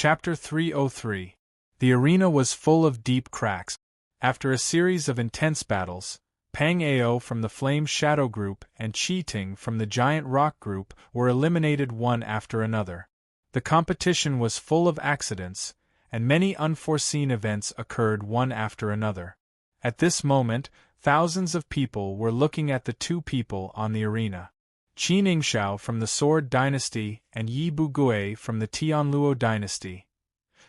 Chapter 303. The arena was full of deep cracks. After a series of intense battles, Pang Ao from the Flame Shadow Group and Chi Ting from the Giant Rock Group were eliminated one after another. The competition was full of accidents, and many unforeseen events occurred one after another. At this moment, thousands of people were looking at the two people on the arena. Qin Yingxiao from the Sword Dynasty and Yi Bugui from the Tianluo Dynasty.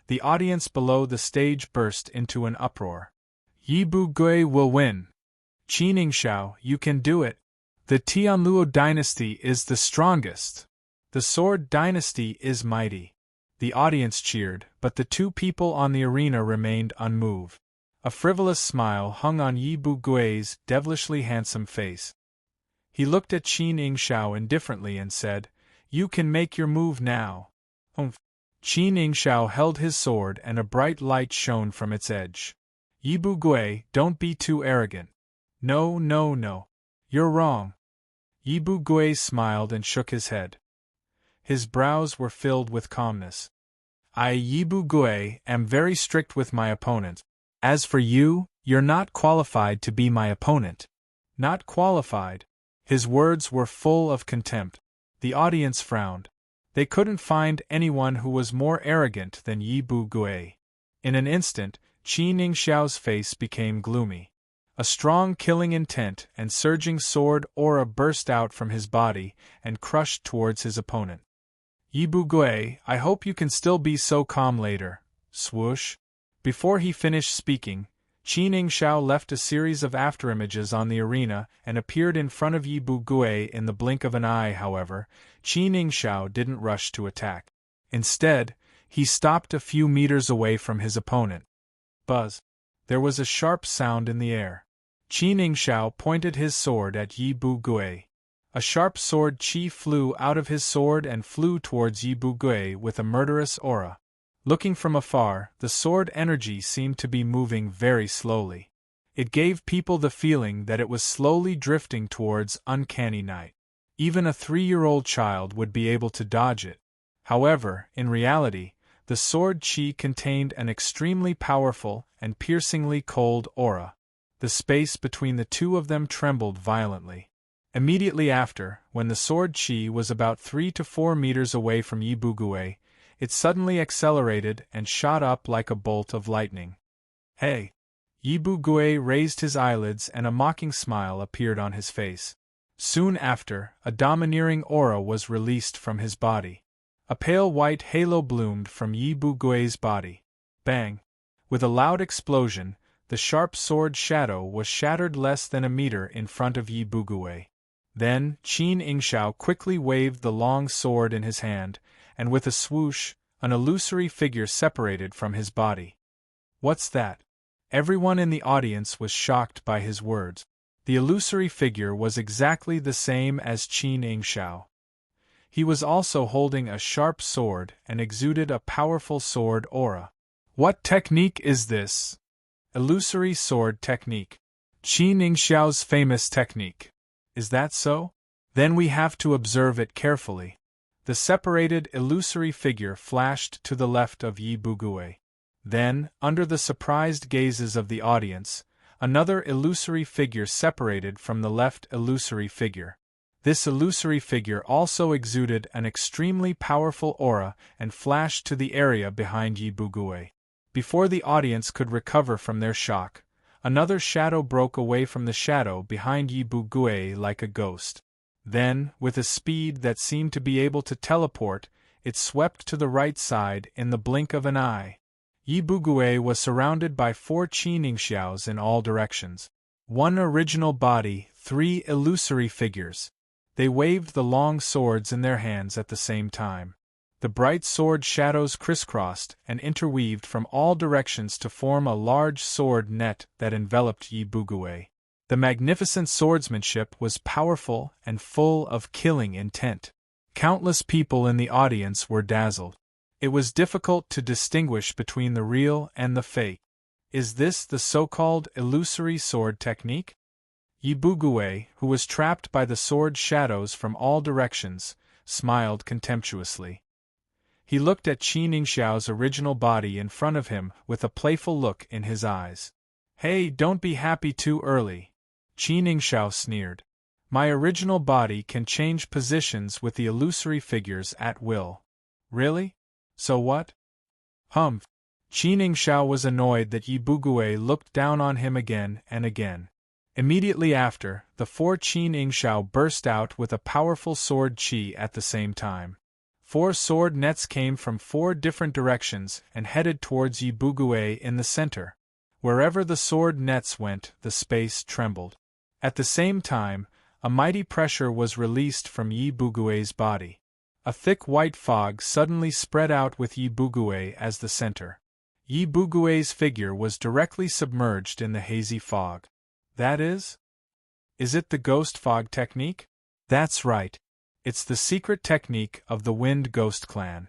The audience below the stage burst into an uproar. Yi Bugui will win. Qin Yingxiao, you can do it. The Tianluo Dynasty is the strongest. The Sword Dynasty is mighty. The audience cheered, but the two people on the arena remained unmoved. A frivolous smile hung on Yi Bugui's devilishly handsome face. He looked at Qin Yingxiao indifferently and said, "You can make your move now." Qin Yingxiao held his sword and a bright light shone from its edge. "Yi Bugui, don't be too arrogant." No, no, no. You're wrong." Yi Bugui smiled and shook his head. His brows were filled with calmness. "I, Yi Bugui, am very strict with my opponent. As for you, you're not qualified to be my opponent." Not qualified? His words were full of contempt. The audience frowned. They couldn't find anyone who was more arrogant than Yi Bugui. In an instant, Qin Yingxiao's face became gloomy. A strong killing intent and surging sword aura burst out from his body and crushed towards his opponent. "Yi Bugui, I hope you can still be so calm later." Swoosh. Before he finished speaking, Qin Yingxiao left a series of afterimages on the arena and appeared in front of Yi Bugui in the blink of an eye. However, Qin Yingxiao didn't rush to attack. Instead, he stopped a few meters away from his opponent. Buzz. There was a sharp sound in the air. Qin Yingxiao pointed his sword at Yi Bugui. A sharp sword chi flew out of his sword and flew towards Yi Bugui with a murderous aura. Looking from afar, the sword energy seemed to be moving very slowly. It gave people the feeling that it was slowly drifting towards uncanny night. Even a 3-year-old child would be able to dodge it. However, in reality, the sword chi contained an extremely powerful and piercingly cold aura. The space between the two of them trembled violently. Immediately after, when the sword chi was about 3 to 4 meters away from Yi Bugui, it suddenly accelerated and shot up like a bolt of lightning. "Hey!" Yi Bugui raised his eyelids and a mocking smile appeared on his face. Soon after, a domineering aura was released from his body. A pale white halo bloomed from Yi Bugui's body. Bang! With a loud explosion, the sharp sword shadow was shattered less than a meter in front of Yi Bugui. Then, Qin Yingxiao quickly waved the long sword in his hand, and with a swoosh, an illusory figure separated from his body. "What's that?" Everyone in the audience was shocked by his words. The illusory figure was exactly the same as Qin Yingxiao. He was also holding a sharp sword and exuded a powerful sword aura. "What technique is this?" "Illusory sword technique. Qin Yingxiao's famous technique." "Is that so? Then we have to observe it carefully." The separated illusory figure flashed to the left of Yi Bugui. Then, under the surprised gazes of the audience, another illusory figure separated from the left illusory figure. This illusory figure also exuded an extremely powerful aura and flashed to the area behind Yi Bugui. Before the audience could recover from their shock, another shadow broke away from the shadow behind Yi Bugui like a ghost. Then, with a speed that seemed to be able to teleport, it swept to the right side in the blink of an eye. Yi Bugui was surrounded by 4 Qin Yingxiaos in all directions. 1 original body, 3 illusory figures. They waved the long swords in their hands at the same time. The bright sword shadows crisscrossed and interweaved from all directions to form a large sword net that enveloped Yi Bugui. The magnificent swordsmanship was powerful and full of killing intent. Countless people in the audience were dazzled. It was difficult to distinguish between the real and the fake. Is this the so-called illusory sword technique? Yi Bugui, who was trapped by the sword shadows from all directions, smiled contemptuously. He looked at Qi Ningxiao's original body in front of him with a playful look in his eyes. Hey, don't be happy too early. Qi Ningxiao sneered. My original body can change positions with the illusory figures at will. Really? So what? Humph. Qi Ningxiao was annoyed that Yi Bugui looked down on him again and again. Immediately after, the four Qi Ningxiao burst out with a powerful sword qi at the same time. 4 sword nets came from 4 different directions and headed towards Yi Bugui in the center. Wherever the sword nets went, the space trembled. At the same time, a mighty pressure was released from Yi Bugui's body. A thick white fog suddenly spread out with Yi Bugui as the center. Yi Bugui's figure was directly submerged in the hazy fog. That is? Is it the ghost fog technique? That's right. It's the secret technique of the Wind Ghost Clan.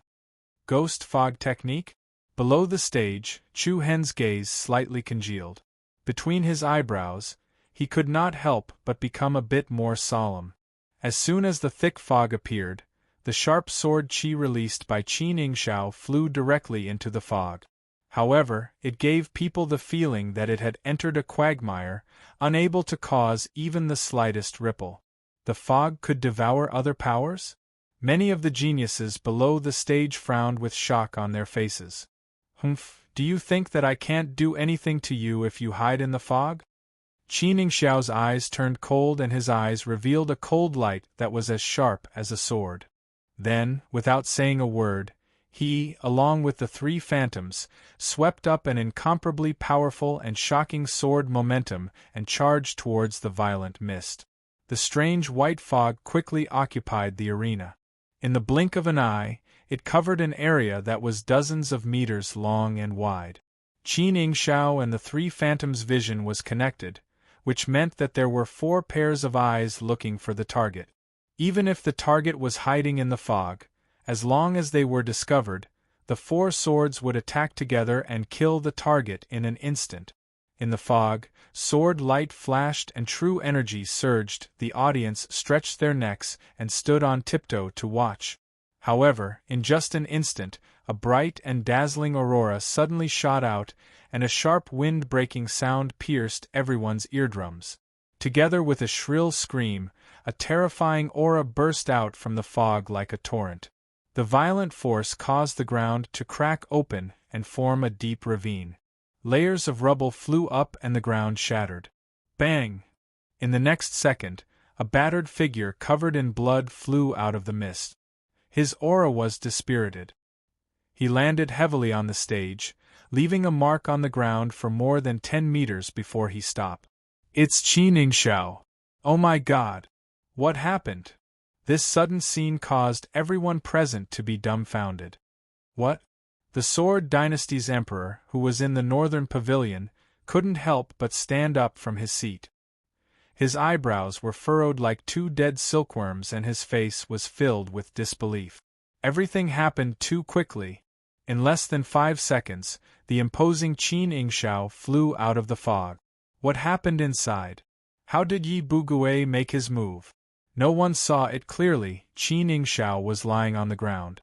Ghost fog technique? Below the stage, Chu Hen's gaze slightly congealed. Between his eyebrows, he could not help but become a bit more solemn. As soon as the thick fog appeared, the sharp sword qi released by Qi Ningxiao flew directly into the fog. However, it gave people the feeling that it had entered a quagmire, unable to cause even the slightest ripple. The fog could devour other powers? Many of the geniuses below the stage frowned with shock on their faces. Humph, do you think that I can't do anything to you if you hide in the fog? Qi Ningxiao's eyes turned cold and his eyes revealed a cold light that was as sharp as a sword. Then, without saying a word, he, along with the 3 phantoms, swept up an incomparably powerful and shocking sword momentum and charged towards the violent mist. The strange white fog quickly occupied the arena. In the blink of an eye, it covered an area that was dozens of meters long and wide. Qi Ningxiao and the 3 phantoms' vision was connected, which meant that there were 4 pairs of eyes looking for the target. Even if the target was hiding in the fog, as long as they were discovered, the 4 swords would attack together and kill the target in an instant. In the fog, sword light flashed and true energy surged. The audience stretched their necks and stood on tiptoe to watch. However, in just an instant, a bright and dazzling aurora suddenly shot out, and a sharp wind-breaking sound pierced everyone's eardrums. Together with a shrill scream, a terrifying aura burst out from the fog like a torrent. The violent force caused the ground to crack open and form a deep ravine. Layers of rubble flew up and the ground shattered. Bang! In the next second, a battered figure covered in blood flew out of the mist. His aura was dispirited. He landed heavily on the stage, leaving a mark on the ground for more than 10 meters before he stopped. It's Qi Ningxiao. Oh my God! What happened? This sudden scene caused everyone present to be dumbfounded. What? The Sword Dynasty's emperor, who was in the northern pavilion, couldn't help but stand up from his seat. His eyebrows were furrowed like 2 dead silkworms and his face was filled with disbelief. Everything happened too quickly. In less than 5 seconds, the imposing Qi Ningxiao flew out of the fog. What happened inside? How did Yi Bugui make his move? No one saw it clearly. Qi Ningxiao was lying on the ground.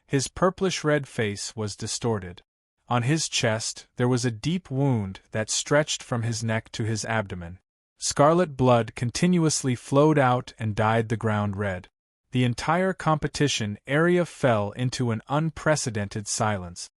His purplish-red face was distorted. On his chest, there was a deep wound that stretched from his neck to his abdomen. Scarlet blood continuously flowed out and dyed the ground red. The entire competition area fell into an unprecedented silence.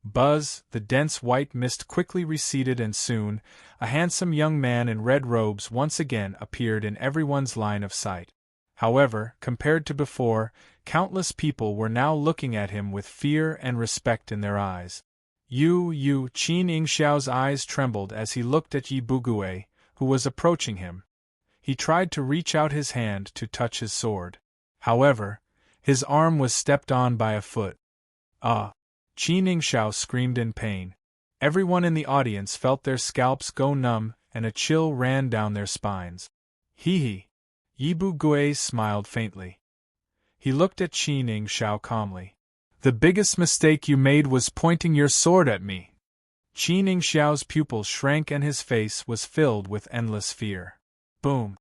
Buzz, the dense white mist quickly receded and soon, a handsome young man in red robes once again appeared in everyone's line of sight. However, compared to before, countless people were now looking at him with fear and respect in their eyes. Qi Ningxiao's eyes trembled as he looked at Yi Bugui, who was approaching him. He tried to reach out his hand to touch his sword. However, his arm was stepped on by a foot. Ah! Qi Ningxiao screamed in pain. Everyone in the audience felt their scalps go numb and a chill ran down their spines. Hee. Yi Bugui smiled faintly. He looked at Qi Ningxiao calmly. The biggest mistake you made was pointing your sword at me. Qi Ningxiao's pupils shrank and his face was filled with endless fear. Boom!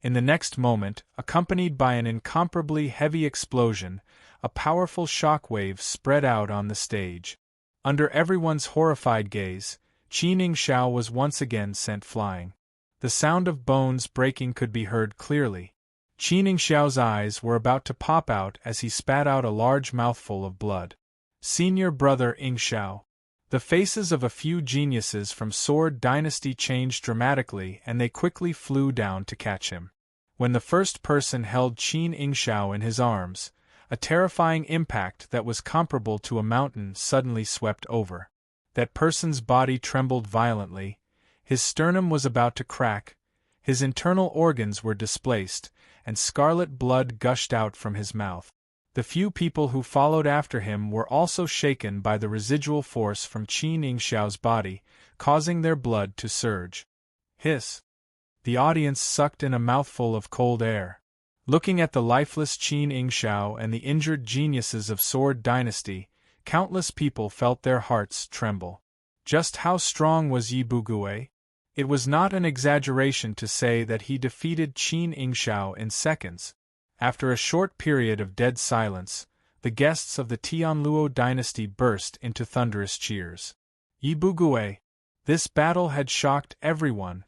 In the next moment, accompanied by an incomparably heavy explosion, a powerful shock wave spread out on the stage. Under everyone's horrified gaze, Qin Yingxiao was once again sent flying. The sound of bones breaking could be heard clearly. Qin Yingxiao's eyes were about to pop out as he spat out a large mouthful of blood. Senior brother Yingxiao. The faces of a few geniuses from Sword Dynasty changed dramatically, and they quickly flew down to catch him. When the first person held Qin Yingxiao in his arms, a terrifying impact that was comparable to a mountain suddenly swept over. That person's body trembled violently, his sternum was about to crack, his internal organs were displaced, and scarlet blood gushed out from his mouth. The few people who followed after him were also shaken by the residual force from Qin Yingxiao's body, causing their blood to surge. Hiss! The audience sucked in a mouthful of cold air. Looking at the lifeless Qin Yingxiao and the injured geniuses of Sword Dynasty, countless people felt their hearts tremble. Just how strong was Yi Bugui? It was not an exaggeration to say that he defeated Qin Yingxiao in seconds. After a short period of dead silence, the guests of the Tianluo dynasty burst into thunderous cheers. Yi Bugui! This battle had shocked everyone.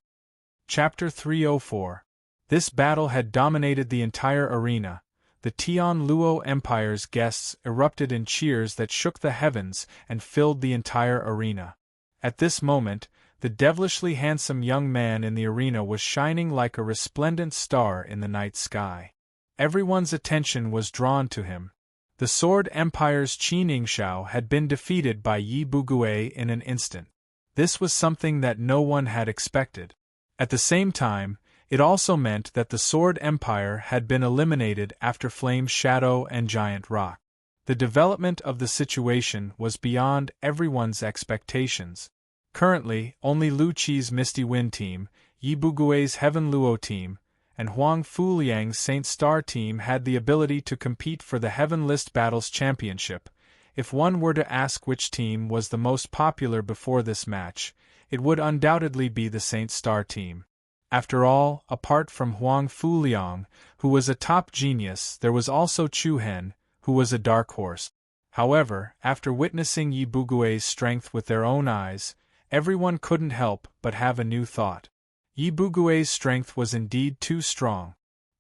Chapter 304. This battle had dominated the entire arena. The Tianluo Empire's guests erupted in cheers that shook the heavens and filled the entire arena. At this moment, the devilishly handsome young man in the arena was shining like a resplendent star in the night sky. Everyone's attention was drawn to him. The Sword Empire's Qin Yingxiao had been defeated by Yi Bugui in an instant. This was something that no one had expected. At the same time, it also meant that the Sword Empire had been eliminated after Flame Shadow and Giant Rock. The development of the situation was beyond everyone's expectations. Currently, only Lu Qi's Misty Wind team, Yi Bugui's Heaven Luo team, and Huang Fuliang's Saint Star team had the ability to compete for the Heaven List Battles Championship. If one were to ask which team was the most popular before this match, it would undoubtedly be the Saint Star team. After all, apart from Huang Fuliang, who was a top genius, there was also Chu Hen, who was a dark horse. However, after witnessing Yi Bugui's strength with their own eyes, everyone couldn't help but have a new thought. Yi Bugui's strength was indeed too strong.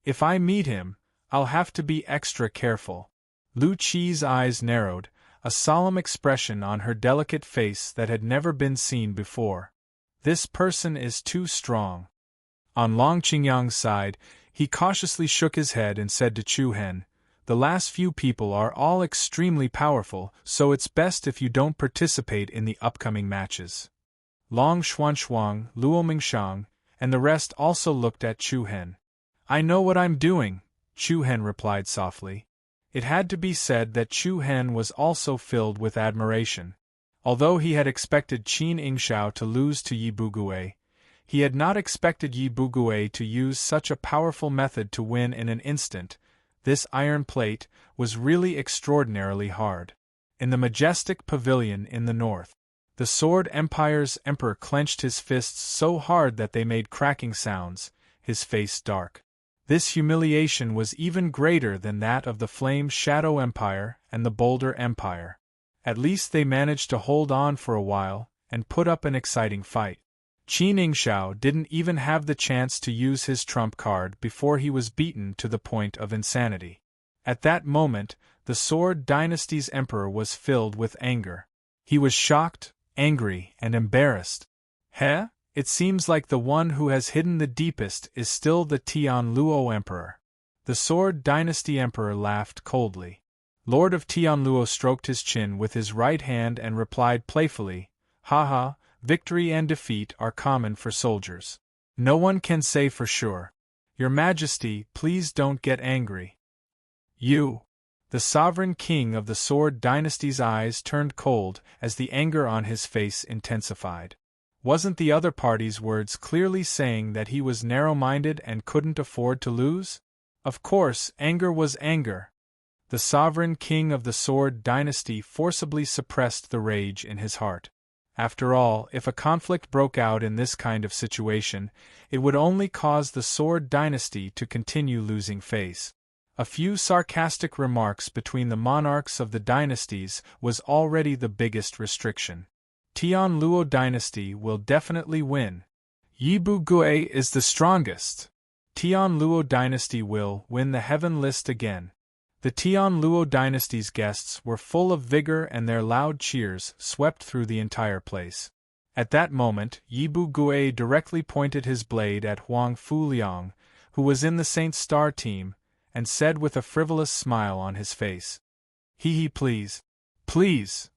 If I meet him, I'll have to be extra careful. Lu Qi's eyes narrowed, a solemn expression on her delicate face that had never been seen before. This person is too strong. On Long Qingyang's side, he cautiously shook his head and said to Chu Hen, "The last few people are all extremely powerful, so it's best if you don't participate in the upcoming matches." Long Xuanxuang, Luo Mingshang, and the rest also looked at Chu Hen. "I know what I'm doing," Chu Hen replied softly. It had to be said that Chu Hen was also filled with admiration. Although he had expected Qin Yingxiao to lose to Yi Bugui, he had not expected Yi Bugui to use such a powerful method to win in an instant. This iron plate was really extraordinarily hard. In the majestic pavilion in the north, the Sword Empire's emperor clenched his fists so hard that they made cracking sounds, his face dark. This humiliation was even greater than that of the Flame Shadow Empire and the Boulder Empire. At least they managed to hold on for a while and put up an exciting fight. Qin Yingxiao didn't even have the chance to use his trump card before he was beaten to the point of insanity. At that moment, the Sword Dynasty's emperor was filled with anger. He was shocked, angry, and embarrassed. "Heh? It seems like the one who has hidden the deepest is still the Tianluo emperor." The Sword Dynasty emperor laughed coldly. Lord of Tianluo stroked his chin with his right hand and replied playfully, "Haha, victory and defeat are common for soldiers. No one can say for sure. Your Majesty, please don't get angry." "You!" The sovereign king of the Sword Dynasty's eyes turned cold as the anger on his face intensified. Wasn't the other party's words clearly saying that he was narrow-minded and couldn't afford to lose? Of course, anger was anger. The sovereign king of the Sword Dynasty forcibly suppressed the rage in his heart. After all, if a conflict broke out in this kind of situation, it would only cause the Sword Dynasty to continue losing face. A few sarcastic remarks between the monarchs of the dynasties was already the biggest restriction. Tian Luo dynasty will definitely win. Yibu Gui is the strongest. Tian Luo dynasty will win the heaven list again. The Tian Luo dynasty's guests were full of vigor and their loud cheers swept through the entire place. At that moment, Yibu Gui directly pointed his blade at Huang Fuliang, who was in the Saint Star team, and said with a frivolous smile on his face, "He please. Please."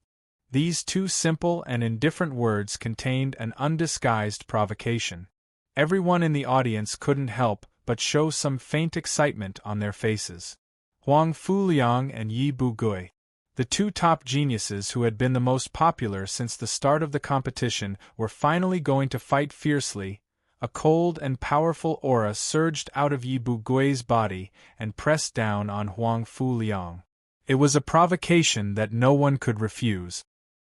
These two simple and indifferent words contained an undisguised provocation. Everyone in the audience couldn't help but show some faint excitement on their faces. Huang Fuliang and Yibu Gui, the two top geniuses who had been the most popular since the start of the competition, were finally going to fight fiercely. A cold and powerful aura surged out of Yibu Gui's body and pressed down on Huang Fuliang. It was a provocation that no one could refuse.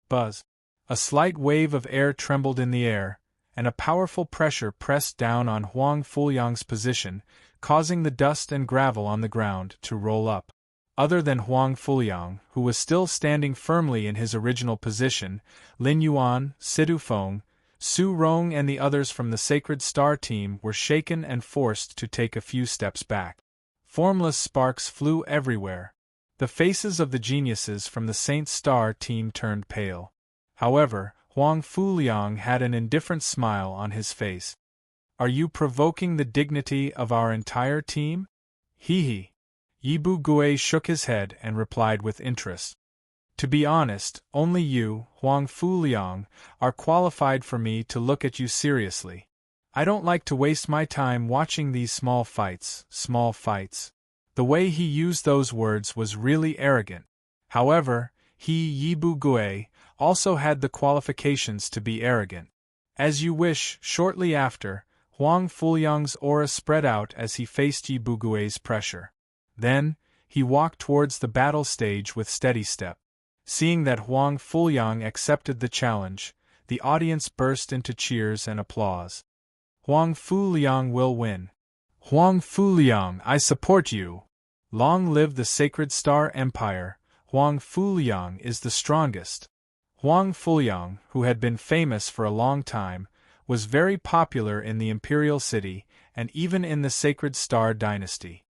Buzz. A slight wave of air trembled in the air, and a powerful pressure pressed down on Huang Fuliang's position, causing the dust and gravel on the ground to roll up. Other than Huang Fuliang, who was still standing firmly in his original position, Lin Yuan, Sidu Feng, Su Rong and the others from the Sacred Star team were shaken and forced to take a few steps back. Formless sparks flew everywhere. The faces of the geniuses from the Saint Star team turned pale. However, Huang Fuliang had an indifferent smile on his face. "Are you provoking the dignity of our entire team?" He. Yibu Gui shook his head and replied with interest. "To be honest, only you, Huang Fuliang, are qualified for me to look at you seriously. I don't like to waste my time watching these small fights. The way he used those words was really arrogant. However, he, Yibu Gui, also had the qualifications to be arrogant. As you wish. Shortly after, Huang Fuliang's aura spread out as he faced Yibu Gui's pressure. Then, he walked towards the battle stage with steady step. Seeing that Huang Fuliang accepted the challenge, the audience burst into cheers and applause. "Huang Fuliang will win. Huang Fuliang, I support you. Long live the Sacred Star Empire. Huang Fuliang is the strongest." Huang Fuliang, who had been famous for a long time, was very popular in the imperial city and even in the Sacred Star dynasty.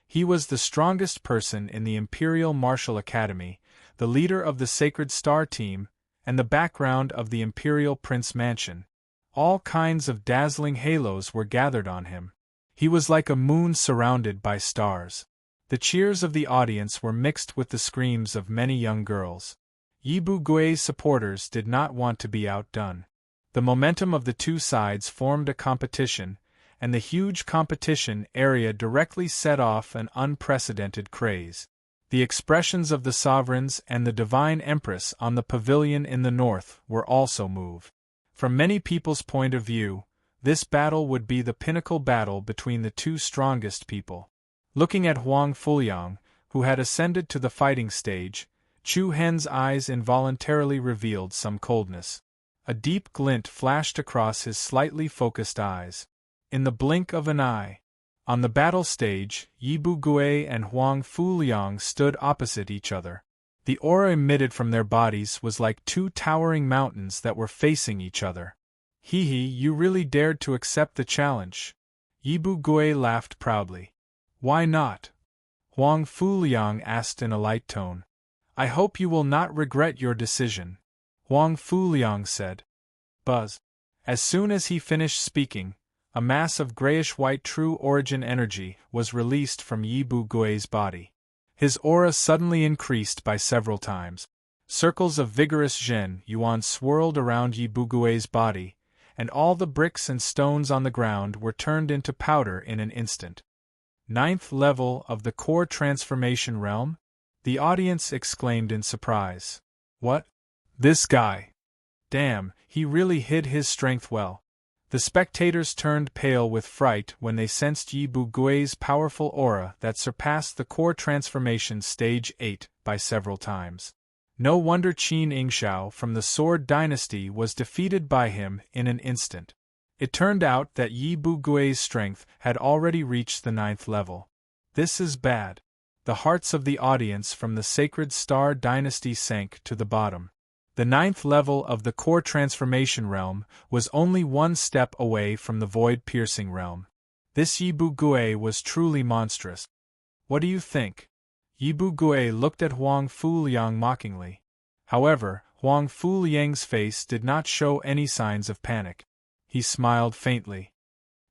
He was the strongest person in the Imperial Martial Academy, the leader of the Sacred Star team, and the background of the Imperial Prince Mansion. All kinds of dazzling halos were gathered on him. He was like a moon surrounded by stars. The cheers of the audience were mixed with the screams of many young girls. Yibu Gui's supporters did not want to be outdone. The momentum of the two sides formed a competition, and the huge competition area directly set off an unprecedented craze. The expressions of the sovereigns and the divine empress on the pavilion in the north were also moved. From many people's point of view, this battle would be the pinnacle battle between the two strongest people. Looking at Huang Fuliang, who had ascended to the fighting stage, Chu Hen's eyes involuntarily revealed some coldness. A deep glint flashed across his slightly focused eyes. In the blink of an eye, on the battle stage, Yibu Gui and Huang Fuliang stood opposite each other. The aura emitted from their bodies was like two towering mountains that were facing each other. You really dared to accept the challenge." Yibu Gui laughed proudly. "Why not?" Huang Fuliang asked in a light tone. "I hope you will not regret your decision," Huang Fuliang said. Buzz. As soon as he finished speaking, a mass of grayish-white true origin energy was released from Yibu Gui's body. His aura suddenly increased by several times. Circles of vigorous Zhen Yuan swirled around Yibu Gui's body, and all the bricks and stones on the ground were turned into powder in an instant. 9th level of the core transformation realm? The audience exclaimed in surprise. "What? This guy? Damn, he really hid his strength well." The spectators turned pale with fright when they sensed Yibu Gui's powerful aura that surpassed the core transformation stage 8 by several times. No wonder Qin Yingxiao from the Sword Dynasty was defeated by him in an instant. It turned out that Yibu Gui's strength had already reached the 9th level. This is bad. The hearts of the audience from the Sacred Star Dynasty sank to the bottom. The 9th level of the core transformation realm was only one step away from the void-piercing realm. This Yibu Gui was truly monstrous. What do you think? Yibu Gui looked at Huang Fuliang mockingly. However, Huang Fuliang's face did not show any signs of panic. He smiled faintly.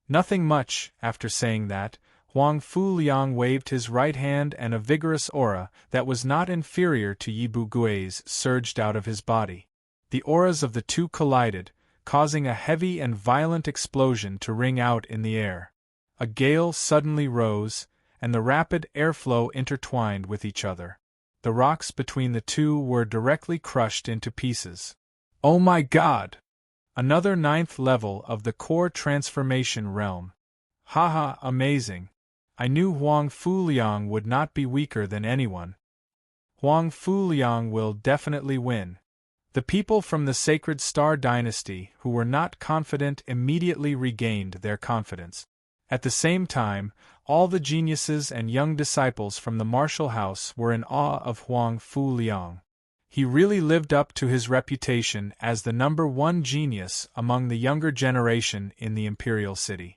Nothing much. After saying that, Huang Fuliang waved his right hand and a vigorous aura that was not inferior to Yibu Gui's surged out of his body. The auras of the two collided, causing a heavy and violent explosion to ring out in the air. A gale suddenly rose, and the rapid airflow intertwined with each other. The rocks between the two were directly crushed into pieces. Oh my God! Another 9th level of the core transformation realm. Haha, amazing. I knew Huang Fuliang would not be weaker than anyone. Huang Fuliang will definitely win. The people from the Sacred Star Dynasty who were not confident immediately regained their confidence. At the same time, all the geniuses and young disciples from the martial house were in awe of Huang Fuliang. He really lived up to his reputation as the #1 genius among the younger generation in the Imperial City.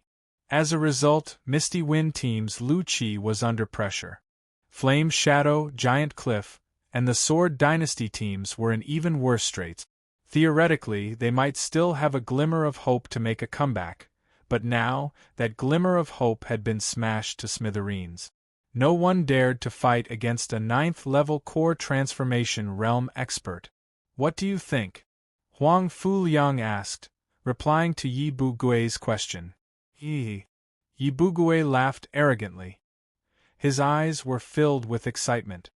As a result, Misty Wind Team's Lu Qi was under pressure. Flame Shadow, Giant Cliff, and the Sword Dynasty teams were in even worse straits. Theoretically, they might still have a glimmer of hope to make a comeback, but now, that glimmer of hope had been smashed to smithereens. No one dared to fight against a 9th level core transformation realm expert. What do you think? Huang Fuliang asked, replying to Yibu Gui's question. Yibu Gui laughed arrogantly. His eyes were filled with excitement.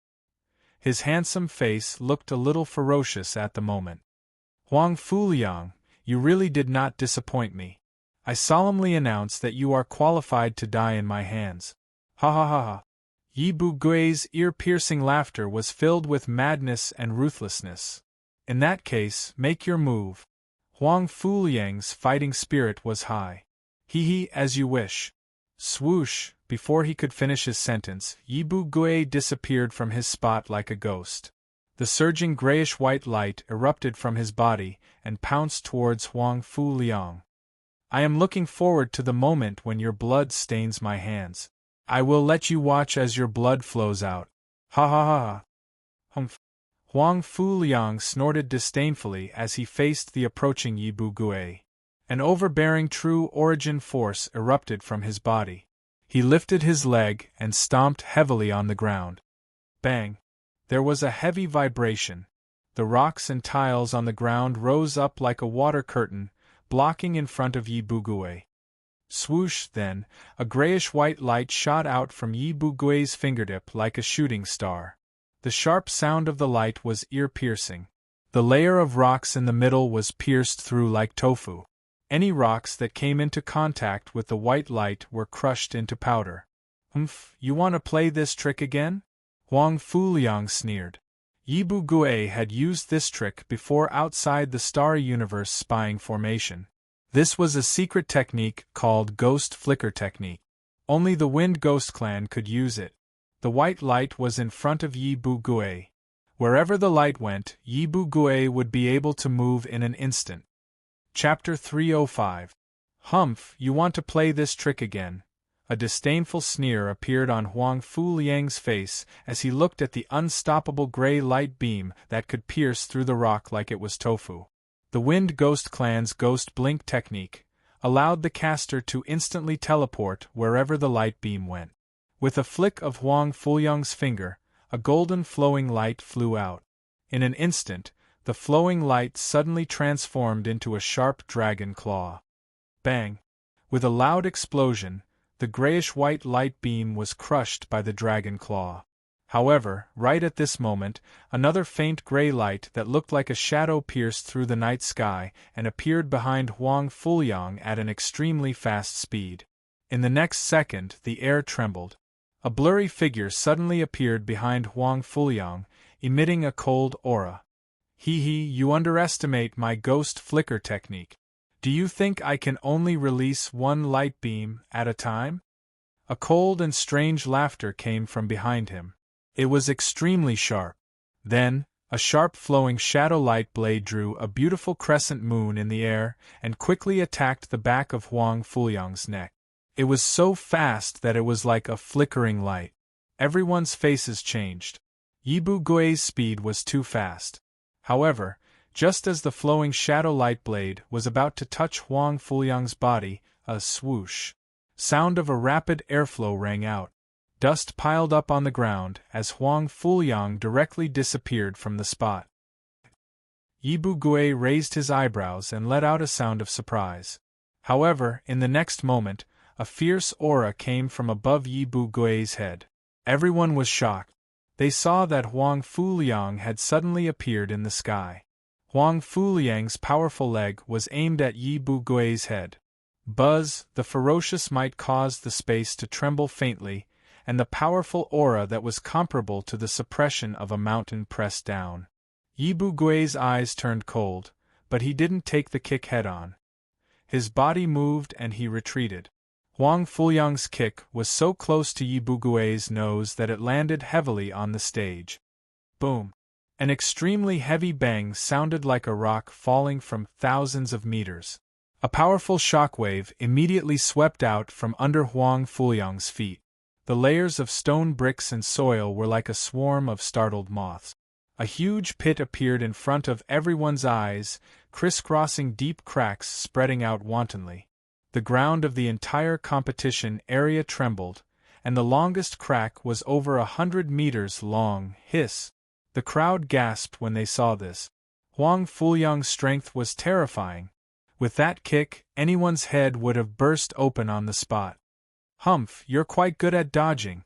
His handsome face looked a little ferocious at the moment. Huang Fuliang, you really did not disappoint me. I solemnly announce that you are qualified to die in my hands. Ha ha ha ha. Yibu Gui's ear-piercing laughter was filled with madness and ruthlessness. In that case, make your move. Huang Fuliang's fighting spirit was high. Hee, as you wish. Swoosh, before he could finish his sentence, Yibu Gui disappeared from his spot like a ghost. The surging grayish-white light erupted from his body and pounced towards Huang Fuliang. I am looking forward to the moment when your blood stains my hands. I will let you watch as your blood flows out. Ha ha ha ha. Humph. Huang Fuliang snorted disdainfully as he faced the approaching Yibu Gui. An overbearing true origin force erupted from his body. He lifted his leg and stomped heavily on the ground. Bang! There was a heavy vibration. The rocks and tiles on the ground rose up like a water curtain, blocking in front of Yibu Gui. Swoosh, then, a grayish-white light shot out from Yibu Gui's fingertip like a shooting star. The sharp sound of the light was ear-piercing. The layer of rocks in the middle was pierced through like tofu. Any rocks that came into contact with the white light were crushed into powder. You want to play this trick again? Huang Fuliang sneered. Yibu Gui had used this trick before outside the Starry Universe spying formation. This was a secret technique called Ghost Flicker Technique. Only the Wind Ghost Clan could use it. The white light was in front of Yibu Gui. Wherever the light went, Yibu Gui would be able to move in an instant. Chapter 305. Humph, you want to play this trick again. A disdainful sneer appeared on Huang Fuliang's face as he looked at the unstoppable gray light beam that could pierce through the rock like it was tofu. The Wind Ghost Clan's Ghost Blink technique allowed the caster to instantly teleport wherever the light beam went. With a flick of Huang Fuliang's finger, a golden flowing light flew out. In an instant, the flowing light suddenly transformed into a sharp dragon claw. Bang! With a loud explosion, the grayish-white light beam was crushed by the dragon claw. However, right at this moment, another faint gray light that looked like a shadow pierced through the night sky and appeared behind Huang Fuliang at an extremely fast speed. In the next second, the air trembled. A blurry figure suddenly appeared behind Huang Fuliang, emitting a cold aura. You underestimate my ghost flicker technique. Do you think I can only release one light beam at a time? A cold and strange laughter came from behind him. It was extremely sharp. Then, a sharp flowing shadow light blade drew a beautiful crescent moon in the air and quickly attacked the back of Huang Fuyang's neck. It was so fast that it was like a flickering light. Everyone's faces changed. Yibu Gui's speed was too fast. However, just as the flowing shadow light blade was about to touch Huang Fuyang's body, a swoosh sound of a rapid airflow rang out. Dust piled up on the ground as Huang Fuyang directly disappeared from the spot. Yibu Gui raised his eyebrows and let out a sound of surprise. However, in the next moment, a fierce aura came from above Yibu Gui's head. Everyone was shocked. They saw that Huang Fuliang had suddenly appeared in the sky. Huang Fuliang's powerful leg was aimed at Yibu Gui's head. Buzz, the ferocious might caused the space to tremble faintly, and the powerful aura that was comparable to the suppression of a mountain pressed down. Yibu Gui's eyes turned cold, but he didn't take the kick head-on. His body moved and he retreated. Huang Fuyang's kick was so close to Yibu Gui's nose that it landed heavily on the stage. Boom! An extremely heavy bang sounded like a rock falling from thousands of meters. A powerful shockwave immediately swept out from under Huang Fuyang's feet. The layers of stone bricks and soil were like a swarm of startled moths. A huge pit appeared in front of everyone's eyes, crisscrossing deep cracks spreading out wantonly. The ground of the entire competition area trembled, and the longest crack was over 100 meters long. Hiss! The crowd gasped when they saw this. Huang Fuyang's strength was terrifying. With that kick, anyone's head would have burst open on the spot. Humph, you're quite good at dodging.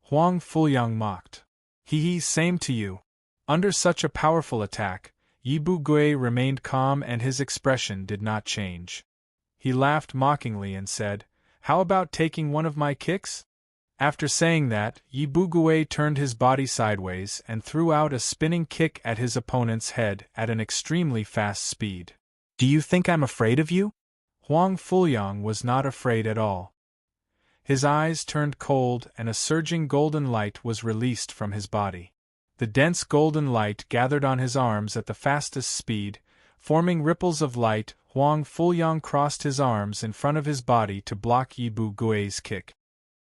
Huang Fuyang mocked. Hee, same to you. Under such a powerful attack, Yibu Gui remained calm and his expression did not change. He laughed mockingly and said, "How about taking one of my kicks?" After saying that, Yibu Gui turned his body sideways and threw out a spinning kick at his opponent's head at an extremely fast speed. "Do you think I'm afraid of you?" Huang Fuyang was not afraid at all. His eyes turned cold and a surging golden light was released from his body. The dense golden light gathered on his arms at the fastest speed, forming ripples of light. Huang Fuyang crossed his arms in front of his body to block Yibu Gui's kick.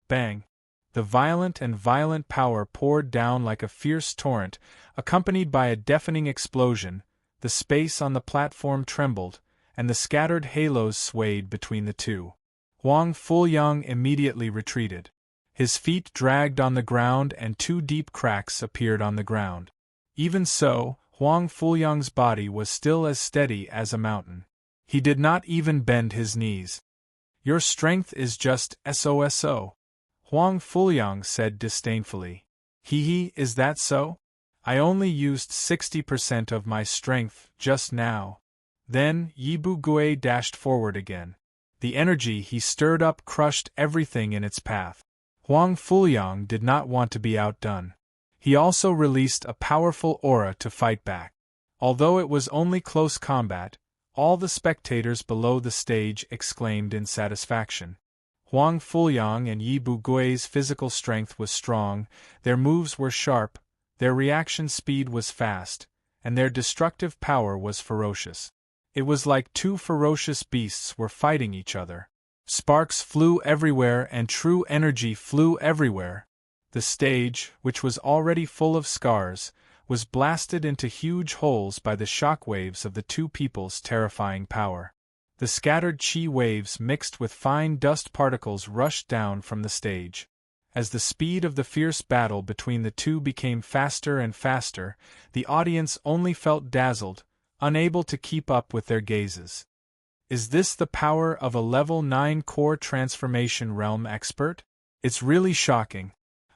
Bang! The violent power poured down like a fierce torrent, accompanied by a deafening explosion. The space on the platform trembled, and the scattered halos swayed between the two. Huang Fuyang immediately retreated. His feet dragged on the ground and two deep cracks appeared on the ground. Even so, Huang Fuyang's body was still as steady as a mountain. He did not even bend his knees. "Your strength is just so," Huang Fuyang said disdainfully. Hee, is that so? I only used 60% of my strength just now." Then Yibu Gui dashed forward again. The energy he stirred up crushed everything in its path. Huang Fuyang did not want to be outdone. He also released a powerful aura to fight back. Although it was only close combat, all the spectators below the stage exclaimed in satisfaction. Huang Fuyang and Yibu Gui's physical strength was strong, their moves were sharp, their reaction speed was fast, and their destructive power was ferocious. It was like two ferocious beasts were fighting each other. Sparks flew everywhere and true energy flew everywhere. The stage, which was already full of scars, was blasted into huge holes by the shock waves of the two people's terrifying power. The scattered chi waves mixed with fine dust particles rushed down from the stage. As the speed of the fierce battle between the two became faster and faster, the audience only felt dazzled, unable to keep up with their gazes. Is this the power of a level 9 core transformation realm expert? It's really shocking.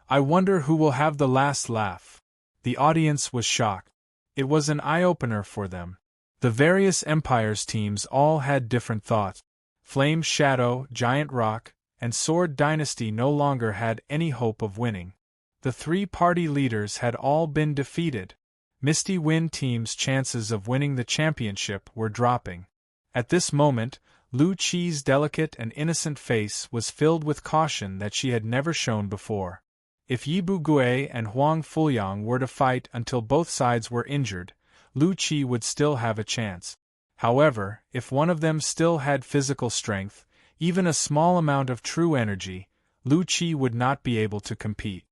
I wonder who will have the last laugh. The audience was shocked. It was an eye-opener for them. The various Empires teams all had different thoughts. Flame Shadow, Giant Rock, and Sword Dynasty no longer had any hope of winning. The three party leaders had all been defeated. Misty Wind team's chances of winning the championship were dropping. At this moment, Lu Qi's delicate and innocent face was filled with caution that she had never shown before. If Yi Bugui and Huang Fuliang were to fight until both sides were injured, Lu Qi would still have a chance. However, if one of them still had physical strength, even a small amount of true energy, Lu Qi would not be able to compete.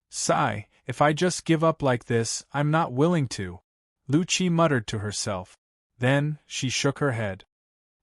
Sigh, if I just give up like this, I'm not willing to, Lu Qi muttered to herself. Then, she shook her head.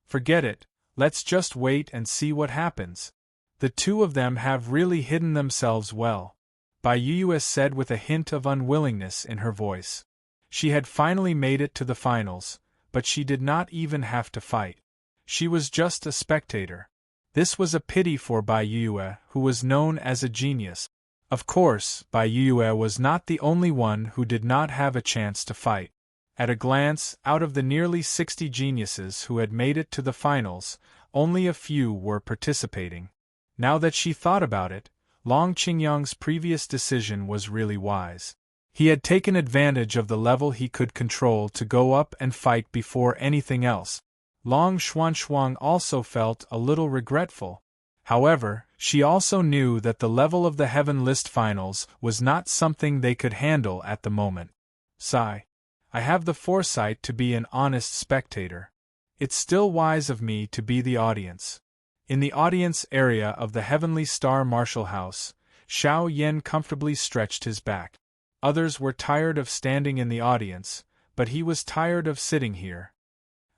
Forget it, let's just wait and see what happens. The two of them have really hidden themselves well, Bai Yuyue said with a hint of unwillingness in her voice. She had finally made it to the finals, but she did not even have to fight. She was just a spectator. This was a pity for Bai Yuyue, who was known as a genius. Of course, Bai Yuyue was not the only one who did not have a chance to fight. At a glance, out of the nearly 60 geniuses who had made it to the finals, only a few were participating. Now that she thought about it, Long Qingyang's previous decision was really wise. He had taken advantage of the level he could control to go up and fight before anything else. Long Xuanxuang also felt a little regretful. However, she also knew that the level of the Heaven List finals was not something they could handle at the moment. Sigh. I have the foresight to be an honest spectator. It's still wise of me to be the audience. In the audience area of the Heavenly Star Martial House, Xiao Yan comfortably stretched his back. Others were tired of standing in the audience, but he was tired of sitting here.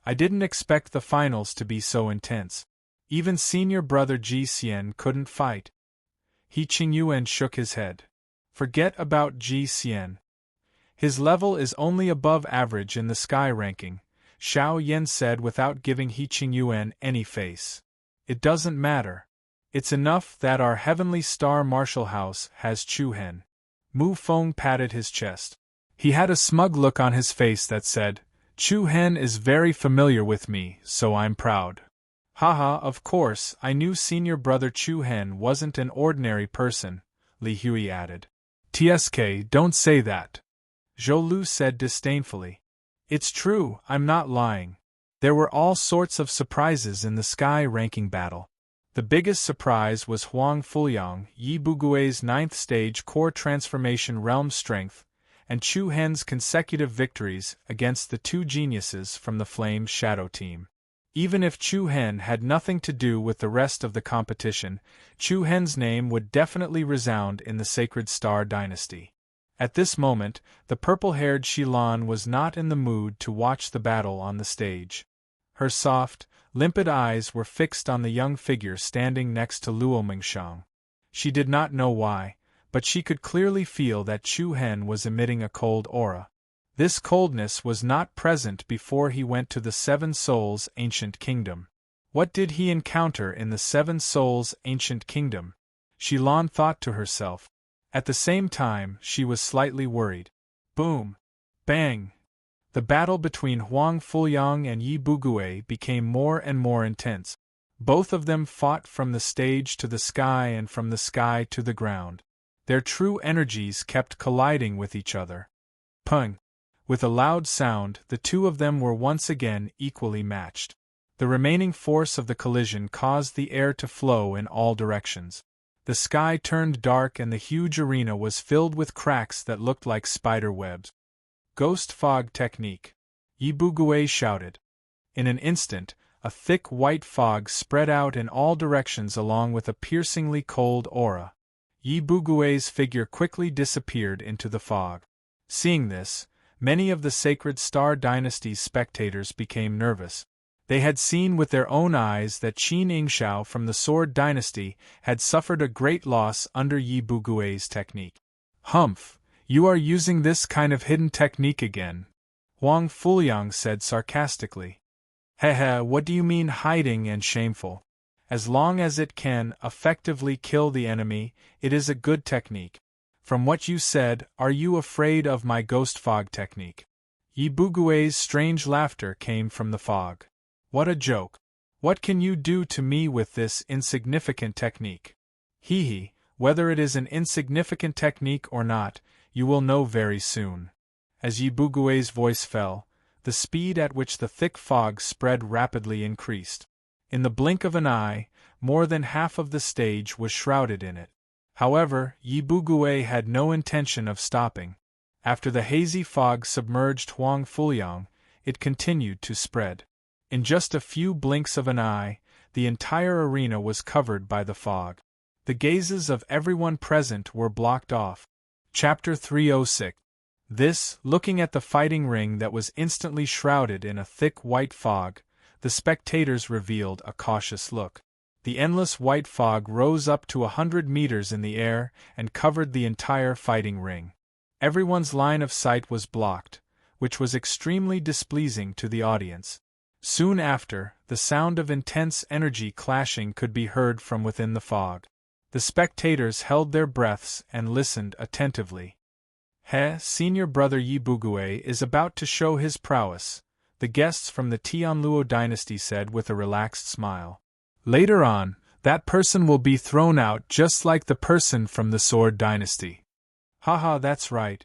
I didn't expect the finals to be so intense. Even senior brother Ji Xian couldn't fight. He Qingyuan shook his head. Forget about Ji Xian. His level is only above average in the sky ranking, Xiao Yan said without giving He Qingyuan any face. It doesn't matter. It's enough that our Heavenly Star Martial House has Chu Hen. Mu Feng patted his chest. He had a smug look on his face that said, Chu Hen is very familiar with me, so I'm proud. Haha, of course, I knew senior brother Chu Hen wasn't an ordinary person, Li Hui added. TSK, don't say that. Zhou Lu said disdainfully. It's true, I'm not lying. There were all sorts of surprises in the sky ranking battle. The biggest surprise was Huang Fuliang, Yi Bugui's 9th stage core transformation realm strength, and Chu Hen's consecutive victories against the two geniuses from the Flame Shadow team. Even if Chu Hen had nothing to do with the rest of the competition, Chu Hen's name would definitely resound in the Sacred Star Dynasty. At this moment, the purple-haired Shilan was not in the mood to watch the battle on the stage. Her soft, limpid eyes were fixed on the young figure standing next to Luo Mingshang. She did not know why, but she could clearly feel that Chu Hen was emitting a cold aura. This coldness was not present before he went to the Seven Souls' ancient kingdom. What did he encounter in the Seven Souls' ancient kingdom? Shilan thought to herself. At the same time, she was slightly worried. Boom! Bang! The battle between Huang Fuliang and Yi Bugui became more and more intense. Both of them fought from the stage to the sky and from the sky to the ground. Their true energies kept colliding with each other. Pung! With a loud sound, the two of them were once again equally matched. The remaining force of the collision caused the air to flow in all directions. The sky turned dark and the huge arena was filled with cracks that looked like spider webs. Ghost fog technique. Yi Bugui shouted. In an instant, a thick white fog spread out in all directions along with a piercingly cold aura. Yi Bugui's figure quickly disappeared into the fog. Seeing this, many of the Sacred Star Dynasty's spectators became nervous. They had seen with their own eyes that Qin Yingxiao from the Sword Dynasty had suffered a great loss under Yi Bugui's technique. Humph! You are using this kind of hidden technique again, Huang Fuliang said sarcastically. Hehe, what do you mean hiding and shameful? As long as it can effectively kill the enemy, it is a good technique. From what you said, are you afraid of my ghost fog technique? Yi Bugui's strange laughter came from the fog. What a joke! What can you do to me with this insignificant technique? Hee, whether it is an insignificant technique or not, you will know very soon. As Yi Bugui's voice fell, the speed at which the thick fog spread rapidly increased. In the blink of an eye, more than half of the stage was shrouded in it. However, Yi Bugué had no intention of stopping. After the hazy fog submerged Huang Fuliang, it continued to spread. In just a few blinks of an eye, the entire arena was covered by the fog. The gazes of everyone present were blocked off. Chapter 306. This, looking at the fighting ring that was instantly shrouded in a thick white fog, the spectators revealed a cautious look. The endless white fog rose up to 100 meters in the air and covered the entire fighting ring. Everyone's line of sight was blocked, which was extremely displeasing to the audience. Soon after, the sound of intense energy clashing could be heard from within the fog. The spectators held their breaths and listened attentively. Senior brother Yi Bugué is about to show his prowess, the guests from the Tianluo dynasty said with a relaxed smile. Later on, that person will be thrown out just like the person from the Sword dynasty. Haha, that's right.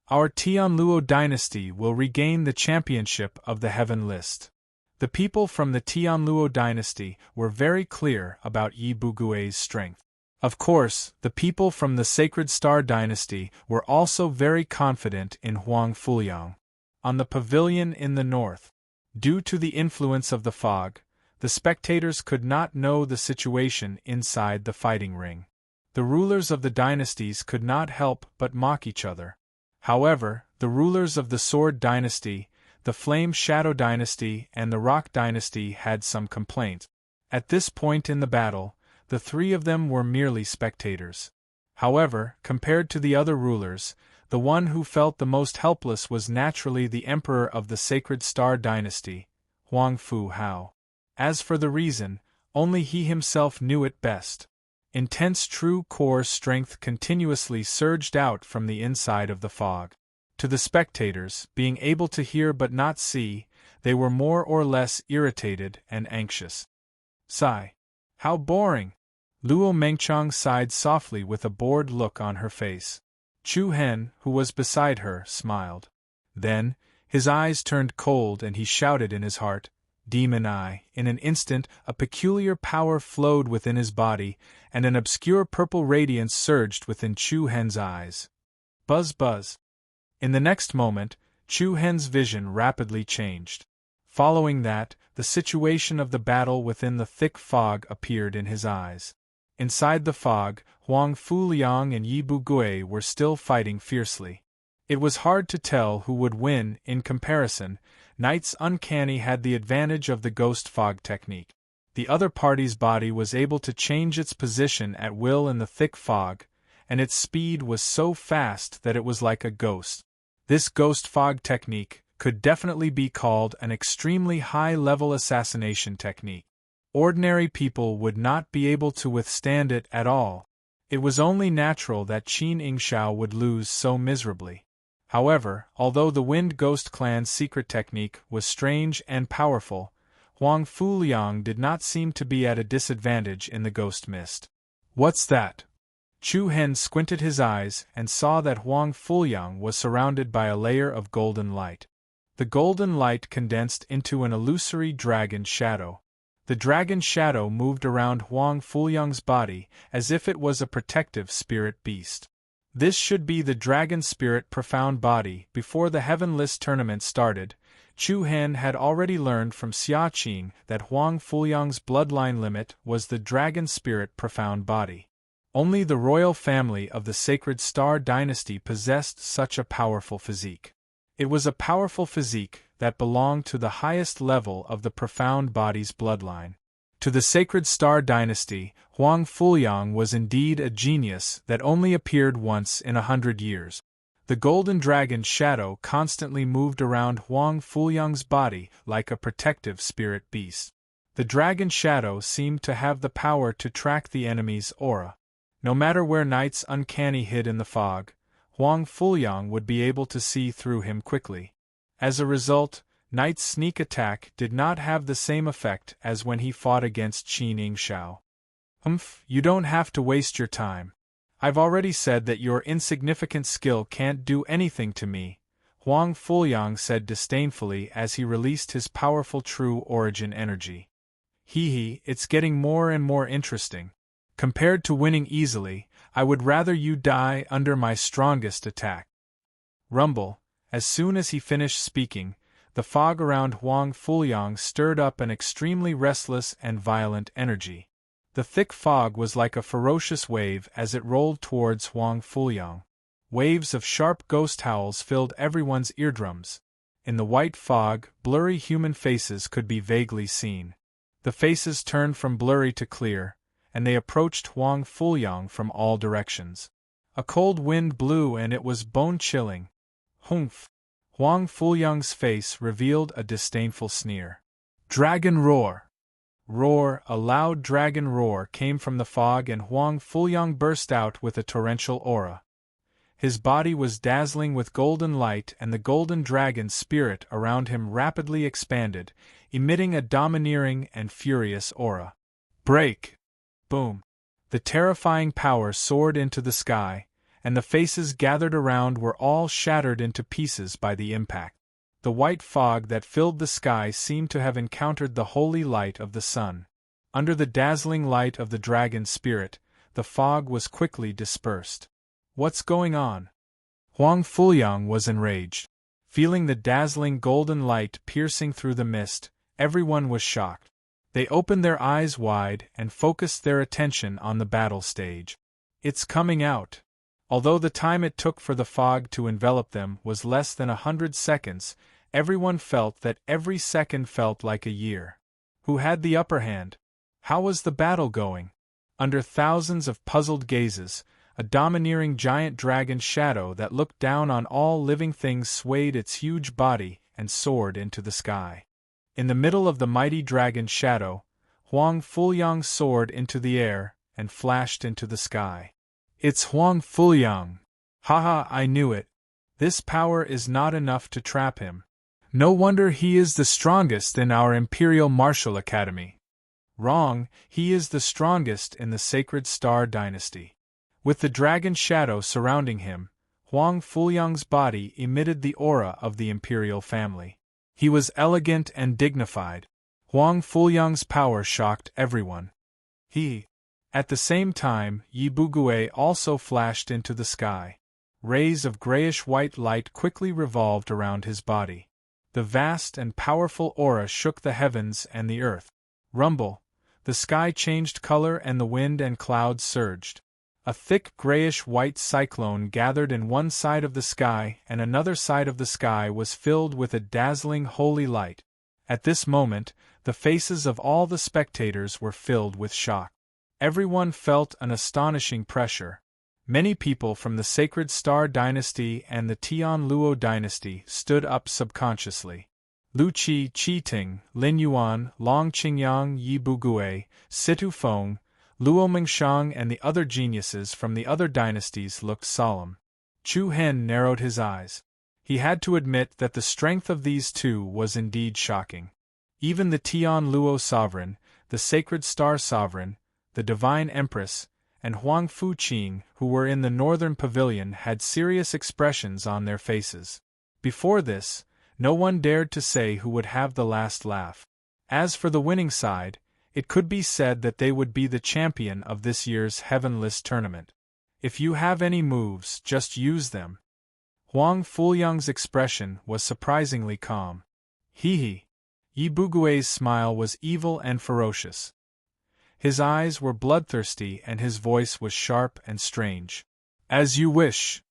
Our Tianluo dynasty will regain the championship of the Heaven List. The people from the Tianluo dynasty were very clear about Yi Bugué's strength. Of course, the people from the Sacred Star dynasty were also very confident in Huang Fuliang. On the pavilion in the north, due to the influence of the fog, the spectators could not know the situation inside the fighting ring. The rulers of the dynasties could not help but mock each other. However, the rulers of the Sword dynasty, the Flame Shadow dynasty, and the Rock dynasty had some complaints. At this point in the battle, the three of them were merely spectators. However, compared to the other rulers, the one who felt the most helpless was naturally the emperor of the Sacred Star dynasty, Huang Fu Hao. As for the reason, only he himself knew it best. Intense true core strength continuously surged out from the inside of the fog. To the spectators, being able to hear but not see, they were more or less irritated and anxious. Sigh. How boring! Luo Mengchang sighed softly with a bored look on her face. Chu Hen, who was beside her, smiled. Then, his eyes turned cold and he shouted in his heart, Demon Eye. In an instant, a peculiar power flowed within his body, and an obscure purple radiance surged within Chu Hen's eyes. Buzz buzz. In the next moment, Chu Hen's vision rapidly changed. Following that, the situation of the battle within the thick fog appeared in his eyes. Inside the fog, Huang Fuliang and Yi Bugué were still fighting fiercely. It was hard to tell who would win. In comparison, Knight's Uncanny had the advantage of the ghost fog technique. The other party's body was able to change its position at will in the thick fog, and its speed was so fast that it was like a ghost. This ghost fog technique could definitely be called an extremely high-level assassination technique. Ordinary people would not be able to withstand it at all. It was only natural that Qin Yingxiao would lose so miserably. However, although the Wind Ghost Clan's secret technique was strange and powerful, Huang Fuliang did not seem to be at a disadvantage in the ghost mist. What's that? Chu Hen squinted his eyes and saw that Huang Fuliang was surrounded by a layer of golden light. The golden light condensed into an illusory dragon shadow. The dragon shadow moved around Huang Fuliang's body as if it was a protective spirit beast. This should be the dragon spirit profound body. Before the Heaven List tournament started, Chu Hen had already learned from Xia Qing that Huang Fuliang's bloodline limit was the dragon spirit profound body. Only the royal family of the Sacred Star dynasty possessed such a powerful physique. It was a powerful physique that belonged to the highest level of the profound body's bloodline. To the Sacred Star dynasty, Huang Fuliang was indeed a genius that only appeared once in 100 years. The golden dragon shadow constantly moved around Huang Fuliang's body like a protective spirit beast. The dragon shadow seemed to have the power to track the enemy's aura. No matter where Knight's Uncanny hid in the fog, Huang Fuliang would be able to see through him quickly. As a result, Knight's sneak attack did not have the same effect as when he fought against Qin Yingxiao. You don't have to waste your time. I've already said that your insignificant skill can't do anything to me, Huang Fuliang said disdainfully as he released his powerful true origin energy. Hee hee, it's getting more and more interesting. Compared to winning easily, I would rather you die under my strongest attack. Rumble. As soon as he finished speaking, the fog around Huang Fuliang stirred up an extremely restless and violent energy. The thick fog was like a ferocious wave as it rolled towards Huang Fuliang. Waves of sharp ghost howls filled everyone's eardrums. In the white fog, blurry human faces could be vaguely seen. The faces turned from blurry to clear, and they approached Huang Fuliang from all directions. A cold wind blew and it was bone-chilling. Humph! Huang Fuliang's face revealed a disdainful sneer. Dragon roar! Roar! A loud dragon roar came from the fog and Huang Fuliang burst out with a torrential aura. His body was dazzling with golden light and the golden dragon spirit around him rapidly expanded, emitting a domineering and furious aura. Break! Boom! The terrifying power soared into the sky, and the faces gathered around were all shattered into pieces by the impact. The white fog that filled the sky seemed to have encountered the holy light of the sun. Under the dazzling light of the dragon spirit, the fog was quickly dispersed. What's going on? Huang Fuliang was enraged. Feeling the dazzling golden light piercing through the mist, everyone was shocked. They opened their eyes wide and focused their attention on the battle stage. It's coming out. Although the time it took for the fog to envelop them was less than 100 seconds, everyone felt that every second felt like a year. Who had the upper hand? How was the battle going? Under thousands of puzzled gazes, a domineering giant dragon shadow that looked down on all living things swayed its huge body and soared into the sky. In the middle of the mighty dragon shadow, Huang Fuliang soared into the air and flashed into the sky. It's Huang Fuliang! Haha, I knew it! This power is not enough to trap him. No wonder he is the strongest in our Imperial Martial Academy. Wrong, he is the strongest in the Sacred Star Dynasty. With the dragon shadow surrounding him, Huang Fuliang's body emitted the aura of the imperial family. He was elegant and dignified. Huang Fuliang's power shocked everyone. At the same time, Yi Bugui also flashed into the sky. Rays of grayish-white light quickly revolved around his body. The vast and powerful aura shook the heavens and the earth. Rumble! The sky changed color and the wind and clouds surged. A thick grayish-white cyclone gathered in one side of the sky and another side of the sky was filled with a dazzling holy light. At this moment, the faces of all the spectators were filled with shock. Everyone felt an astonishing pressure. Many people from the Sacred Star Dynasty and the Tian Luo Dynasty stood up subconsciously. Lu Qi, Qi Ting, Lin Yuan, Long Qingyang, Yi Bugui, Situ Feng, Luo Mengshang and the other geniuses from the other dynasties looked solemn. Chu Hen narrowed his eyes. He had to admit that the strength of these two was indeed shocking. Even the Tian Luo sovereign, the Sacred Star sovereign, the Divine Empress, and Huang Fuqing, who were in the northern pavilion, had serious expressions on their faces. Before this, no one dared to say who would have the last laugh. As for the winning side, it could be said that they would be the champion of this year's Heavenless tournament. If you have any moves, just use them. Huang Fuliang's expression was surprisingly calm. Yi Bugui's smile was evil and ferocious. His eyes were bloodthirsty and his voice was sharp and strange. As you wish.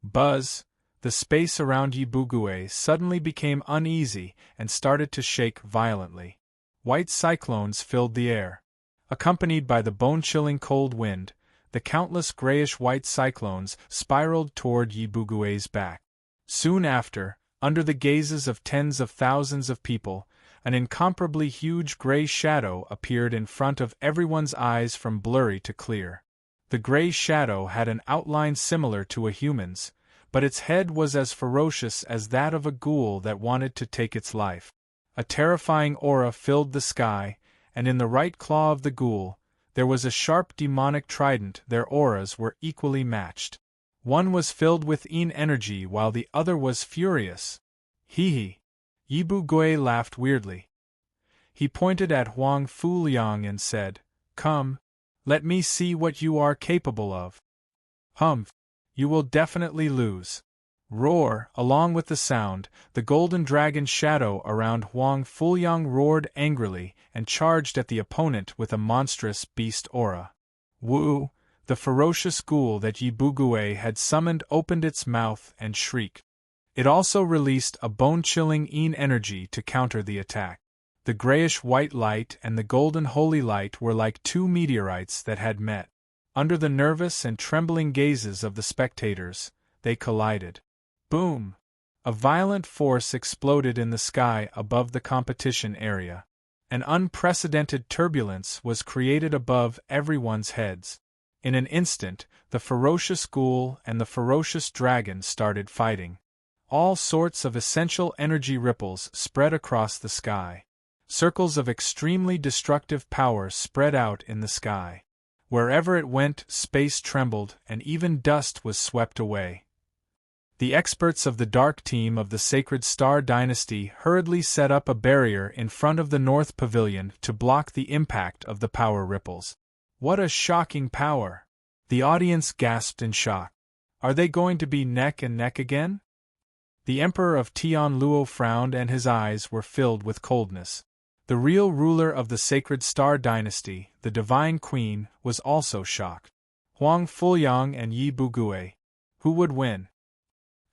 Buzz! The space around Yi Bugui suddenly became uneasy and started to shake violently. White cyclones filled the air. Accompanied by the bone-chilling cold wind, the countless grayish-white cyclones spiraled toward Yi Bugui's back. Soon after, under the gazes of tens of thousands of people, an incomparably huge gray shadow appeared in front of everyone's eyes from blurry to clear. The gray shadow had an outline similar to a human's, but its head was as ferocious as that of a ghoul that wanted to take its life. A terrifying aura filled the sky, and in the right claw of the ghoul, there was a sharp demonic trident. Their auras were equally matched. One was filled with yin energy while the other was furious. Yi Bugui laughed weirdly. He pointed at Huang Fuliang and said, "Come, let me see what you are capable of." "Humph! You will definitely lose." Roar! Along with the sound, the golden dragon shadow around Huang Fuliang roared angrily and charged at the opponent with a monstrous beast aura. Wu! The ferocious ghoul that Yi Bugue had summoned opened its mouth and shrieked. It also released a bone-chilling Yin energy to counter the attack. The grayish-white light and the golden holy light were like two meteorites that had met. Under the nervous and trembling gazes of the spectators, they collided. Boom! A violent force exploded in the sky above the competition area. An unprecedented turbulence was created above everyone's heads. In an instant, the ferocious ghoul and the ferocious dragon started fighting. All sorts of essential energy ripples spread across the sky. Circles of extremely destructive power spread out in the sky. Wherever it went, space trembled, and even dust was swept away. The experts of the Dark Team of the Sacred Star Dynasty hurriedly set up a barrier in front of the North Pavilion to block the impact of the power ripples. What a shocking power! The audience gasped in shock. Are they going to be neck and neck again? The Emperor of Tianluo frowned and his eyes were filled with coldness. The real ruler of the Sacred Star Dynasty, the Divine Queen, was also shocked. Huang Fuliang and Yi Bugue. Who would win?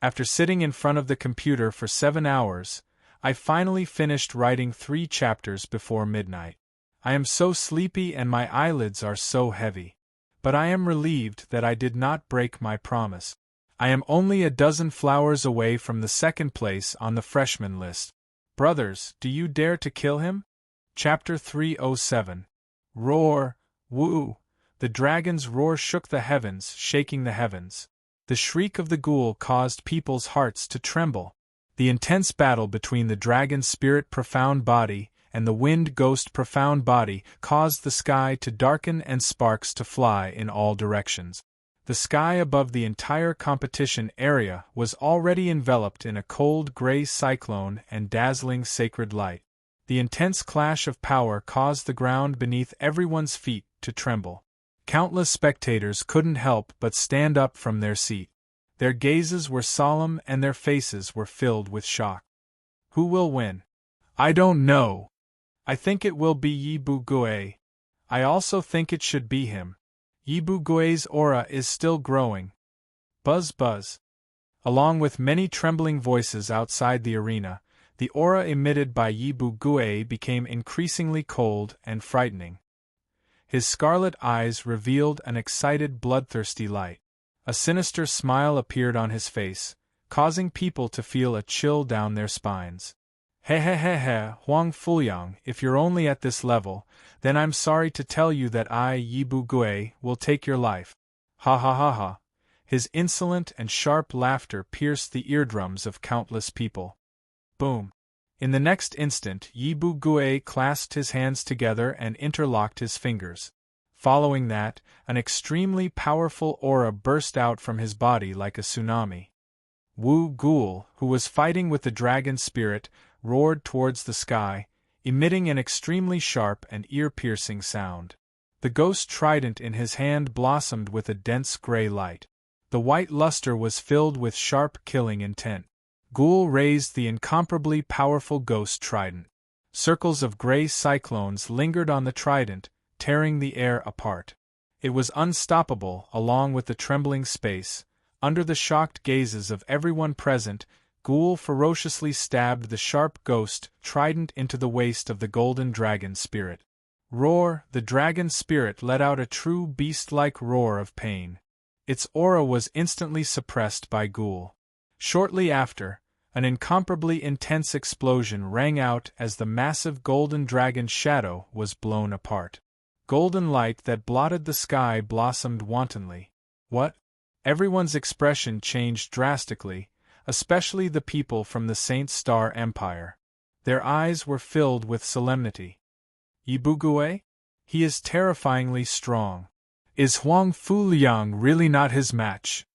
After sitting in front of the computer for 7 hours, I finally finished writing 3 chapters before midnight. I am so sleepy and my eyelids are so heavy. But I am relieved that I did not break my promise. I am only a dozen flowers away from the second place on the freshman list. Brothers, do you dare to kill him? Chapter 307. Roar! Woo! The dragon's roar shook the heavens, shaking the heavens. The shriek of the ghoul caused people's hearts to tremble. The intense battle between the dragon's spirit profound body and the wind ghost profound body caused the sky to darken and sparks to fly in all directions. The sky above the entire competition area was already enveloped in a cold gray cyclone and dazzling sacred light. The intense clash of power caused the ground beneath everyone's feet to tremble. Countless spectators couldn't help but stand up from their seat. Their gazes were solemn and their faces were filled with shock. Who will win? I don't know. I think it will be Yi Bugue. I also think it should be him. Yi Bugue's aura is still growing. Buzz buzz. Along with many trembling voices outside the arena, the aura emitted by Yi Bugue became increasingly cold and frightening. His scarlet eyes revealed an excited, bloodthirsty light. A sinister smile appeared on his face, causing people to feel a chill down their spines. He, Huang Fuliang, if you're only at this level, then I'm sorry to tell you that I, Yi Bugue, will take your life. Ha ha ha ha. His insolent and sharp laughter pierced the eardrums of countless people. Boom. In the next instant, Yi Bugue clasped his hands together and interlocked his fingers. Following that, an extremely powerful aura burst out from his body like a tsunami. Wu Ghoul, who was fighting with the dragon spirit, roared towards the sky, emitting an extremely sharp and ear-piercing sound. The ghost trident in his hand blossomed with a dense gray light. The white luster was filled with sharp killing intent. Ghoul raised the incomparably powerful ghost trident. Circles of gray cyclones lingered on the trident, tearing the air apart. It was unstoppable, along with the trembling space. Under the shocked gazes of everyone present, Ghoul ferociously stabbed the sharp ghost trident into the waist of the golden dragon spirit. Roar! The dragon spirit let out a true beast-like roar of pain. Its aura was instantly suppressed by Ghoul. Shortly after, an incomparably intense explosion rang out as the massive golden dragon shadow was blown apart. Golden light that blotted the sky blossomed wantonly. What? Everyone's expression changed drastically, especially the people from the Saint Star Empire. Their eyes were filled with solemnity. Yi Bugue? He is terrifyingly strong. Is Huang Fuliang really not his match?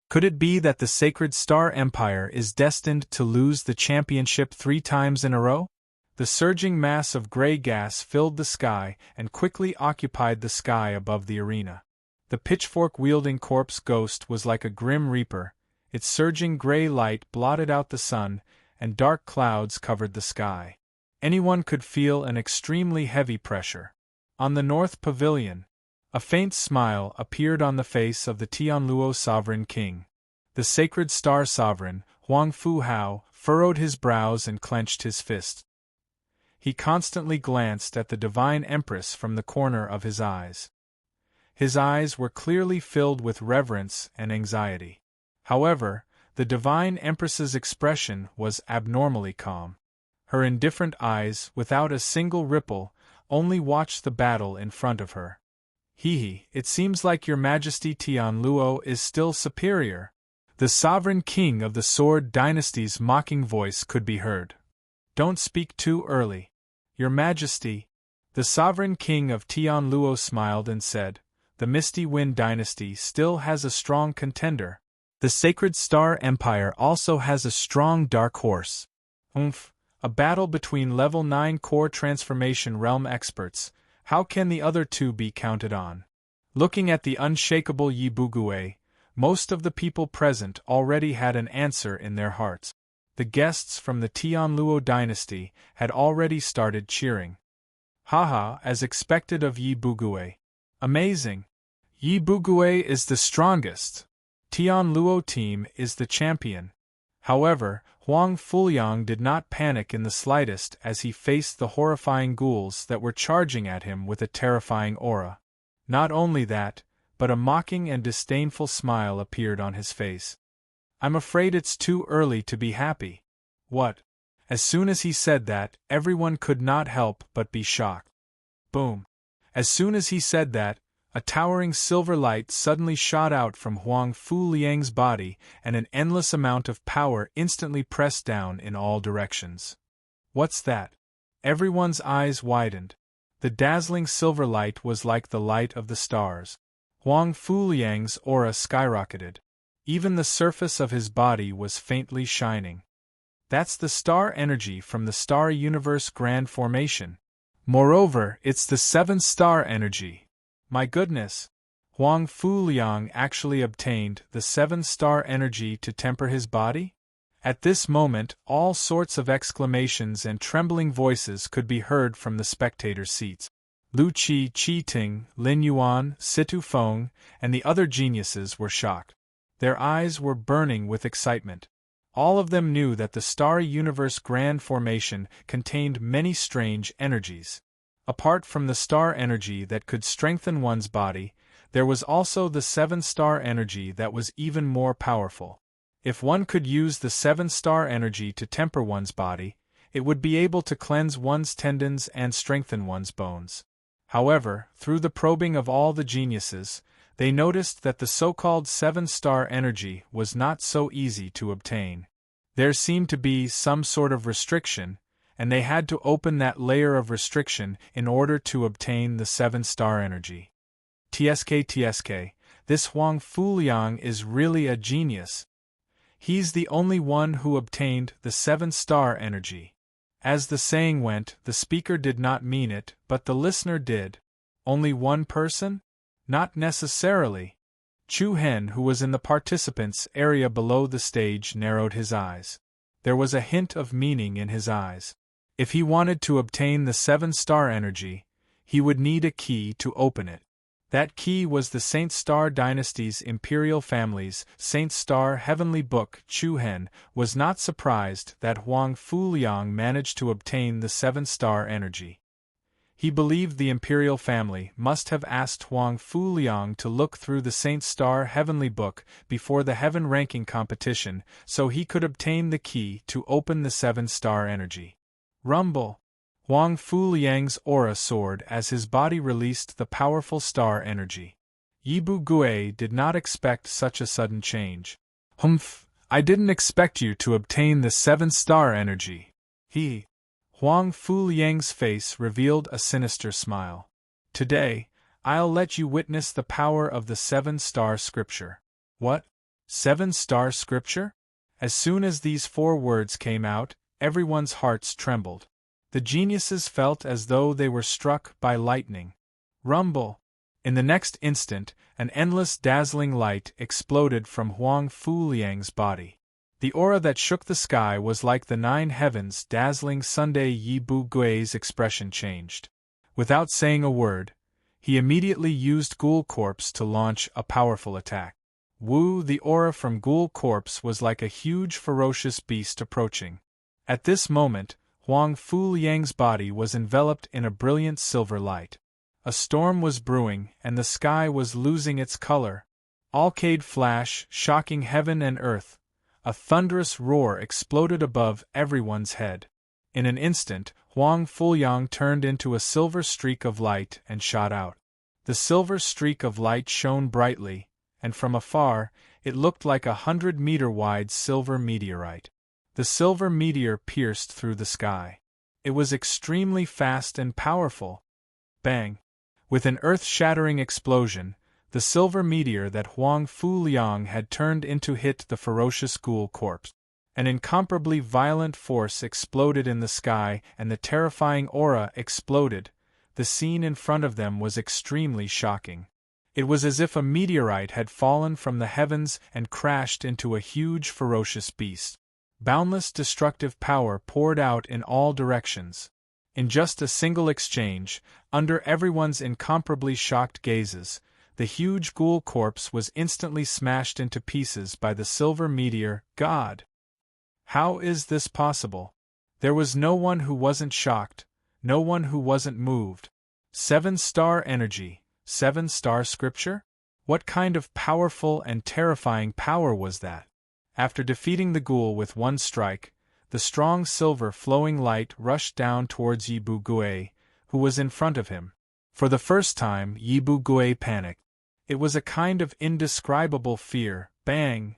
Could it be that the Sacred Star Empire is destined to lose the championship 3 times in a row? The surging mass of gray gas filled the sky and quickly occupied the sky above the arena. The pitchfork-wielding corpse ghost was like a grim reaper, its surging gray light blotted out the sun, and dark clouds covered the sky. Anyone could feel an extremely heavy pressure. On the North Pavilion, a faint smile appeared on the face of the Tianluo Sovereign King. The sacred star sovereign, Huang Fu Hao, furrowed his brows and clenched his fists. He constantly glanced at the divine empress from the corner of his eyes. His eyes were clearly filled with reverence and anxiety. However, the divine empress's expression was abnormally calm. Her indifferent eyes, without a single ripple, only watched the battle in front of her. It seems like your Majesty Tianluo is still superior. The sovereign king of the Sword Dynasty's mocking voice could be heard. Don't speak too early. Your Majesty. The sovereign king of Tianluo smiled and said, the Misty Wind Dynasty still has a strong contender. The Sacred Star Empire also has a strong dark horse. A battle between level 9 core transformation realm experts. How can the other two be counted on? Looking at the unshakable Yi Bugue, most of the people present already had an answer in their hearts. The guests from the Tianluo dynasty had already started cheering. Haha, as expected of Yi Bugue. Amazing! Yi Bugue is the strongest. Tianluo team is the champion. However, Huang Fuliang did not panic in the slightest as he faced the horrifying ghouls that were charging at him with a terrifying aura. Not only that, but a mocking and disdainful smile appeared on his face. I'm afraid it's too early to be happy. What? As soon as he said that, everyone could not help but be shocked. Boom! As soon as he said that, a towering silver light suddenly shot out from Huang Fuliang's body, and an endless amount of power instantly pressed down in all directions. What's that? Everyone's eyes widened. The dazzling silver light was like the light of the stars. Huang Fuliang's aura skyrocketed. Even the surface of his body was faintly shining. That's the star energy from the Star Universe Grand Formation. Moreover, it's the 7-star energy. My goodness! Huang Fuliang actually obtained the 7-star energy to temper his body? At this moment, all sorts of exclamations and trembling voices could be heard from the spectator seats. Lu Qi, Qi Ting, Lin Yuan, Situ Feng, and the other geniuses were shocked. Their eyes were burning with excitement. All of them knew that the Starry Universe Grand Formation contained many strange energies. Apart from the star energy that could strengthen one's body, there was also the 7-star energy that was even more powerful. If one could use the 7-star energy to temper one's body, it would be able to cleanse one's tendons and strengthen one's bones. However, through the probing of all the geniuses, they noticed that the so-called 7-star energy was not so easy to obtain. There seemed to be some sort of restriction, and they had to open that layer of restriction in order to obtain the 7-star energy. TSK, this Huang Fuliang is really a genius. He's the only one who obtained the 7-star energy. As the saying went, the speaker did not mean it, but the listener did. Only one person? Not necessarily. Chu Hen, who was in the participants' area below the stage, narrowed his eyes. There was a hint of meaning in his eyes. If he wanted to obtain the 7-star energy, he would need a key to open it. That key was the Saint Star Dynasty's imperial family's Saint Star Heavenly Book. Chu Hen was not surprised that Huang Fuliang managed to obtain the 7-star energy. He believed the imperial family must have asked Huang Fuliang to look through the Saint Star Heavenly Book before the heaven ranking competition so he could obtain the key to open the 7-star energy. Rumble! Huang Fuliang's aura soared as his body released the powerful star energy. Yi Bugue did not expect such a sudden change. Humph! I didn't expect you to obtain the 7-star energy. Huang Fuliang's face revealed a sinister smile. Today, I'll let you witness the power of the 7-star scripture. What? 7-star scripture? As soon as these 4 words came out, everyone's hearts trembled. The geniuses felt as though they were struck by lightning. Rumble! In the next instant, an endless dazzling light exploded from Huang Fuliang's body. The aura that shook the sky was like the 9 heavens dazzling Sunday. Yi Bu Gui's expression changed. Without saying a word, he immediately used Ghoul Corpse to launch a powerful attack. Wu, the aura from Ghoul Corpse was like a huge ferocious beast approaching. At this moment, Huang Fuliang's body was enveloped in a brilliant silver light. A storm was brewing and the sky was losing its color. Alcade flash, shocking heaven and earth. A thunderous roar exploded above everyone's head. In an instant, Huang Fuliang turned into a silver streak of light and shot out. The silver streak of light shone brightly, and from afar, it looked like a 100-meter-wide silver meteorite. The silver meteor pierced through the sky. It was extremely fast and powerful. Bang! With an earth-shattering explosion, the silver meteor that Huang Fuliang had turned into hit the ferocious Ghoul Corpse. An incomparably violent force exploded in the sky and the terrifying aura exploded. The scene in front of them was extremely shocking. It was as if a meteorite had fallen from the heavens and crashed into a huge ferocious beast. Boundless destructive power poured out in all directions. In just a single exchange, under everyone's incomparably shocked gazes, the huge Ghoul Corpse was instantly smashed into pieces by the silver meteor. God! How is this possible? There was no one who wasn't shocked, no one who wasn't moved. 7-star energy, 7-star scripture? What kind of powerful and terrifying power was that? After defeating the ghoul with one strike, the strong silver flowing light rushed down towards Yi Bu Gui, who was in front of him. For the first time, Yi Bu Gui panicked. It was a kind of indescribable fear. Bang!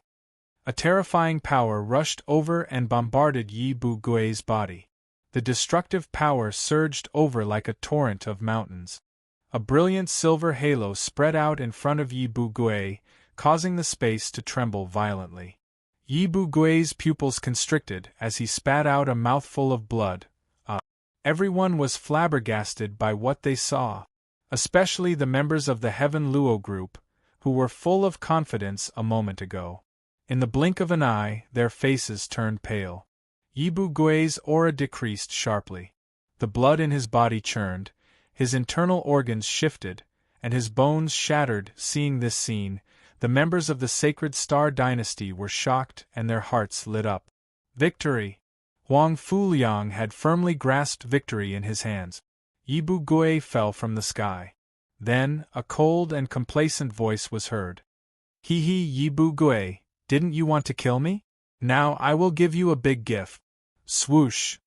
A terrifying power rushed over and bombarded Yi Bu Gui's body. The destructive power surged over like a torrent of mountains. A brilliant silver halo spread out in front of Yi Bu Gui, causing the space to tremble violently. Yi Bu Gui's pupils constricted as he spat out a mouthful of blood. Everyone was flabbergasted by what they saw, especially the members of the Heaven Luo group, who were full of confidence a moment ago. In the blink of an eye, their faces turned pale. Yi Bu Gui's aura decreased sharply. The blood in his body churned, his internal organs shifted, and his bones shattered. Seeing this scene, the members of the Sacred Star Dynasty were shocked and their hearts lit up. Victory! Huang Fuliang had firmly grasped victory in his hands. Yi Bu Gui fell from the sky. Then, a cold and complacent voice was heard. Hee hee, Yi Bu Gui, didn't you want to kill me? Now I will give you a big gift. Swoosh!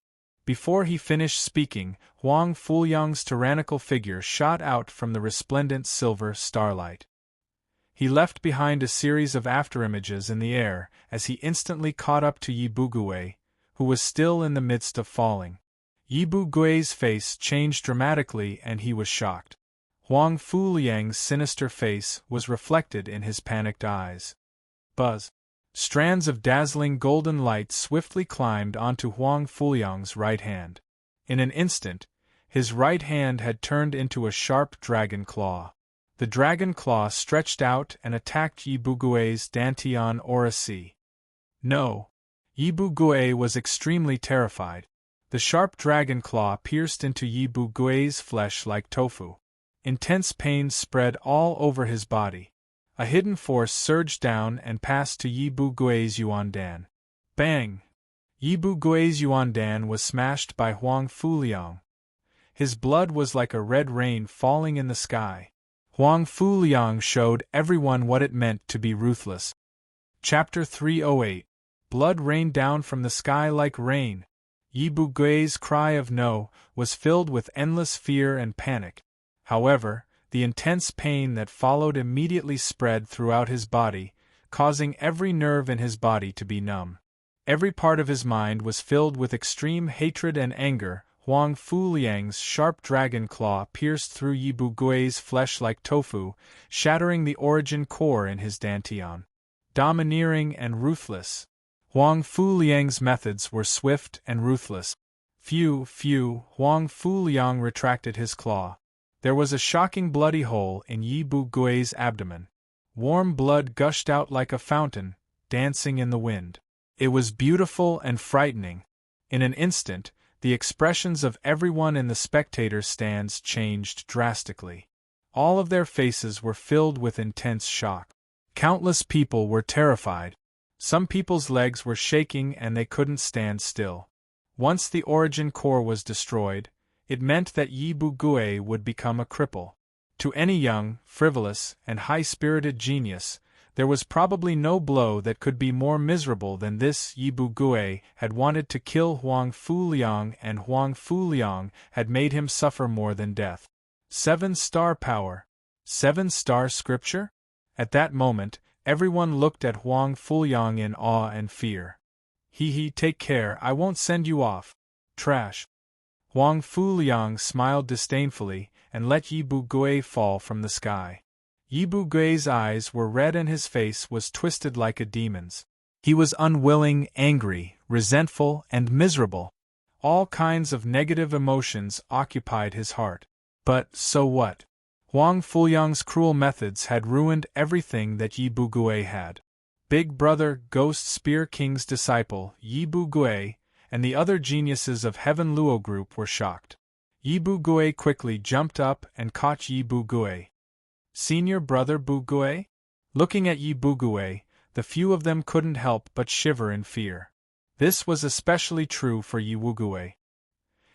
Before he finished speaking, Huang Fuliang's tyrannical figure shot out from the resplendent silver starlight. He left behind a series of afterimages in the air as he instantly caught up to Yi Bu Gui, who was still in the midst of falling. Yi Bu Gui's face changed dramatically and he was shocked. Huang Fuliang's sinister face was reflected in his panicked eyes. Buzz! Strands of dazzling golden light swiftly climbed onto Huang Fuliang's right hand. In an instant, his right hand had turned into a sharp dragon claw. The dragon claw stretched out and attacked Yi Bu Gui's Dantian Aura C. No! Yi Bu Gui was extremely terrified. The sharp dragon claw pierced into Yi Bu Gui's flesh like tofu. Intense pain spread all over his body. A hidden force surged down and passed to Yi Bu Gui's Yuandan. Bang! Yi Bu Gui's Yuandan was smashed by Huang Fuliang. His blood was like a red rain falling in the sky. Huang Fuliang showed everyone what it meant to be ruthless. Chapter 308. Blood rained down from the sky like rain. Yi Bu Gui's cry of no was filled with endless fear and panic. However, the intense pain that followed immediately spread throughout his body, causing every nerve in his body to be numb. Every part of his mind was filled with extreme hatred and anger. Huang Fuliang's sharp dragon claw pierced through Yi Bu Gui's flesh like tofu, shattering the origin core in his dantian. Domineering and ruthless. Huang Fuliang's methods were swift and ruthless. Phew, phew, Huang Fuliang retracted his claw. There was a shocking bloody hole in Yi Bu Gui's abdomen. Warm blood gushed out like a fountain, dancing in the wind. It was beautiful and frightening. In an instant, the expressions of everyone in the spectator stands changed drastically. All of their faces were filled with intense shock. Countless people were terrified. Some people's legs were shaking and they couldn't stand still. Once the origin core was destroyed, it meant that Yi Bu Gui would become a cripple. To any young, frivolous, and high-spirited genius, there was probably no blow that could be more miserable than this. Yi Bu Gui had wanted to kill Huang Fuliang, and Huang Fuliang had made him suffer more than death. 7-star power. 7-star scripture? At that moment, everyone looked at Huang Fuliang in awe and fear. Take care, I won't send you off. Trash. Huang Fuliang smiled disdainfully and let Yi Bu Gui fall from the sky. Yi Bu Gui's eyes were red and his face was twisted like a demon's. He was unwilling, angry, resentful, and miserable. All kinds of negative emotions occupied his heart. But, so what? Huang Fuliang's cruel methods had ruined everything that Yi Bu Gui had. Big Brother Ghost Spear King's disciple, Yi Bu Gui, and the other geniuses of Heaven Luo Group were shocked. Yi Bu Gui quickly jumped up and caught Yi Bu Gui. Senior Brother Bu Gui? Looking at Yi Bu Gui, the few of them couldn't help but shiver in fear. This was especially true for Yi Bu Gui.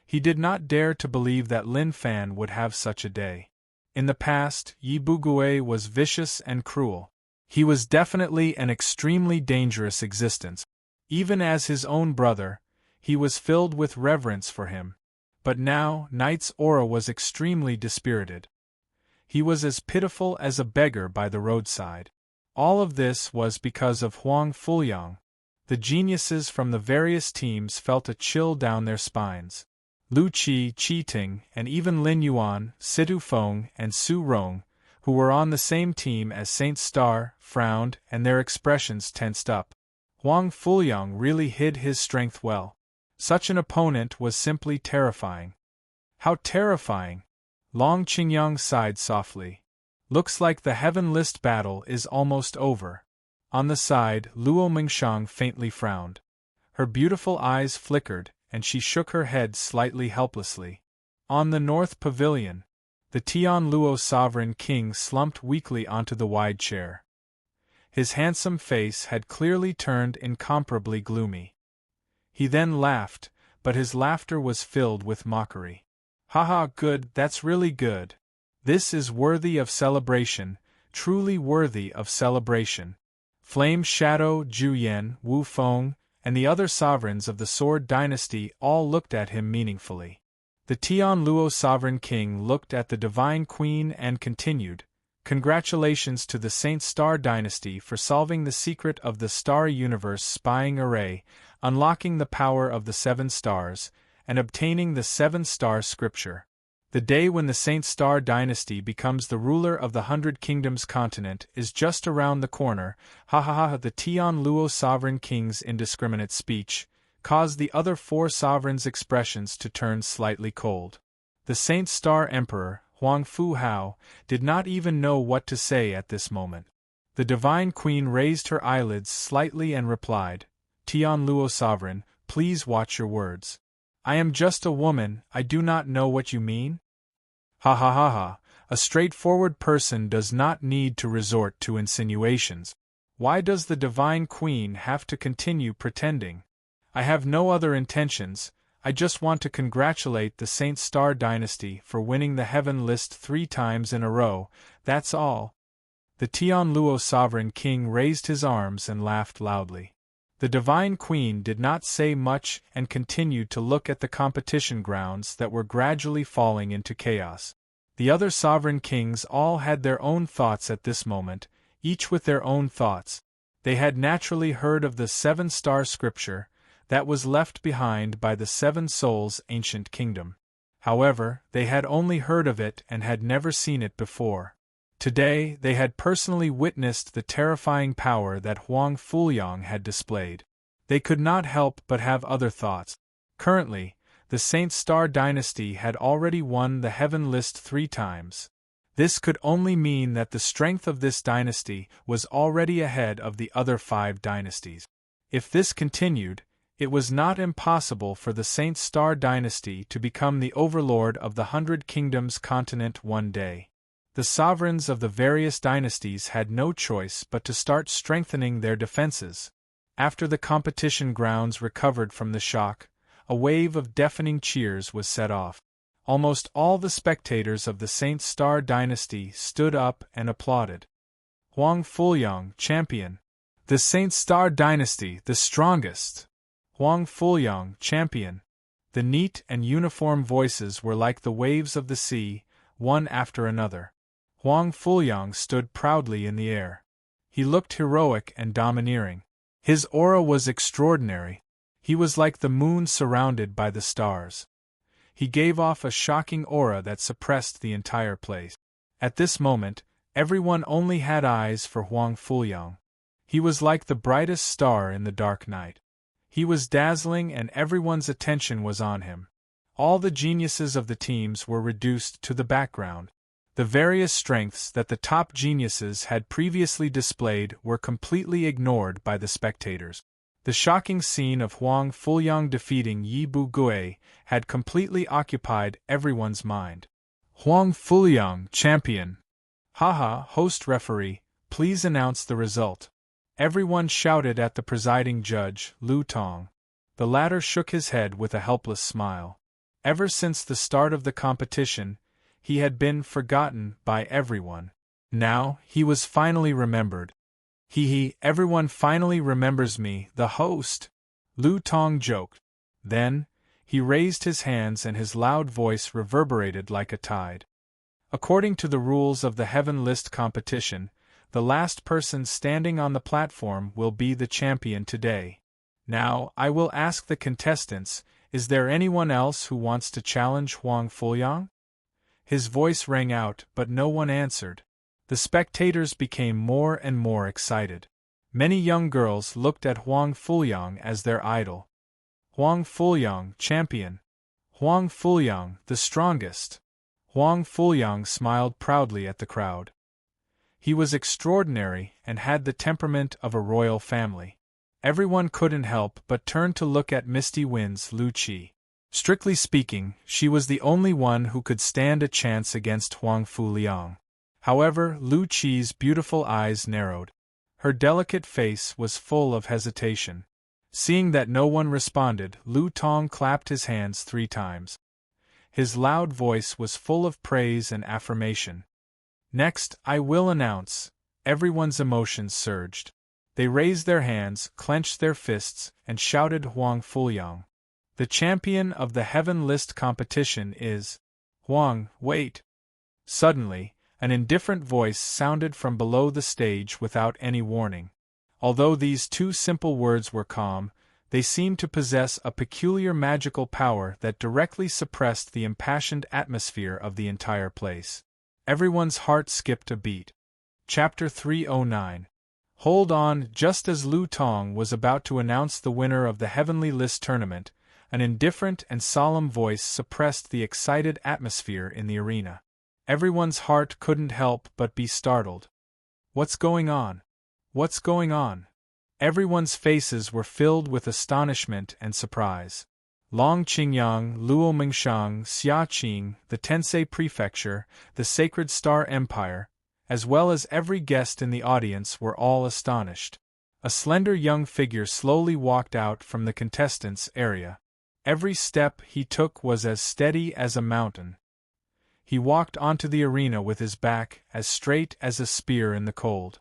He did not dare to believe that Lin Fan would have such a day. In the past, Yi Bu Gui was vicious and cruel. He was definitely an extremely dangerous existence. Even as his own brother, he was filled with reverence for him. But now, Knight's aura was extremely dispirited. He was as pitiful as a beggar by the roadside. All of this was because of Huang Fuliang. The geniuses from the various teams felt a chill down their spines. Lu Qi, Qi Ting, and even Lin Yuan, Situ Feng, and Su Rong, who were on the same team as Saint Star, frowned, and their expressions tensed up. Huang Fuliang really hid his strength well. Such an opponent was simply terrifying. How terrifying! Long Qingyang sighed softly. Looks like the Heaven List battle is almost over. On the side, Luo Mingshang faintly frowned. Her beautiful eyes flickered, and she shook her head slightly helplessly. On the North Pavilion, the Tian Luo Sovereign King slumped weakly onto the wide chair. His handsome face had clearly turned incomparably gloomy. He then laughed, but his laughter was filled with mockery. Haha, good, that's really good. This is worthy of celebration, truly worthy of celebration. Flame Shadow, Zhu Yan, Wu Feng, and the other sovereigns of the Sword Dynasty all looked at him meaningfully. The Tian Luo Sovereign King looked at the Divine Queen and continued, "Congratulations to the Saint Star Dynasty for solving the secret of the Starry Universe spying array, unlocking the power of the 7 stars, and obtaining the 7-star scripture. The day when the Saint Star Dynasty becomes the ruler of the 100 Kingdoms continent is just around the corner." Ha ha ha! The Tian Luo Sovereign King's indiscriminate speech caused the other 4 sovereigns' expressions to turn slightly cold. The Saint Star Emperor, Huang Fu Hao, did not even know what to say at this moment. The Divine Queen raised her eyelids slightly and replied, "Tian Luo Sovereign, please watch your words. I am just a woman, I do not know what you mean." Ha ha ha ha, a straightforward person does not need to resort to insinuations. Why does the Divine Queen have to continue pretending? I have no other intentions, I just want to congratulate the Saint Star Dynasty for winning the Heaven List 3 times in a row, that's all. The Tian Luo Sovereign King raised his arms and laughed loudly. The Divine Queen did not say much and continued to look at the competition grounds that were gradually falling into chaos. The other sovereign kings all had their own thoughts at this moment, each with their own thoughts. They had naturally heard of the 7-star scripture that was left behind by the 7 souls' ancient kingdom. However, they had only heard of it and had never seen it before. Today, they had personally witnessed the terrifying power that Huang Fuliang had displayed. They could not help but have other thoughts. Currently, the Saint Star dynasty had already won the Heaven List 3 times. This could only mean that the strength of this dynasty was already ahead of the other 5 dynasties. If this continued, it was not impossible for the Saint Star dynasty to become the overlord of the 100 Kingdoms continent one day. The sovereigns of the various dynasties had no choice but to start strengthening their defenses. After the competition grounds recovered from the shock, a wave of deafening cheers was set off. Almost all the spectators of the Saint Star dynasty stood up and applauded. Huang Fuliang, champion. The Saint Star dynasty, the strongest. Huang Fuliang, champion. The neat and uniform voices were like the waves of the sea, one after another. Huang Fuliang stood proudly in the air. He looked heroic and domineering. His aura was extraordinary. He was like the moon surrounded by the stars. He gave off a shocking aura that suppressed the entire place. At this moment, everyone only had eyes for Huang Fuliang. He was like the brightest star in the dark night. He was dazzling and everyone's attention was on him. All the geniuses of the teams were reduced to the background. The various strengths that the top geniuses had previously displayed were completely ignored by the spectators. The shocking scene of Huang Fuliang defeating Yi Bu-gui had completely occupied everyone's mind. Huang Fuliang, champion. Haha, host referee, please announce the result. Everyone shouted at the presiding judge, Lu Tong. The latter shook his head with a helpless smile. Ever since the start of the competition, he had been forgotten by everyone. Now, he was finally remembered. Everyone finally remembers me, the host, Lu Tong joked. Then, he raised his hands and his loud voice reverberated like a tide. According to the rules of the Heaven List competition, the last person standing on the platform will be the champion today. Now, I will ask the contestants, is there anyone else who wants to challenge Huang Fuliang? His voice rang out, but no one answered. The spectators became more and more excited. Many young girls looked at Huang Fuliang as their idol. Huang Fuliang, champion. Huang Fuliang, the strongest. Huang Fuliang smiled proudly at the crowd. He was extraordinary and had the temperament of a royal family. Everyone couldn't help but turn to look at Misty Wind's Lu Qi. Strictly speaking, she was the only one who could stand a chance against Huang Fuliang. However, Lu Qi's beautiful eyes narrowed. Her delicate face was full of hesitation. Seeing that no one responded, Lu Tong clapped his hands 3 times. His loud voice was full of praise and affirmation. Next, I will announce. Everyone's emotions surged. They raised their hands, clenched their fists, and shouted Huang Fuliang. The champion of the Heaven List competition is Huang, wait. Suddenly, an indifferent voice sounded from below the stage without any warning. Although these 2 simple words were calm, they seemed to possess a peculiar magical power that directly suppressed the impassioned atmosphere of the entire place. Everyone's heart skipped a beat. Chapter 309. Hold on. Just as Lu Tong was about to announce the winner of the Heavenly List tournament, an indifferent and solemn voice suppressed the excited atmosphere in the arena. Everyone's heart couldn't help but be startled. What's going on? What's going on? Everyone's faces were filled with astonishment and surprise. Long Qingyang, Luo Mingshang, Xiaqing, the Tensei Prefecture, the Sacred Star Empire, as well as every guest in the audience were all astonished. A slender young figure slowly walked out from the contestants' area. Every step he took was as steady as a mountain. He walked onto the arena with his back as straight as a spear in the cold.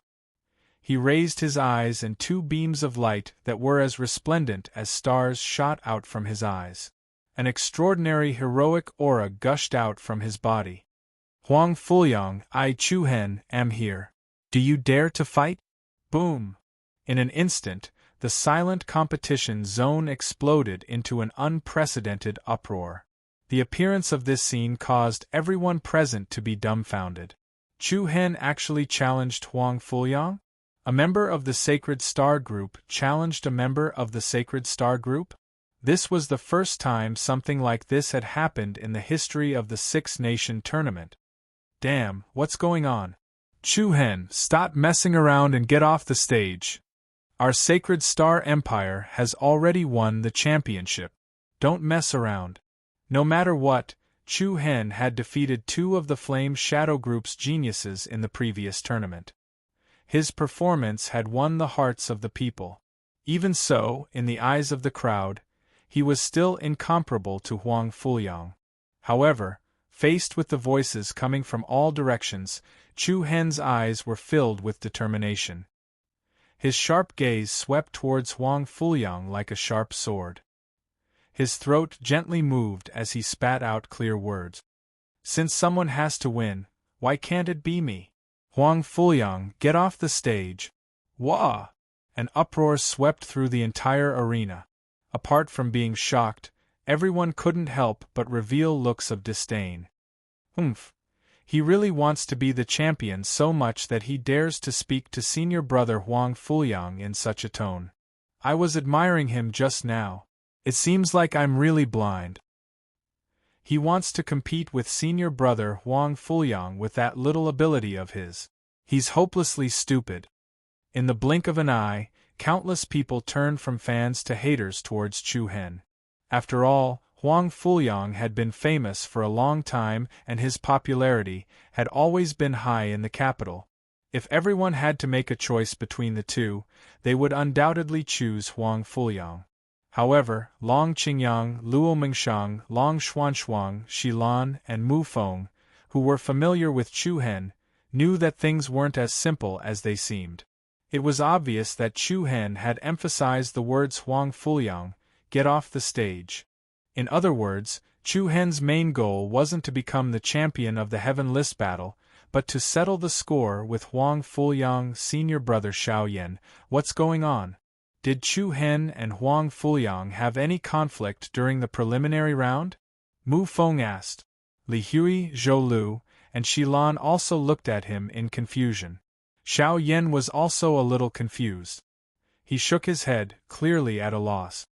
He raised his eyes and 2 beams of light that were as resplendent as stars shot out from his eyes. An extraordinary heroic aura gushed out from his body. Huang Fuliang, I Chuhen, am here. Do you dare to fight? Boom! In an instant, the silent competition zone exploded into an unprecedented uproar. The appearance of this scene caused everyone present to be dumbfounded. Chu Hen actually challenged Huang Fuliang? A member of the Sacred Star Group challenged a member of the Sacred Star Group? This was the first time something like this had happened in the history of the Six Nation tournament. Damn, what's going on? Chu Hen, stop messing around and get off the stage. Our Sacred Star Empire has already won the championship. Don't mess around. No matter what, Chu Hen had defeated two of the Flame Shadow Group's geniuses in the previous tournament. His performance had won the hearts of the people. Even so, in the eyes of the crowd, he was still incomparable to Huang Fuliang. However, faced with the voices coming from all directions, Chu Hen's eyes were filled with determination. His sharp gaze swept towards Huang Fuliang like a sharp sword. His throat gently moved as he spat out clear words. Since someone has to win, why can't it be me? Huang Fuliang, get off the stage. Wah! An uproar swept through the entire arena. Apart from being shocked, everyone couldn't help but reveal looks of disdain. Humph! He really wants to be the champion so much that he dares to speak to senior brother Huang Fuliang in such a tone. I was admiring him just now. It seems like I'm really blind. He wants to compete with senior brother Huang Fuliang with that little ability of his. He's hopelessly stupid. In the blink of an eye, countless people turned from fans to haters towards Chu Hen. After all, Huang Fuliang had been famous for a long time and his popularity had always been high in the capital. If everyone had to make a choice between the two, they would undoubtedly choose Huang Fuliang. However, Long Qingyang, Luo Mengshang, Long Xuanshuang, Xilan, and Mu Feng, who were familiar with Chu Hen, knew that things weren't as simple as they seemed. It was obvious that Chu Hen had emphasized the words Huang Fuliang, get off the stage. In other words, Chu Hen's main goal wasn't to become the champion of the Heaven List battle, but to settle the score with Huang Fuliang, senior brother Xiao Yan. What's going on? Did Chu Hen and Huang Fuliang have any conflict during the preliminary round? Mu Feng asked. Li Hui, Zhou Lu, and Xilan also looked at him in confusion. Xiao Yan was also a little confused. He shook his head, clearly at a loss.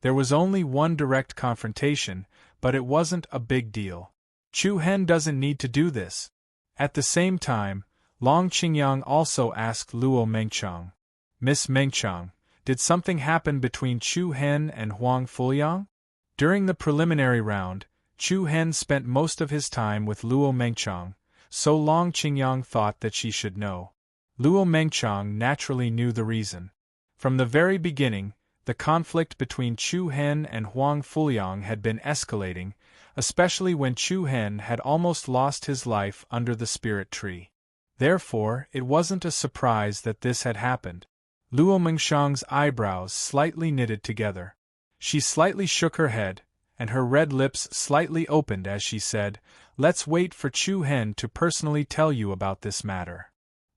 There was only one direct confrontation, but it wasn't a big deal. Chu Hen doesn't need to do this. At the same time, Long Qingyang also asked Luo Mengchang. Miss Mengchang, did something happen between Chu Hen and Huang Fuliang? During the preliminary round, Chu Hen spent most of his time with Luo Mengchang, so Long Qingyang thought that she should know. Luo Mengchang naturally knew the reason. From the very beginning, the conflict between Chu Hen and Huang Fuliang had been escalating, especially when Chu Hen had almost lost his life under the spirit tree. Therefore, it wasn't a surprise that this had happened. Luo Mengshang's eyebrows slightly knitted together. She slightly shook her head, and her red lips slightly opened as she said, "Let's wait for Chu Hen to personally tell you about this matter."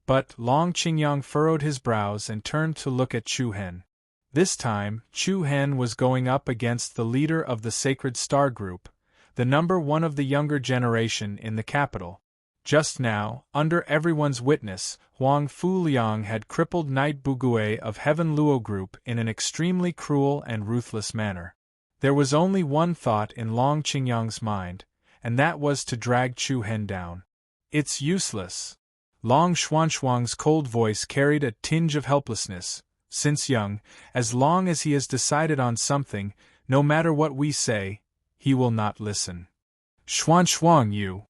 But Long Qingyang furrowed his brows and turned to look at Chu Hen. This time, Chu Hen was going up against the leader of the Sacred Star Group, the number one of the younger generation in the capital. Just now, under everyone's witness, Huang Fuliang had crippled Knight Bugue of Heaven Luo Group in an extremely cruel and ruthless manner. There was only one thought in Long Qingyang's mind, and that was to drag Chu Hen down. It's useless. Long Xuanshuang's cold voice carried a tinge of helplessness. Since young, as long as he has decided on something, no matter what we say, he will not listen. Xuanshuang, you.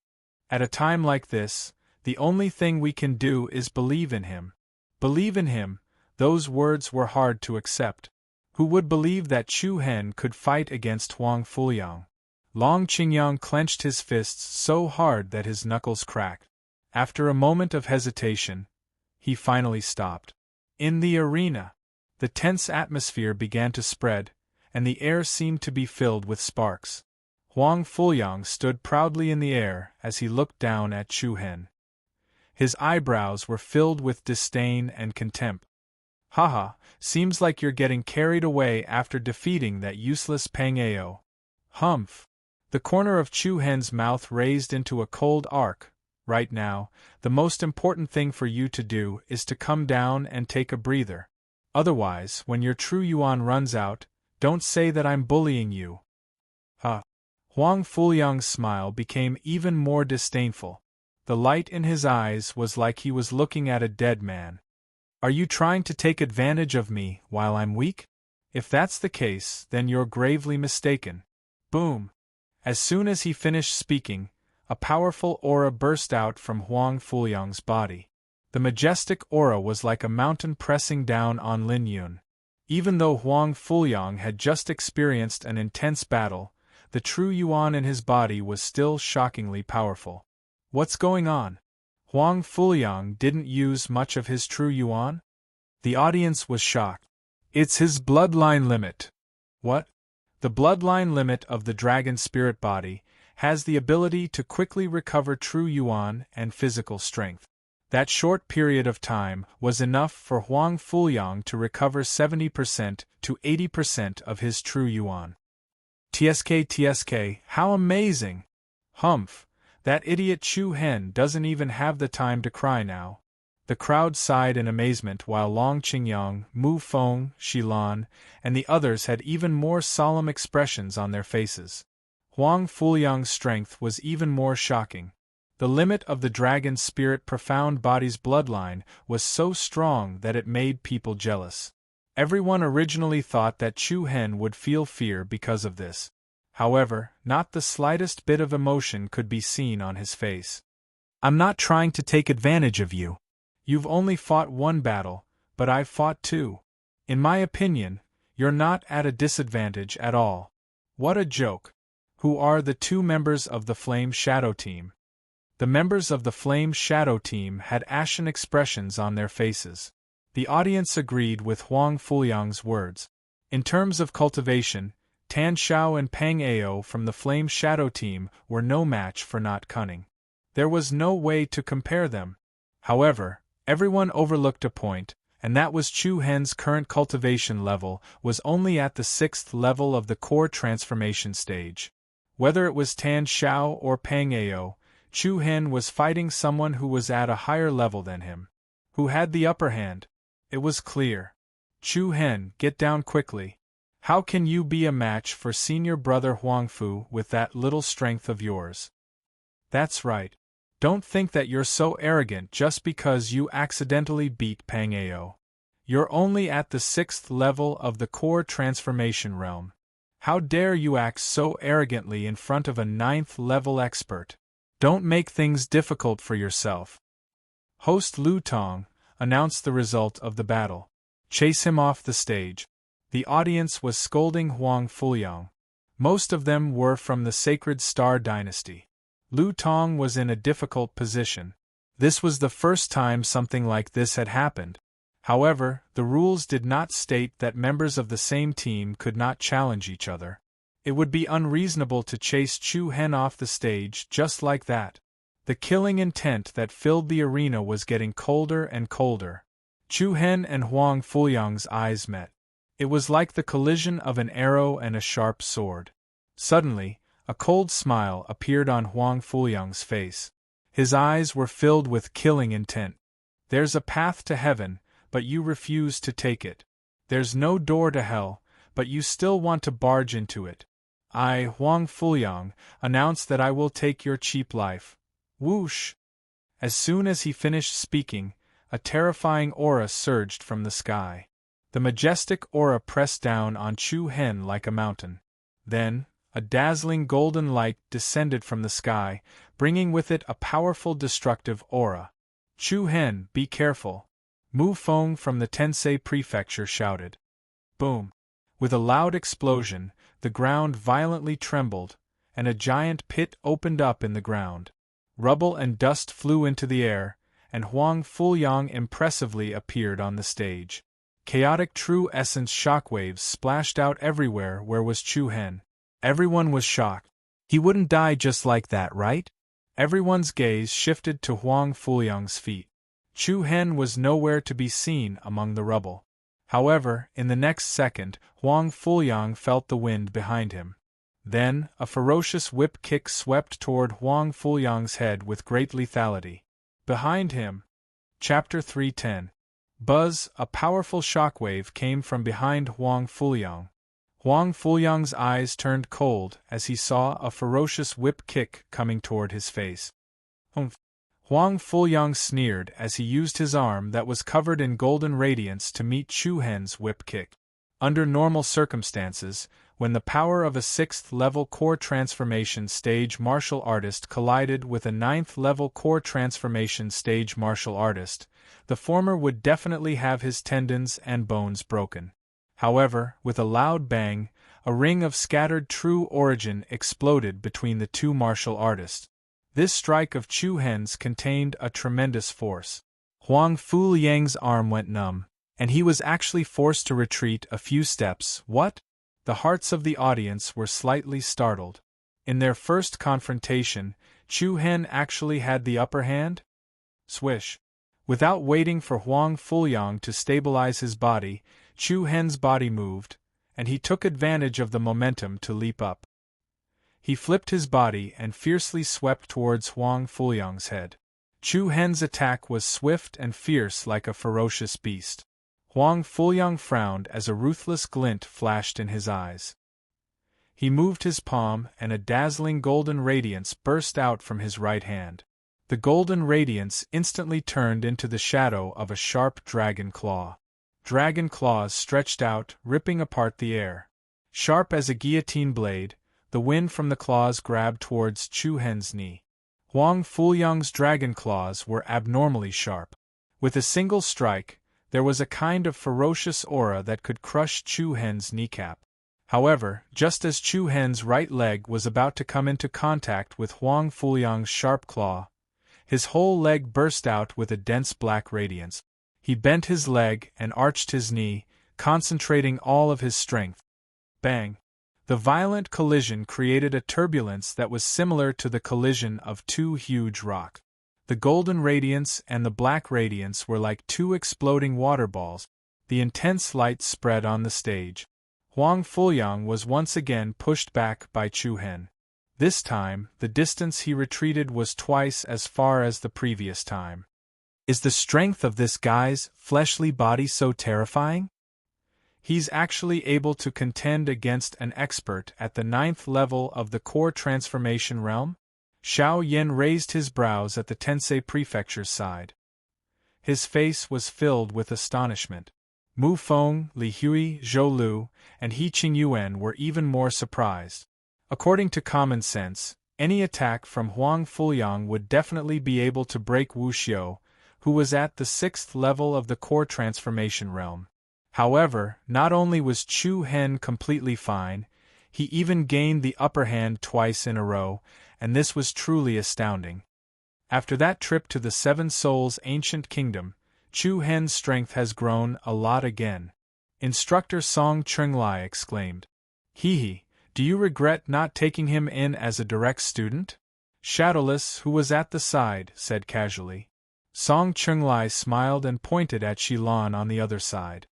At a time like this, the only thing we can do is believe in him. Believe in him, those words were hard to accept. Who would believe that Chu Hen could fight against Huang Fuliang? Long Qingyang clenched his fists so hard that his knuckles cracked. After a moment of hesitation, he finally stopped. In the arena, the tense atmosphere began to spread, and the air seemed to be filled with sparks. Huang Fuliang stood proudly in the air as he looked down at Chu Hen. His eyebrows were filled with disdain and contempt. Haha, seems like you're getting carried away after defeating that useless Pang Ao. Humph. The corner of Chu Hen's mouth raised into a cold arc. Right now, the most important thing for you to do is to come down and take a breather. Otherwise, when your true yuan runs out, Don't say that I'm bullying you. Huang Fuliang's smile became even more disdainful. The light in his eyes was like he was looking at a dead man. Are you trying to take advantage of me while I'm weak? If that's the case, then you're gravely mistaken. Boom! As soon as he finished speaking, a powerful aura burst out from Huang Fuliang's body. The majestic aura was like a mountain pressing down on Lin Yun. Even though Huang Fuliang had just experienced an intense battle, the true yuan in his body was still shockingly powerful. What's going on? Huang Fuliang didn't use much of his true yuan? The audience was shocked. It's his bloodline limit. What? The bloodline limit of the dragon spirit body has the ability to quickly recover true yuan and physical strength. That short period of time was enough for Huang Fuliang to recover 70% to 80% of his true yuan. TSK, how amazing! Humph, that idiot Chu Hen doesn't even have the time to cry now. The crowd sighed in amazement while Long Qingyang, Mu Feng, Shilan, and the others had even more solemn expressions on their faces. Huang Fuliang's strength was even more shocking. The limit of the dragon spirit profound body's bloodline was so strong that it made people jealous. Everyone originally thought that Chu Hen would feel fear because of this. However, not the slightest bit of emotion could be seen on his face. I'm not trying to take advantage of you. You've only fought one battle, but I've fought two. In my opinion, you're not at a disadvantage at all. What a joke! Who are the two members of the Flame Shadow Team? The members of the Flame Shadow Team had ashen expressions on their faces. The audience agreed with Huang Fuliang's words. In terms of cultivation, Tan Xiao and Pang Ao from the Flame Shadow Team were no match for Not Cunning. There was no way to compare them. However, everyone overlooked a point, and that was Chu Hen's current cultivation level was only at the 6th level of the core transformation stage. Whether it was Tan Xiao or Pang Ao, Chu Hen was fighting someone who was at a higher level than him. Who had the upper hand? It was clear. Chu Hen, get down quickly. How can you be a match for senior brother Huangfu with that little strength of yours? That's right. Don't think that you're so arrogant just because you accidentally beat Pang Ao. You're only at the 6th level of the core transformation realm. How dare you act so arrogantly in front of a 9th level expert? Don't make things difficult for yourself. Host Lu Tong announced the result of the battle. Chase him off the stage. The audience was scolding Huang Fuliang. Most of them were from the Sacred Star Dynasty. Lu Tong was in a difficult position. This was the first time something like this had happened. However, the rules did not state that members of the same team could not challenge each other. It would be unreasonable to chase Chu Hen off the stage just like that. The killing intent that filled the arena was getting colder and colder. Chu Hen and Huang Fuliang's eyes met. It was like the collision of an arrow and a sharp sword. Suddenly, a cold smile appeared on Huang Fuliang's face. His eyes were filled with killing intent. There's a path to heaven, but you refuse to take it. There's no door to hell, but you still want to barge into it. I, Huang Fuliang, announce that I will take your cheap life. Whoosh! As soon as he finished speaking, a terrifying aura surged from the sky. The majestic aura pressed down on Chu Hen like a mountain. Then, a dazzling golden light descended from the sky, bringing with it a powerful destructive aura. Chu Hen, be careful! Mu Feng from the Tensei Prefecture shouted. Boom! With a loud explosion, the ground violently trembled, and a giant pit opened up in the ground. Rubble and dust flew into the air, and Huang Fuliang impressively appeared on the stage. Chaotic true essence shockwaves splashed out everywhere where was Chu Hen. Everyone was shocked. He wouldn't die just like that, right? Everyone's gaze shifted to Huang Fuliang's feet. Chu Hen was nowhere to be seen among the rubble. However, in the next second, Huang Fuliang felt the wind behind him. Then, a ferocious whip kick swept toward Huang Fuliang's head with great lethality. Behind him. Chapter 310. Buzz, a powerful shockwave came from behind Huang Fuliang. Huang Fuliang's eyes turned cold as he saw a ferocious whip kick coming toward his face. Humph! Huang Fuliang sneered as he used his arm that was covered in golden radiance to meet Chu Hen's whip kick. Under normal circumstances, when the power of a 6th-level core transformation stage martial artist collided with a 9th-level core transformation stage martial artist, the former would definitely have his tendons and bones broken. However, with a loud bang, a ring of scattered true origin exploded between the two martial artists. This strike of Chu Hen's contained a tremendous force. Huang Fuliang's arm went numb, and he was actually forced to retreat a few steps. What? The hearts of the audience were slightly startled. In their first confrontation, Chu Hen actually had the upper hand? Swish! Without waiting for Huang Fuliang to stabilize his body, Chu Hen's body moved, and he took advantage of the momentum to leap up. He flipped his body and fiercely swept towards Huang Fuliang's head. Chu Hen's attack was swift and fierce like a ferocious beast. Huang Fuliang frowned as a ruthless glint flashed in his eyes. He moved his palm and a dazzling golden radiance burst out from his right hand. The golden radiance instantly turned into the shadow of a sharp dragon claw. Dragon claws stretched out, ripping apart the air. Sharp as a guillotine blade, the wind from the claws grabbed towards Chu Hen's knee. Huang Fuliang's dragon claws were abnormally sharp. With a single strike, there was a kind of ferocious aura that could crush Chu Hen's kneecap. However, just as Chu Hen's right leg was about to come into contact with Huang Fuliang's sharp claw, his whole leg burst out with a dense black radiance. He bent his leg and arched his knee, concentrating all of his strength. Bang! The violent collision created a turbulence that was similar to the collision of two huge rocks. The golden radiance and the black radiance were like two exploding water balls. The intense light spread on the stage. Huang Fuliang was once again pushed back by Chu Hen. This time, the distance he retreated was twice as far as the previous time. Is the strength of this guy's fleshly body so terrifying? He's actually able to contend against an expert at the 9th level of the core transformation realm? Xiao Yin raised his brows at the Tensei Prefecture's side. His face was filled with astonishment. Mu Feng, Li Hui, Zhou Lu, and He Qingyuan were even more surprised. According to common sense, any attack from Huang Fuliang would definitely be able to break Wu Xiu, who was at the 6th level of the core transformation realm. However, not only was Chu Hen completely fine, he even gained the upper hand twice in a row, and this was truly astounding. After that trip to the Seven Souls' ancient kingdom, Chu Hen's strength has grown a lot again. Instructor Song Chunglai exclaimed. Hee, do you regret not taking him in as a direct student? Shadowless, who was at the side, said casually. Song Chunglai smiled and pointed at Shilan on the other side.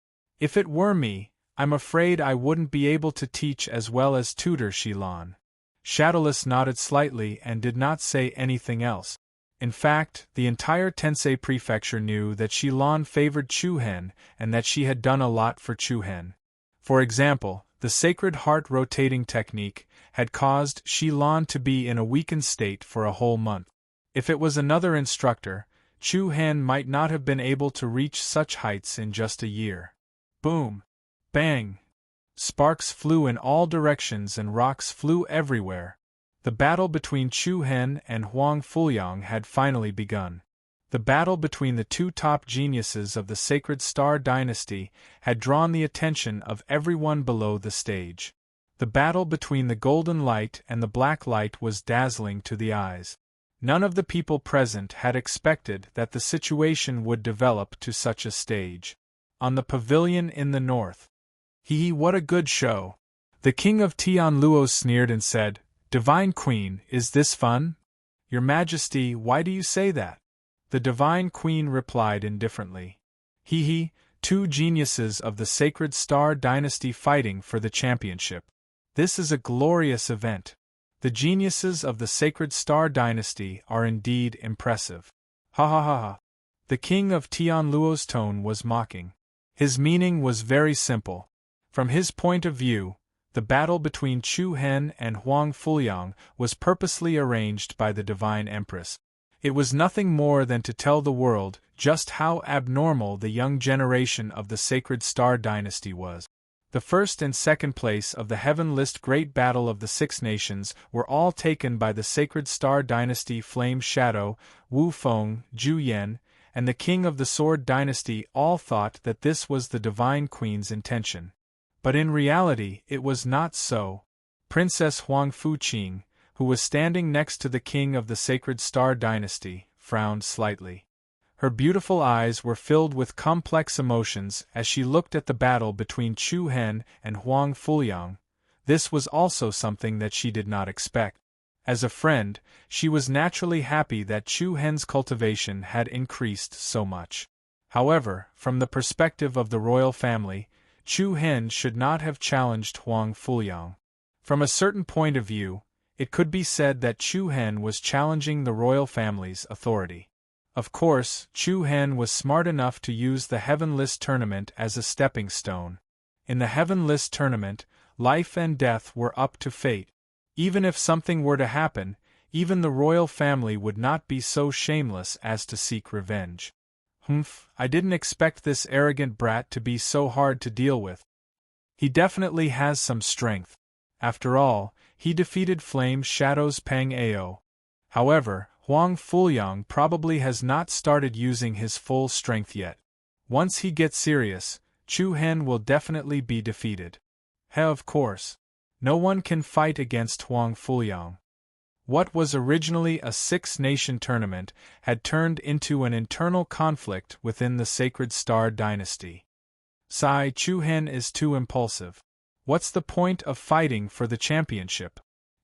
If it were me, I'm afraid I wouldn't be able to teach as well as tutor Shilan. Shadowless nodded slightly and did not say anything else. In fact, the entire Tensei Prefecture knew that Shilan favored Chu Hen and that she had done a lot for Chu Hen. For example, the Sacred Heart rotating technique had caused Shilan to be in a weakened state for a whole month. If it was another instructor, Chu Hen might not have been able to reach such heights in just a year. Boom! Bang! Sparks flew in all directions and rocks flew everywhere. The battle between Chu Hen and Huang Fuliang had finally begun. The battle between the two top geniuses of the Sacred Star Dynasty had drawn the attention of everyone below the stage. The battle between the golden light and the black light was dazzling to the eyes. None of the people present had expected that the situation would develop to such a stage. On the pavilion in the north. What a good show! The king of Tianluo sneered and said, Divine Queen, is this fun? Your Majesty, why do you say that? The Divine Queen replied indifferently. Two geniuses of the Sacred Star Dynasty fighting for the championship. This is a glorious event. The geniuses of the Sacred Star Dynasty are indeed impressive. Ha ha ha ha. The king of Tianluo's tone was mocking. His meaning was very simple. From his point of view, The battle between Chu Hen and Huang Fuliang was purposely arranged by the Divine Empress. It was nothing more than to tell the world just how abnormal the young generation of the Sacred Star Dynasty was. The first and second place of the Heaven-List Great Battle of the Six Nations were all taken by the Sacred Star Dynasty Flame Shadow, Wu Feng, Zhu Yan, and the King of the Sword Dynasty all thought that this was the Divine Queen's intention. But in reality it was not so. Princess Huang Fuqing, who was standing next to the King of the Sacred Star Dynasty, frowned slightly. Her beautiful eyes were filled with complex emotions as she looked at the battle between Chu Hen and Huang Fuliang. This was also something that she did not expect. As a friend, she was naturally happy that Chu Hen's cultivation had increased so much. However, from the perspective of the royal family, Chu Hen should not have challenged Huang Fuliang. From a certain point of view, it could be said that Chu Hen was challenging the royal family's authority. Of course, Chu Hen was smart enough to use the Heaven List tournament as a stepping stone. In the Heaven List tournament, life and death were up to fate. Even if something were to happen, even the royal family would not be so shameless as to seek revenge. I didn't expect this arrogant brat to be so hard to deal with. He definitely has some strength. After all, he defeated Flame Shadow's Pang Ao. However, Huang Fuliang probably has not started using his full strength yet. Once he gets serious, Chu Hen will definitely be defeated. Of course. No one can fight against Huang Fuliang. What was originally a six-nation tournament had turned into an internal conflict within the Sacred Star Dynasty. Chu Hen is too impulsive. What's the point of fighting for the championship?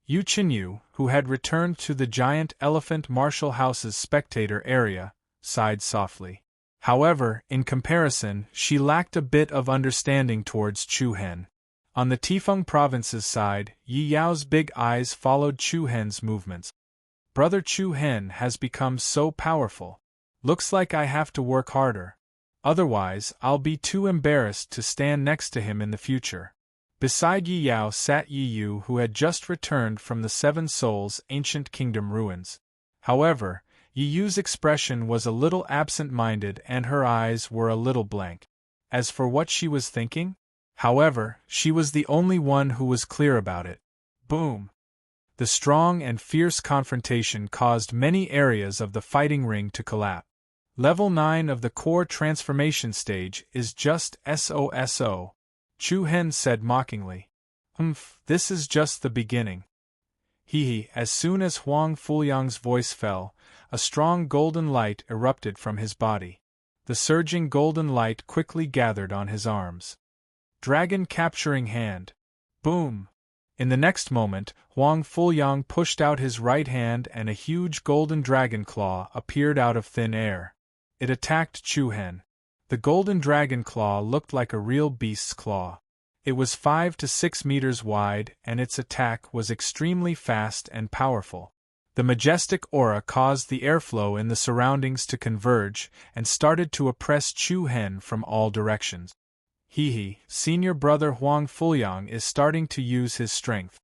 Yu Qinyu, who had returned to the giant elephant martial house's spectator area, sighed softly. However, in comparison, she lacked a bit of understanding towards Chu Hen. On the Tifeng province's side, Yi Yao's big eyes followed Chu Hen's movements. Brother Chu Hen has become so powerful. Looks like I have to work harder. Otherwise, I'll be too embarrassed to stand next to him in the future. Beside Yi Yao sat Yi Yu, who had just returned from the Seven Souls' ancient kingdom ruins. However, Yi Yu's expression was a little absent-minded and her eyes were a little blank. As for what she was thinking? However, she was the only one who was clear about it. Boom! The strong and fierce confrontation caused many areas of the fighting ring to collapse. Level 9 of the core transformation stage is just SOSO, Chu Hen said mockingly. This is just the beginning. As soon as Huang Fuliang's voice fell, a strong golden light erupted from his body. The surging golden light quickly gathered on his arms. Dragon capturing hand. Boom! In the next moment, Huang Fuliang pushed out his right hand and a huge golden dragon claw appeared out of thin air. It attacked Chu Hen. The golden dragon claw looked like a real beast's claw. It was 5 to 6 meters wide and its attack was extremely fast and powerful. The majestic aura caused the airflow in the surroundings to converge and started to oppress Chu Hen from all directions. Senior brother Huang Fuliang is starting to use his strength.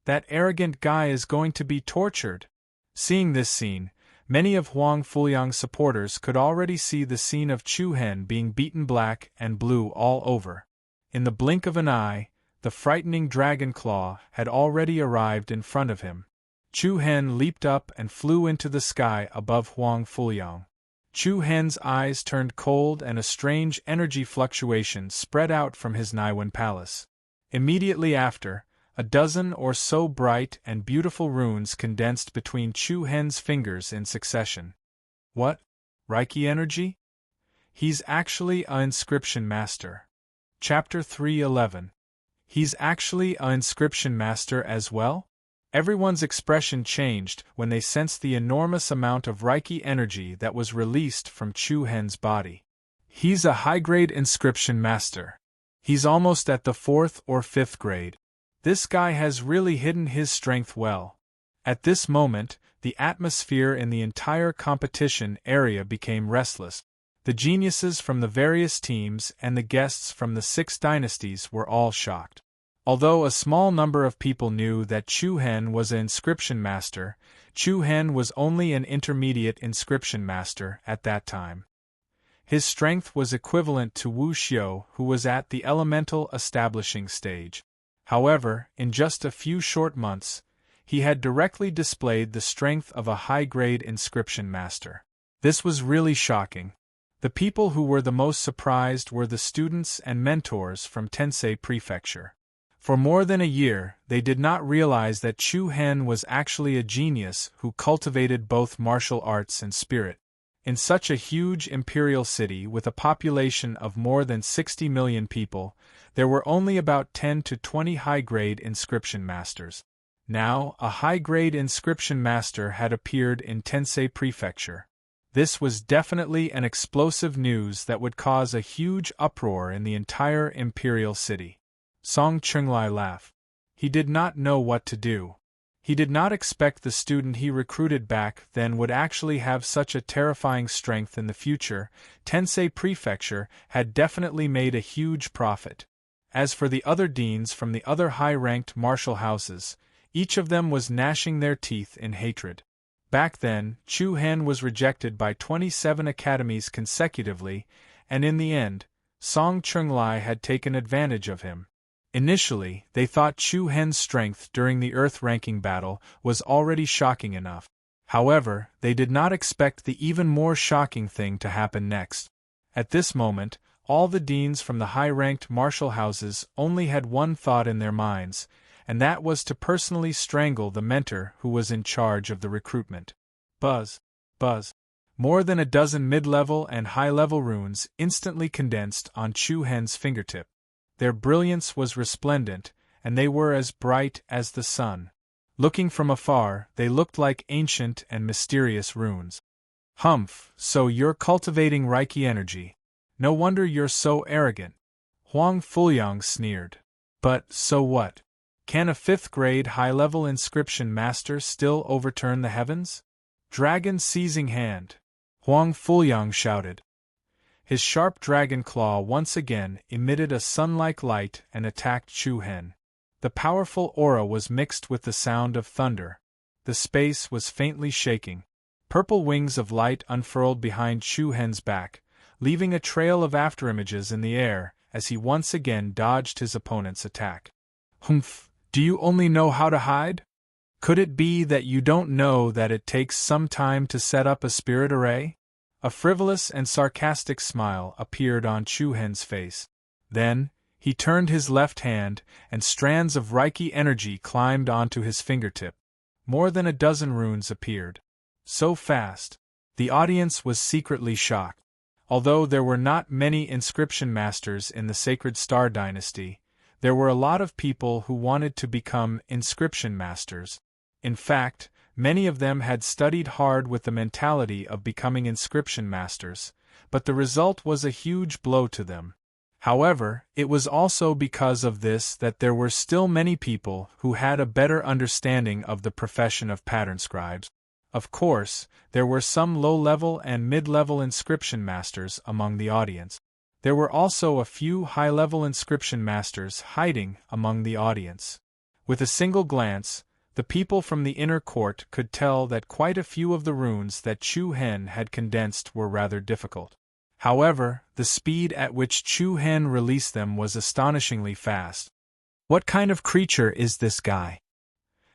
That arrogant guy is going to be tortured. Seeing this scene, many of Huang Fuliang's supporters could already see the scene of Chu Hen being beaten black and blue all over. In the blink of an eye, the frightening dragon claw had already arrived in front of him. Chu Hen leaped up and flew into the sky above Huang Fuliang. Chu Hen's eyes turned cold and a strange energy fluctuation spread out from his Naiwan palace. Immediately after, a dozen or so bright and beautiful runes condensed between Chu Hen's fingers in succession. What? Reiki energy? He's actually a inscription master. Chapter 311. He's actually a inscription master as well? Everyone's expression changed when they sensed the enormous amount of Reiki energy that was released from Chu Hen's body. He's a high-grade inscription master. He's almost at the 4th or 5th grade. This guy has really hidden his strength well. At this moment, the atmosphere in the entire competition area became restless. The geniuses from the various teams and the guests from the 6 dynasties were all shocked. Although a small number of people knew that Chu Hen was an inscription master, Chu Hen was only an intermediate inscription master at that time. His strength was equivalent to Wu Xiu, who was at the elemental establishing stage. However, in just a few short months, he had directly displayed the strength of a high-grade inscription master. This was really shocking. The people who were the most surprised were the students and mentors from Tensei Prefecture. For more than a year, they did not realize that Chu Hen was actually a genius who cultivated both martial arts and spirit. In such a huge imperial city with a population of more than 60 million people, there were only about 10 to 20 high-grade inscription masters. Now, a high-grade inscription master had appeared in Tensei Prefecture. This was definitely an explosive news that would cause a huge uproar in the entire imperial city. Song Chunglai laughed. He did not know what to do. He did not expect the student he recruited back then would actually have such a terrifying strength in the future. Tensei Prefecture had definitely made a huge profit. As for the other deans from the other high-ranked martial houses, each of them was gnashing their teeth in hatred. Back then, Chu Hen was rejected by 27 academies consecutively, and in the end, Song Chunglai had taken advantage of him. Initially, they thought Chu Hen's strength during the Earth-ranking battle was already shocking enough. However, they did not expect the even more shocking thing to happen next. At this moment, all the deans from the high-ranked martial houses only had one thought in their minds, and that was to personally strangle the mentor who was in charge of the recruitment. Buzz, buzz. More than a dozen mid-level and high-level runes instantly condensed on Chu Hen's fingertip. Their brilliance was resplendent, and they were as bright as the sun. Looking from afar, they looked like ancient and mysterious runes. Humph, so you're cultivating Reiki energy. No wonder you're so arrogant. Huang Fuliang sneered. But, so what? Can a 5th-grade high-level inscription master still overturn the heavens? Dragon seizing hand! Huang Fuliang shouted. His sharp dragon claw once again emitted a sun-like light and attacked Chu Hen. The powerful aura was mixed with the sound of thunder. The space was faintly shaking. Purple wings of light unfurled behind Chu Hen's back, leaving a trail of afterimages in the air as he once again dodged his opponent's attack. Humph, do you only know how to hide? Could it be that you don't know that it takes some time to set up a spirit array? A frivolous and sarcastic smile appeared on Chu Hen's face. Then, he turned his left hand, and strands of Reiki energy climbed onto his fingertip. More than a dozen runes appeared. So fast. The audience was secretly shocked. Although there were not many inscription masters in the Sacred Star Dynasty, there were a lot of people who wanted to become inscription masters. In fact, many of them had studied hard with the mentality of becoming inscription masters, but the result was a huge blow to them. However, it was also because of this that there were still many people who had a better understanding of the profession of pattern scribes. Of course, there were some low-level and mid-level inscription masters among the audience. There were also a few high-level inscription masters hiding among the audience. With a single glance, the people from the inner court could tell that quite a few of the runes that Chu Hen had condensed were rather difficult. However, the speed at which Chu Hen released them was astonishingly fast. What kind of creature is this guy?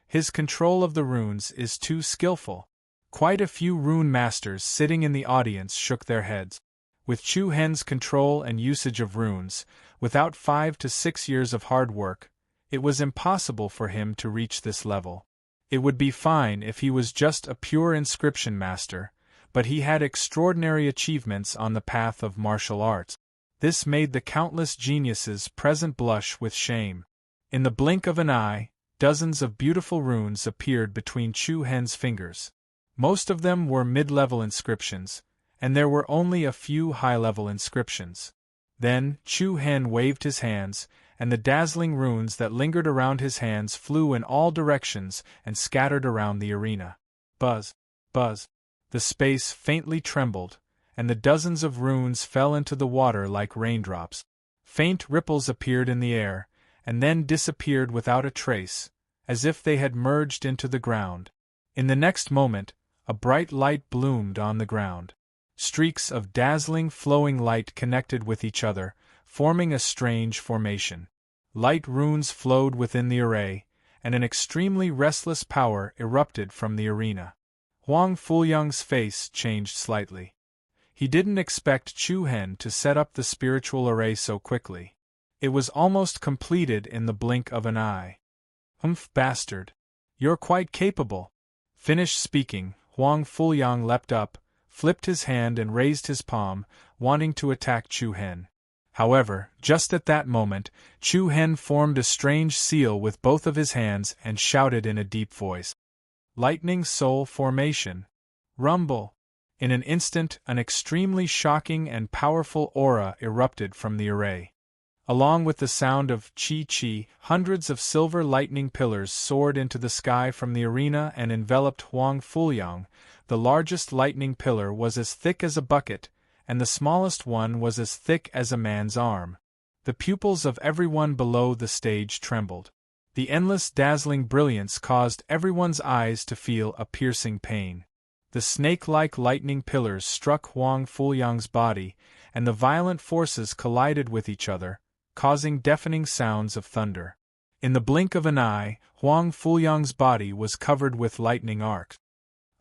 His control of the runes is too skillful. Quite a few rune masters sitting in the audience shook their heads. With Chu Hen's control and usage of runes, without 5 to 6 years of hard work, it was impossible for him to reach this level. It would be fine if he was just a pure inscription master, but he had extraordinary achievements on the path of martial arts. This made the countless geniuses present blush with shame. In the blink of an eye, dozens of beautiful runes appeared between Chu Hen's fingers. Most of them were mid-level inscriptions, and there were only a few high-level inscriptions. Then, Chu Hen waved his hands, and the dazzling runes that lingered around his hands flew in all directions and scattered around the arena. Buzz, buzz. The space faintly trembled, and the dozens of runes fell into the water like raindrops. Faint ripples appeared in the air, and then disappeared without a trace, as if they had merged into the ground. In the next moment, a bright light bloomed on the ground. Streaks of dazzling flowing light connected with each other, forming a strange formation. Light runes flowed within the array, and an extremely restless power erupted from the arena. Huang Fuliang's face changed slightly. He didn't expect Chu Hen to set up the spiritual array so quickly. It was almost completed in the blink of an eye. "Humph, bastard. You're quite capable." Finished speaking, Huang Fuliang leapt up, flipped his hand and raised his palm, wanting to attack Chu Hen. However, just at that moment, Chu Hen formed a strange seal with both of his hands and shouted in a deep voice. "Lightning Soul Formation! Rumble!" In an instant, an extremely shocking and powerful aura erupted from the array. Along with the sound of chi-chi, hundreds of silver lightning pillars soared into the sky from the arena and enveloped Huang Fuliang. The largest lightning pillar was as thick as a bucket, and the smallest one was as thick as a man's arm. The pupils of everyone below the stage trembled. The endless dazzling brilliance caused everyone's eyes to feel a piercing pain. The snake-like lightning pillars struck Huang Fuliang's body, and the violent forces collided with each other, causing deafening sounds of thunder. In the blink of an eye, Huang Fuliang's body was covered with lightning arcs.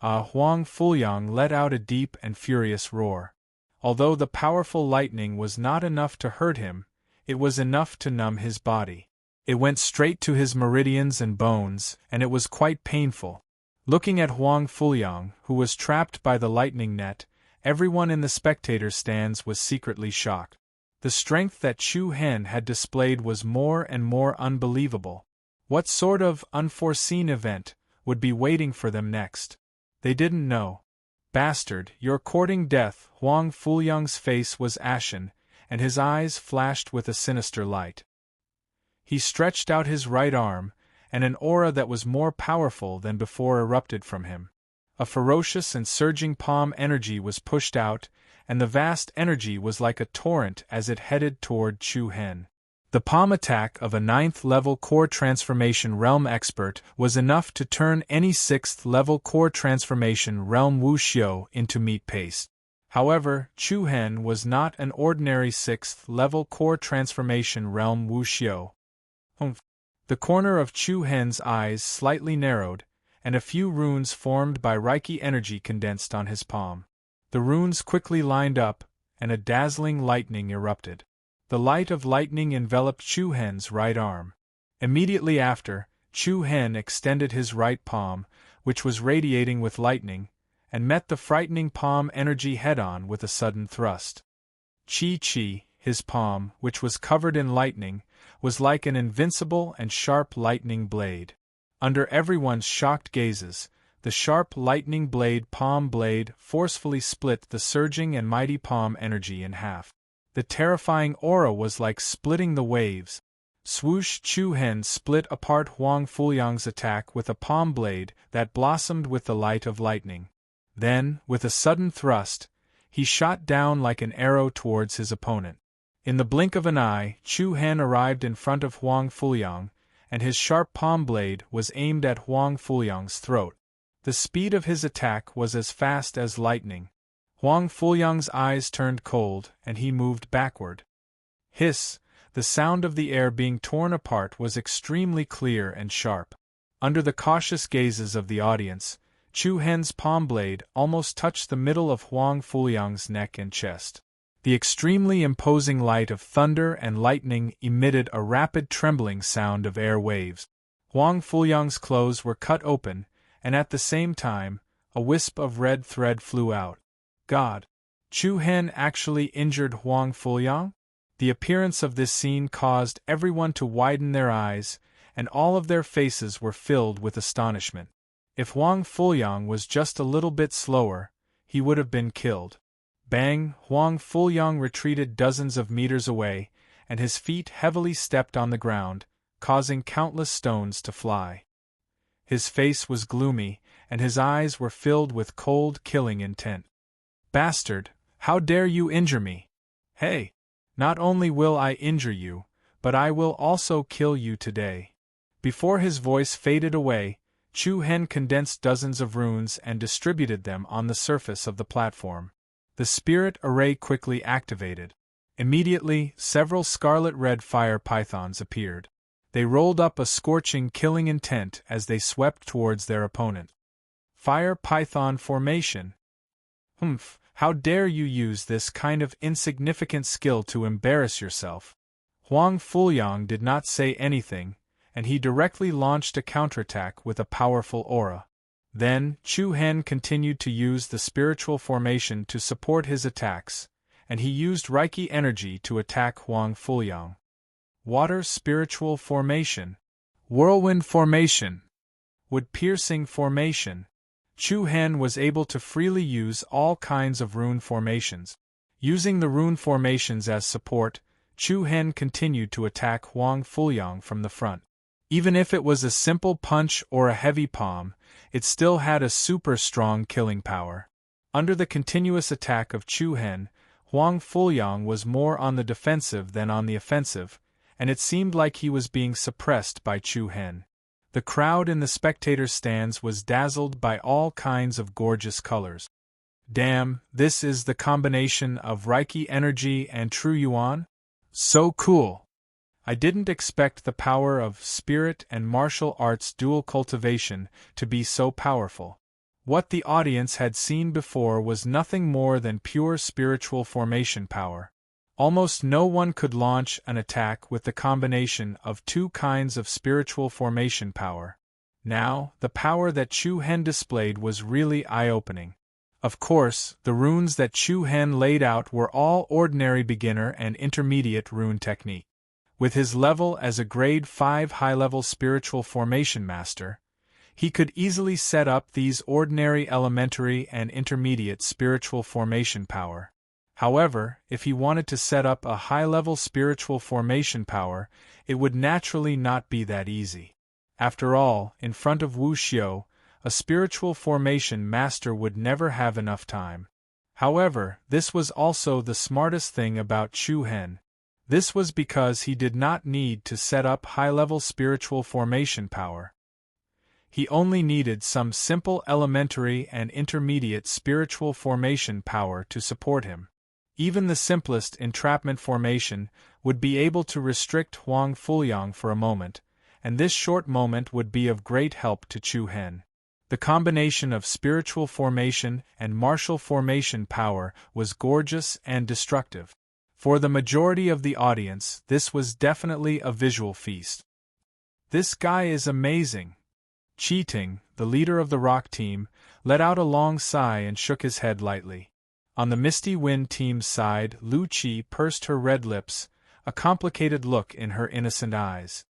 Huang Fuliang let out a deep and furious roar. Although the powerful lightning was not enough to hurt him, it was enough to numb his body. It went straight to his meridians and bones, and it was quite painful. Looking at Huang Fuliang, who was trapped by the lightning net, everyone in the spectator stands was secretly shocked. The strength that Chu Hen had displayed was more and more unbelievable. What sort of unforeseen event would be waiting for them next? They didn't know. "Bastard, you're courting death." Huang Fuliang's face was ashen, and his eyes flashed with a sinister light. He stretched out his right arm, and an aura that was more powerful than before erupted from him. A ferocious and surging palm energy was pushed out, and the vast energy was like a torrent as it headed toward Chu Hen. The palm attack of a 9th-level core transformation realm expert was enough to turn any 6th-level core transformation realm wuxiu into meat paste. However, Chu Hen was not an ordinary 6th-level core transformation realm wuxiu. The corner of Chu Hen's eyes slightly narrowed, and a few runes formed by Reiki energy condensed on his palm. The runes quickly lined up, and a dazzling lightning erupted. The light of lightning enveloped Chu Hen's right arm. Immediately after, Chu Hen extended his right palm, which was radiating with lightning, and met the frightening palm energy head-on with a sudden thrust. Chi-chi, his palm, which was covered in lightning, was like an invincible and sharp lightning blade. Under everyone's shocked gazes, the sharp lightning palm blade forcefully split the surging and mighty palm energy in half. The terrifying aura was like splitting the waves. Swoosh! Chu Hen split apart Huang Fuliang's attack with a palm blade that blossomed with the light of lightning. Then, with a sudden thrust, he shot down like an arrow towards his opponent. In the blink of an eye, Chu Hen arrived in front of Huang Fuliang, and his sharp palm blade was aimed at Huang Fuliang's throat. The speed of his attack was as fast as lightning. Huang Fuliang's eyes turned cold, and he moved backward. Hiss! The sound of the air being torn apart was extremely clear and sharp. Under the cautious gazes of the audience, Chu Hen's palm blade almost touched the middle of Huang Fuliang's neck and chest. The extremely imposing light of thunder and lightning emitted a rapid trembling sound of air waves. Huang Fuliang's clothes were cut open, and at the same time, a wisp of red thread flew out. God! Chu Hen actually injured Huang Fuliang? The appearance of this scene caused everyone to widen their eyes, and all of their faces were filled with astonishment. If Huang Fuliang was just a little bit slower, he would have been killed. Bang! Huang Fuliang retreated dozens of meters away, and his feet heavily stepped on the ground, causing countless stones to fly. His face was gloomy, and his eyes were filled with cold, killing intent. Bastard! How dare you injure me? Hey! Not only will I injure you, but I will also kill you today." Before his voice faded away, Chu Hen condensed dozens of runes and distributed them on the surface of the platform. The spirit array quickly activated. Immediately, several scarlet-red fire pythons appeared. They rolled up a scorching, killing intent as they swept towards their opponent. Fire python formation. Humph, how dare you use this kind of insignificant skill to embarrass yourself? Huang Fuliang did not say anything, and he directly launched a counterattack with a powerful aura. Then, Chu Hen continued to use the spiritual formation to support his attacks, and he used Reiki energy to attack Huang Fuliang. Water spiritual formation. Whirlwind formation. Wood-piercing formation. Chu Hen was able to freely use all kinds of rune formations. Using the rune formations as support, Chu Hen continued to attack Huang Fuliang from the front. Even if it was a simple punch or a heavy palm, it still had a super strong killing power. Under the continuous attack of Chu Hen, Huang Fuliang was more on the defensive than on the offensive, and it seemed like he was being suppressed by Chu Hen. The crowd in the spectator stands was dazzled by all kinds of gorgeous colors. Damn, this is the combination of Reiki energy and True Yuan? So cool! I didn't expect the power of spirit and martial arts dual cultivation to be so powerful. What the audience had seen before was nothing more than pure spiritual formation power. Almost no one could launch an attack with the combination of two kinds of spiritual formation power. Now, the power that Chu Hen displayed was really eye-opening. Of course, the runes that Chu Hen laid out were all ordinary beginner and intermediate rune technique. With his level as a grade 5 high-level spiritual formation master, he could easily set up these ordinary elementary and intermediate spiritual formation power. However, if he wanted to set up a high-level spiritual formation power, it would naturally not be that easy. After all, in front of Wu Xiu, a spiritual formation master would never have enough time. However, this was also the smartest thing about Chu Hen. This was because he did not need to set up high-level spiritual formation power. He only needed some simple elementary and intermediate spiritual formation power to support him. Even the simplest entrapment formation would be able to restrict Huang Fuliang for a moment, and this short moment would be of great help to Chu Hen. The combination of spiritual formation and martial formation power was gorgeous and destructive. For the majority of the audience, this was definitely a visual feast. This guy is amazing. Cheating, the leader of the rock team, let out a long sigh and shook his head lightly. On the Misty Wind team's side, Lu Qi pursed her red lips, a complicated look in her innocent eyes.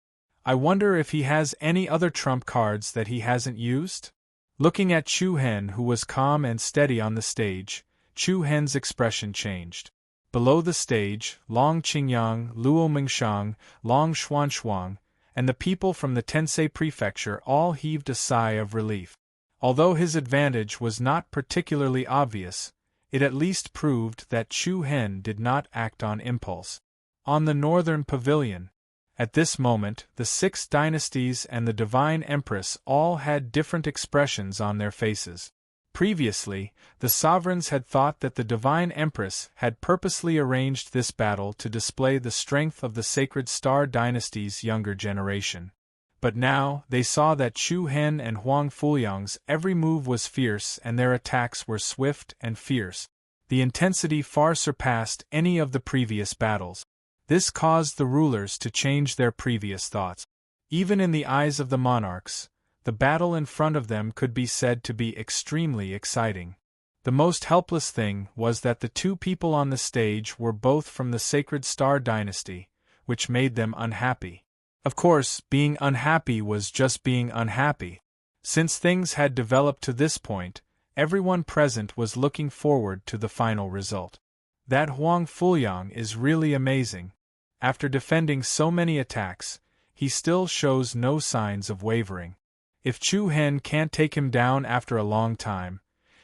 I wonder if he has any other trump cards that he hasn't used? Looking at Chu Hen, who was calm and steady on the stage, Chu Hen's expression changed. Below the stage, Long Qingyang, Luo Mingshang, Long Xuanshuang, and the people from the Tensei Prefecture all heaved a sigh of relief. Although his advantage was not particularly obvious, it at least proved that Chu Hen did not act on impulse. On the northern pavilion, at this moment, the 6 dynasties and the Divine Empress all had different expressions on their faces. Previously, the sovereigns had thought that the Divine Empress had purposely arranged this battle to display the strength of the Sacred Star Dynasty's younger generation. But now, they saw that Chu Hen and Huang Fuliang's every move was fierce and their attacks were swift and fierce. The intensity far surpassed any of the previous battles. This caused the rulers to change their previous thoughts. Even in the eyes of the monarchs, the battle in front of them could be said to be extremely exciting. The most helpless thing was that the two people on the stage were both from the Sacred Star Dynasty, which made them unhappy. Of course, being unhappy was just being unhappy. Since things had developed to this point, everyone present was looking forward to the final result. That Huang Fuliang is really amazing. After defending so many attacks, he still shows no signs of wavering. If Chu Hen can't take him down after a long time,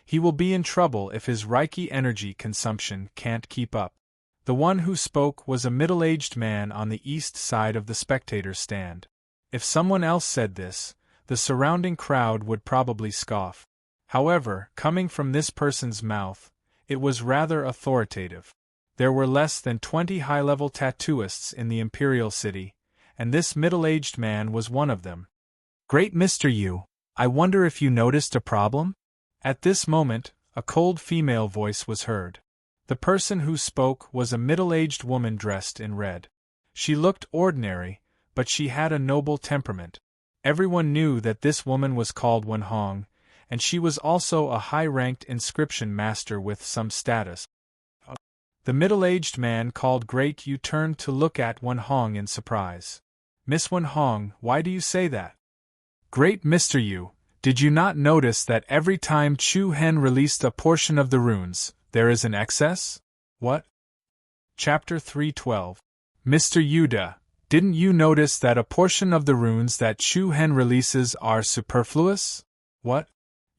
he will be in trouble if his Reiki energy consumption can't keep up. The one who spoke was a middle-aged man on the east side of the spectators' stand. If someone else said this, the surrounding crowd would probably scoff. However, coming from this person's mouth, it was rather authoritative. There were less than 20 high-level tattooists in the Imperial City, and this middle-aged man was one of them. "Great Mr. Yu, I wonder if you noticed a problem?" At this moment, a cold female voice was heard. The person who spoke was a middle-aged woman dressed in red. She looked ordinary, but she had a noble temperament. Everyone knew that this woman was called Wen Hong, and she was also a high-ranked inscription master with some status. The middle-aged man called Great Yu turned to look at Wen Hong in surprise. "Miss Wen Hong, why do you say that?" "Great Mr. Yu, did you not notice that every time Chu Hen released a portion of the runes, there is an excess?" "What?" Chapter 312. "Mr. Yuda, didn't you notice that a portion of the runes that Chu Hen releases are superfluous?" "What?"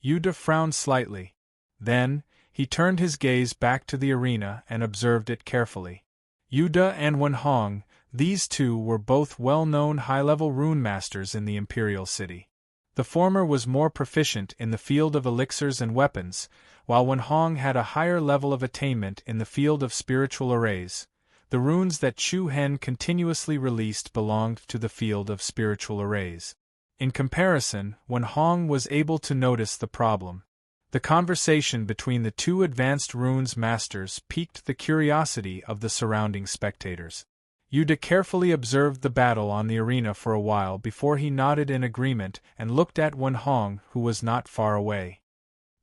Yuda frowned slightly. Then, he turned his gaze back to the arena and observed it carefully. Yuda and Wen Hong, these two were both well-known high-level rune masters in the Imperial City. The former was more proficient in the field of elixirs and weapons, while Wen Hong had a higher level of attainment in the field of spiritual arrays. The runes that Chu Hen continuously released belonged to the field of spiritual arrays. In comparison, Wen Hong was able to notice the problem. The conversation between the two advanced runes masters piqued the curiosity of the surrounding spectators. Yuda carefully observed the battle on the arena for a while before he nodded in agreement and looked at Wen Hong, who was not far away.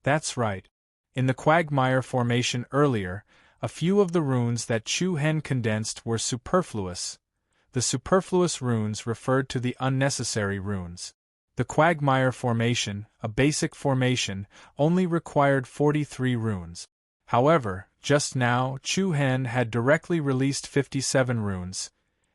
"That's right. In the quagmire formation earlier, a few of the runes that Chu Hen condensed were superfluous. The superfluous runes referred to the unnecessary runes. The quagmire formation, a basic formation, only required 43 runes. However, just now Chu Hen had directly released 57 runes.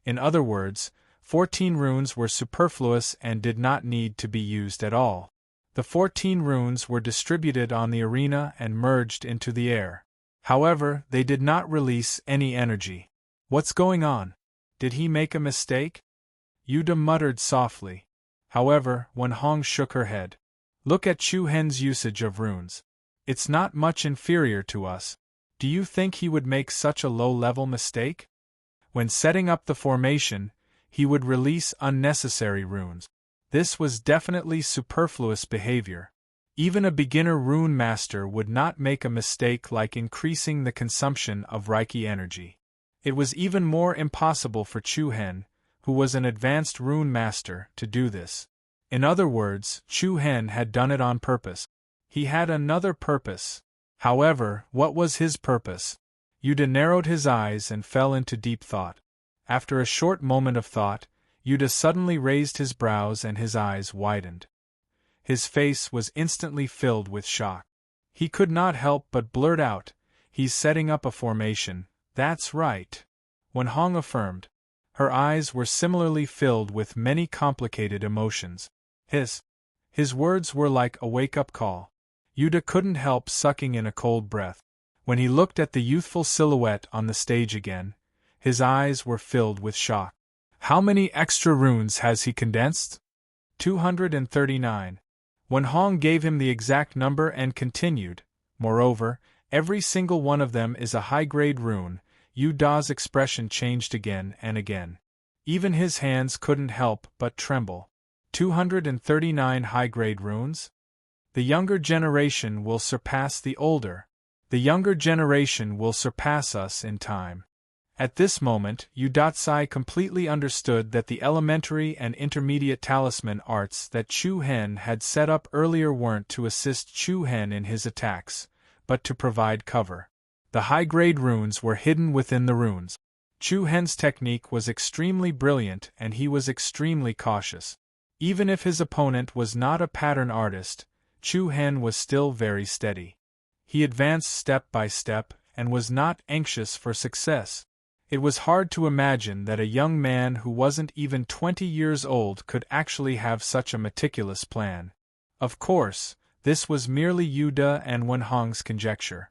In other words, 14 runes were superfluous and did not need to be used at all. The 14 runes were distributed on the arena and merged into the air. However, they did not release any energy. What's going on? Did he make a mistake?" Yuda muttered softly. However, Wen Hong shook her head. "Look at Chu Hen's usage of runes. It's not much inferior to us. Do you think he would make such a low-level mistake? When setting up the formation, he would release unnecessary runes. This was definitely superfluous behavior. Even a beginner rune master would not make a mistake like increasing the consumption of Reiki energy. It was even more impossible for Chu Hen, who was an advanced rune master, to do this. In other words, Chu Hen had done it on purpose. He had another purpose. However, what was his purpose? Yuda narrowed his eyes and fell into deep thought. After a short moment of thought, Yuda suddenly raised his brows and his eyes widened. His face was instantly filled with shock. He could not help but blurt out, "He's setting up a formation, that's right," Wen Hong affirmed. Her eyes were similarly filled with many complicated emotions. His words were like a wake-up call. Yuda couldn't help sucking in a cold breath. When he looked at the youthful silhouette on the stage again, his eyes were filled with shock. "How many extra runes has he condensed?" 239. Wen Hong gave him the exact number and continued, "Moreover, every single one of them is a high-grade rune." Yu Da's expression changed again and again. Even his hands couldn't help but tremble. 239 high-grade runes? The younger generation will surpass the older. The younger generation will surpass us in time. At this moment, Yu Datsai completely understood that the elementary and intermediate talisman arts that Chu Hen had set up earlier weren't to assist Chu Hen in his attacks, but to provide cover. The high-grade runes were hidden within the runes. Chu Hen's technique was extremely brilliant and he was extremely cautious. Even if his opponent was not a pattern artist, Chu Hen was still very steady. He advanced step by step and was not anxious for success. It was hard to imagine that a young man who wasn't even 20 years old could actually have such a meticulous plan. Of course, this was merely Yuda and Wen Hong's conjecture.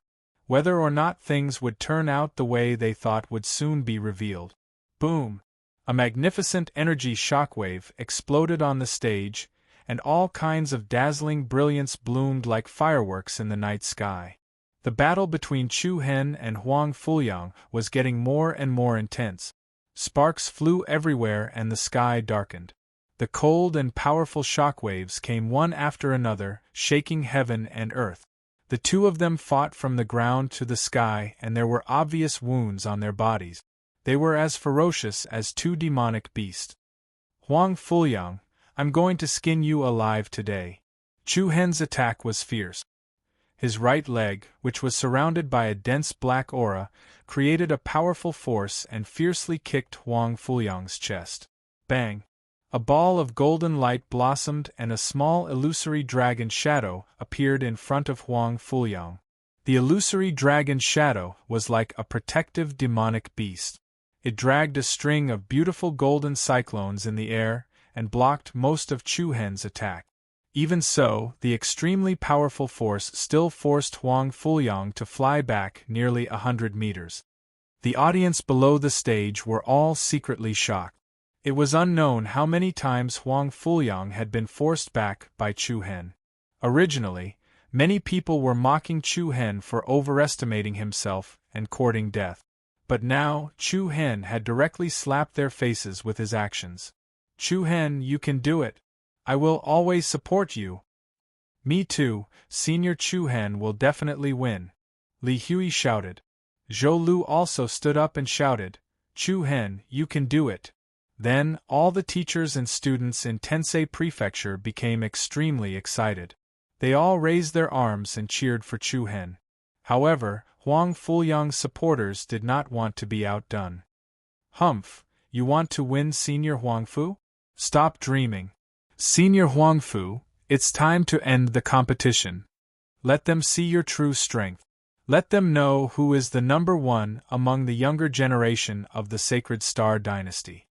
whether or not things would turn out the way they thought would soon be revealed. Boom! A magnificent energy shockwave exploded on the stage, and all kinds of dazzling brilliance bloomed like fireworks in the night sky. The battle between Chu Hen and Huang Fuliang was getting more and more intense. Sparks flew everywhere and the sky darkened. The cold and powerful shockwaves came one after another, shaking heaven and earth. The two of them fought from the ground to the sky, and there were obvious wounds on their bodies. They were as ferocious as two demonic beasts. Huang Fuliang, I'm going to skin you alive today. Chu Hen's attack was fierce. His right leg, which was surrounded by a dense black aura, created a powerful force and fiercely kicked Huang Fuliang's chest. Bang! A ball of golden light blossomed and a small illusory dragon shadow appeared in front of Huang Fuliang. The illusory dragon shadow was like a protective demonic beast. It dragged a string of beautiful golden cyclones in the air and blocked most of Chu Hen's attack. Even so, the extremely powerful force still forced Huang Fuliang to fly back nearly 100 meters. The audience below the stage were all secretly shocked. It was unknown how many times Huang Fuliang had been forced back by Chu Hen. Originally, many people were mocking Chu Hen for overestimating himself and courting death. But now, Chu Hen had directly slapped their faces with his actions. Chu Hen, you can do it. I will always support you. Me too, Senior Chu Hen will definitely win. Li Hui shouted. Zhou Lu also stood up and shouted, Chu Hen, you can do it. Then, all the teachers and students in Tensei Prefecture became extremely excited. They all raised their arms and cheered for Chu Hen. However, Huang Fuliang's supporters did not want to be outdone. Humph, you want to win, Senior Huangfu? Stop dreaming. Senior Huangfu, it's time to end the competition. Let them see your true strength. Let them know who is the number one among the younger generation of the Sacred Star Dynasty.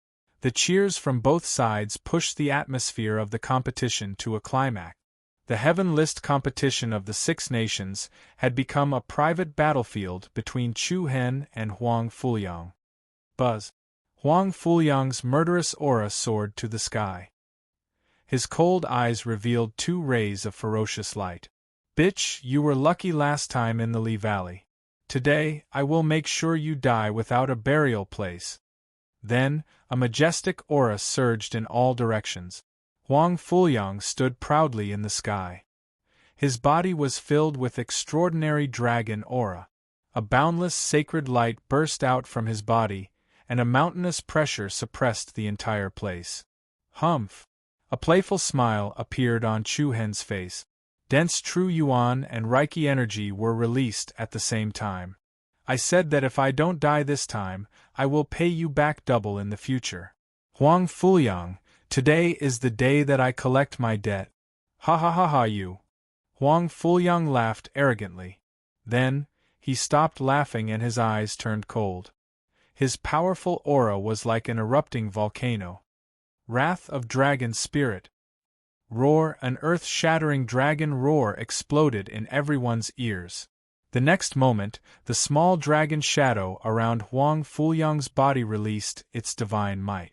The cheers from both sides pushed the atmosphere of the competition to a climax. The Heaven List competition of the Six Nations had become a private battlefield between Chu Hen and Huang Fuliang. Buzz! Huang Fuliang's murderous aura soared to the sky. His cold eyes revealed two rays of ferocious light. Bitch, you were lucky last time in the Li Valley. Today, I will make sure you die without a burial place. Then, a majestic aura surged in all directions. Huang Fuliang stood proudly in the sky. His body was filled with extraordinary dragon aura. A boundless sacred light burst out from his body, and a mountainous pressure suppressed the entire place. Humph! A playful smile appeared on Chu Hen's face. Dense True Yuan and Reiki energy were released at the same time. I said that if I don't die this time, I will pay you back double in the future. Huang Fuliang, today is the day that I collect my debt. Ha ha ha ha you. Huang Fuliang laughed arrogantly. Then, he stopped laughing and his eyes turned cold. His powerful aura was like an erupting volcano. Wrath of Dragon Spirit. Roar! An earth-shattering dragon roar exploded in everyone's ears. The next moment, the small dragon shadow around Huang Fuliang's body released its divine might.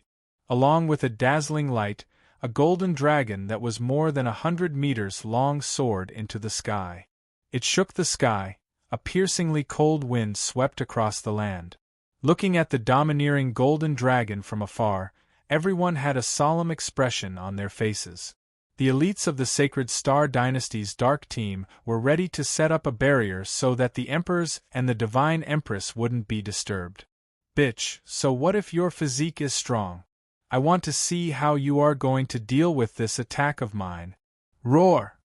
Along with a dazzling light, a golden dragon that was more than 100 meters long soared into the sky. It shook the sky, a piercingly cold wind swept across the land. Looking at the domineering golden dragon from afar, everyone had a solemn expression on their faces. The elites of the Sacred Star Dynasty's Dark Team were ready to set up a barrier so that the Emperors and the Divine Empress wouldn't be disturbed. Bitch, so what if your physique is strong? I want to see how you are going to deal with this attack of mine. Roar!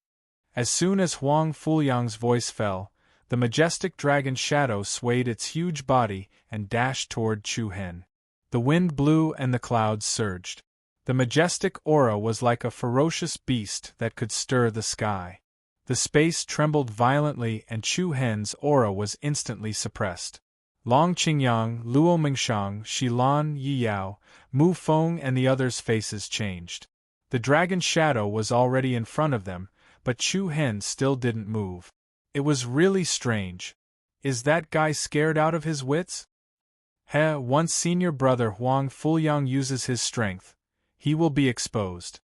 As soon as Huang Fuliang's voice fell, the majestic dragon shadow swayed its huge body and dashed toward Chu Hen. The wind blew and the clouds surged. The majestic aura was like a ferocious beast that could stir the sky. The space trembled violently and Chu Hen's aura was instantly suppressed. Long Qingyang, Luo Mingshang, Shilan, Yi Yao, Mu Feng and the others' faces changed. The dragon shadow was already in front of them, but Chu Hen still didn't move. It was really strange. Is that guy scared out of his wits? Once senior brother Huang Fuliang uses his strength, he will be exposed.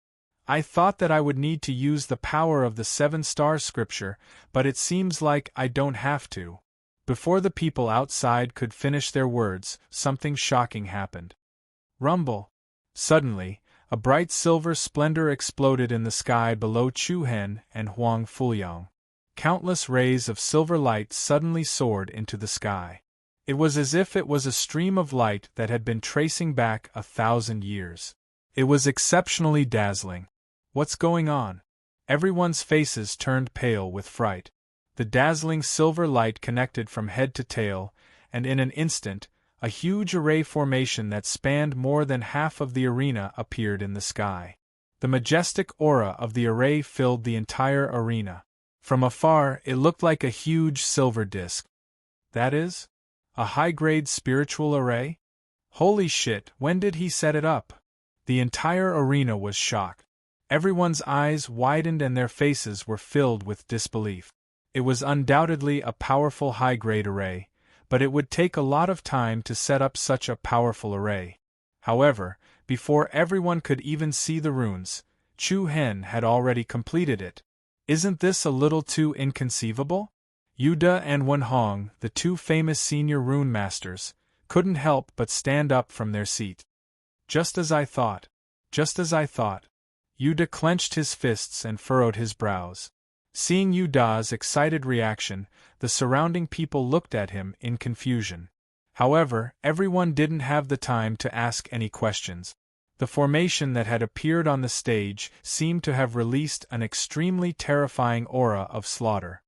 I thought that I would need to use the power of the 7-star scripture, but it seems like I don't have to. Before the people outside could finish their words, something shocking happened. Rumble! Suddenly, a bright silver splendor exploded in the sky below Chu Hen and Huang Fuliang. Countless rays of silver light suddenly soared into the sky. It was as if it was a stream of light that had been tracing back 1,000 years. It was exceptionally dazzling. What's going on? Everyone's faces turned pale with fright. The dazzling silver light connected from head to tail, and in an instant, a huge array formation that spanned more than half of the arena appeared in the sky. The majestic aura of the array filled the entire arena. From afar, it looked like a huge silver disk. That is? A high-grade spiritual array? Holy shit, when did he set it up? The entire arena was shocked. Everyone's eyes widened and their faces were filled with disbelief. It was undoubtedly a powerful high-grade array, but it would take a lot of time to set up such a powerful array. However, before everyone could even see the runes, Chu Hen had already completed it. Isn't this a little too inconceivable? Yuda and Wenhong, the two famous senior rune masters, couldn't help but stand up from their seat. Just as I thought. Just as I thought. Yuda clenched his fists and furrowed his brows. Seeing Yuda's excited reaction, the surrounding people looked at him in confusion. However, everyone didn't have the time to ask any questions. The formation that had appeared on the stage seemed to have released an extremely terrifying aura of slaughter.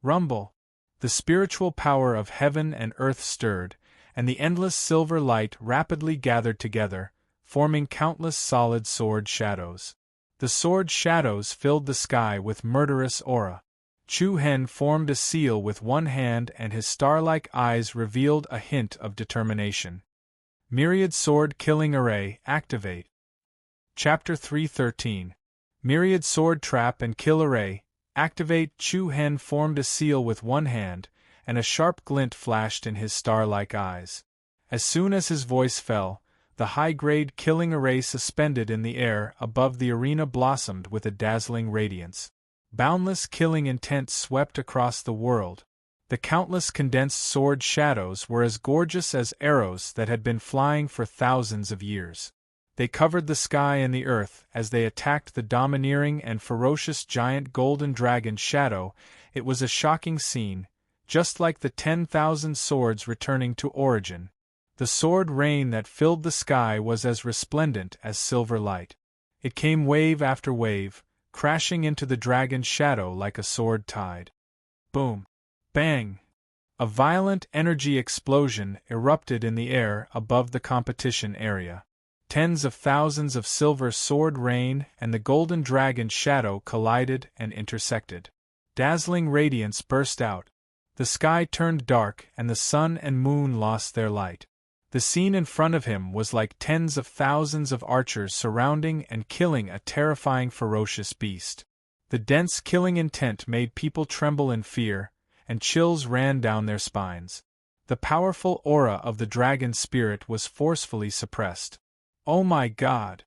Rumble! The spiritual power of heaven and earth stirred, and the endless silver light rapidly gathered together, forming countless solid sword shadows. The sword shadows filled the sky with murderous aura. Chu Hen formed a seal with one hand and his star-like eyes revealed a hint of determination. Myriad Sword Killing Array, activate. Chapter 313. Myriad Sword Trap and Kill Array, activate. Chu Hen formed a seal with one hand, and a sharp glint flashed in his star-like eyes. As soon as his voice fell, the high-grade killing array suspended in the air above the arena blossomed with a dazzling radiance. Boundless killing intent swept across the world. The countless condensed sword shadows were as gorgeous as arrows that had been flying for thousands of years. They covered the sky and the earth as they attacked the domineering and ferocious giant golden dragon Shadow. It was a shocking scene, just like the 10,000 swords returning to origin. The sword rain that filled the sky was as resplendent as silver light. It came wave after wave, crashing into the dragon's shadow like a sword tide. Boom! Bang! A violent energy explosion erupted in the air above the competition area. Tens of thousands of silver sword rain and the golden dragon's shadow collided and intersected. Dazzling radiance burst out. The sky turned dark and the sun and moon lost their light. The scene in front of him was like tens of thousands of archers surrounding and killing a terrifying ferocious beast. The dense killing intent made people tremble in fear, and chills ran down their spines. The powerful aura of the dragon spirit was forcefully suppressed. Oh my God!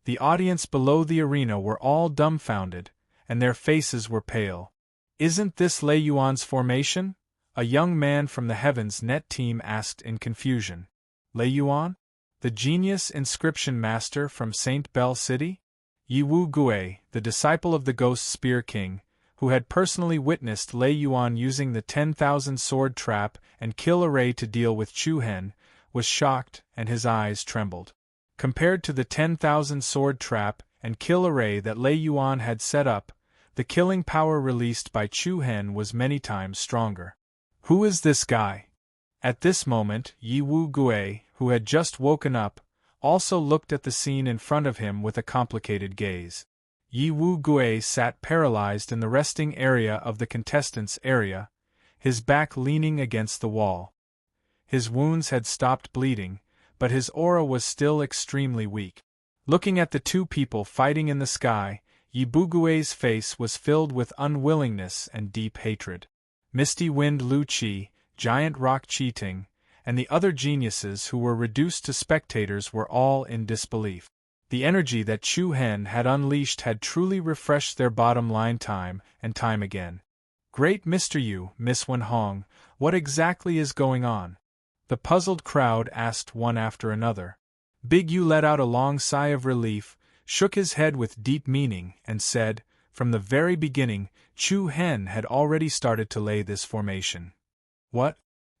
The audience below the arena were all dumbfounded, and their faces were pale. Isn't this Lei Yuan's formation? A young man from the Heaven's Net team asked in confusion. Lei Yuan? The genius inscription master from St. Bell City? Yi Wu Gui, the disciple of the Ghost Spear King, who had personally witnessed Lei Yuan using the 10,000 sword trap and kill array to deal with Chu Hen, was shocked and his eyes trembled. Compared to the 10,000 sword trap and kill array that Lei Yuan had set up, the killing power released by Chu Hen was many times stronger. Who is this guy? At this moment, Yi Wu Gui, who had just woken up, also looked at the scene in front of him with a complicated gaze. Yi Wu Gui sat paralyzed in the resting area of the contestants' area, his back leaning against the wall. His wounds had stopped bleeding, but his aura was still extremely weak. Looking at the two people fighting in the sky, Yi Wu Gui's face was filled with unwillingness and deep hatred. Misty Wind Lu Qi, giant rock cheating, and the other geniuses who were reduced to spectators were all in disbelief. The energy that Chu Hen had unleashed had truly refreshed their bottom line time and time again. "Great Mr. Yu, Miss Wen Hong, what exactly is going on?" the puzzled crowd asked one after another. Big Yu let out a long sigh of relief, shook his head with deep meaning, and said, from the very beginning, Chu Hen had already started to lay this formation. What?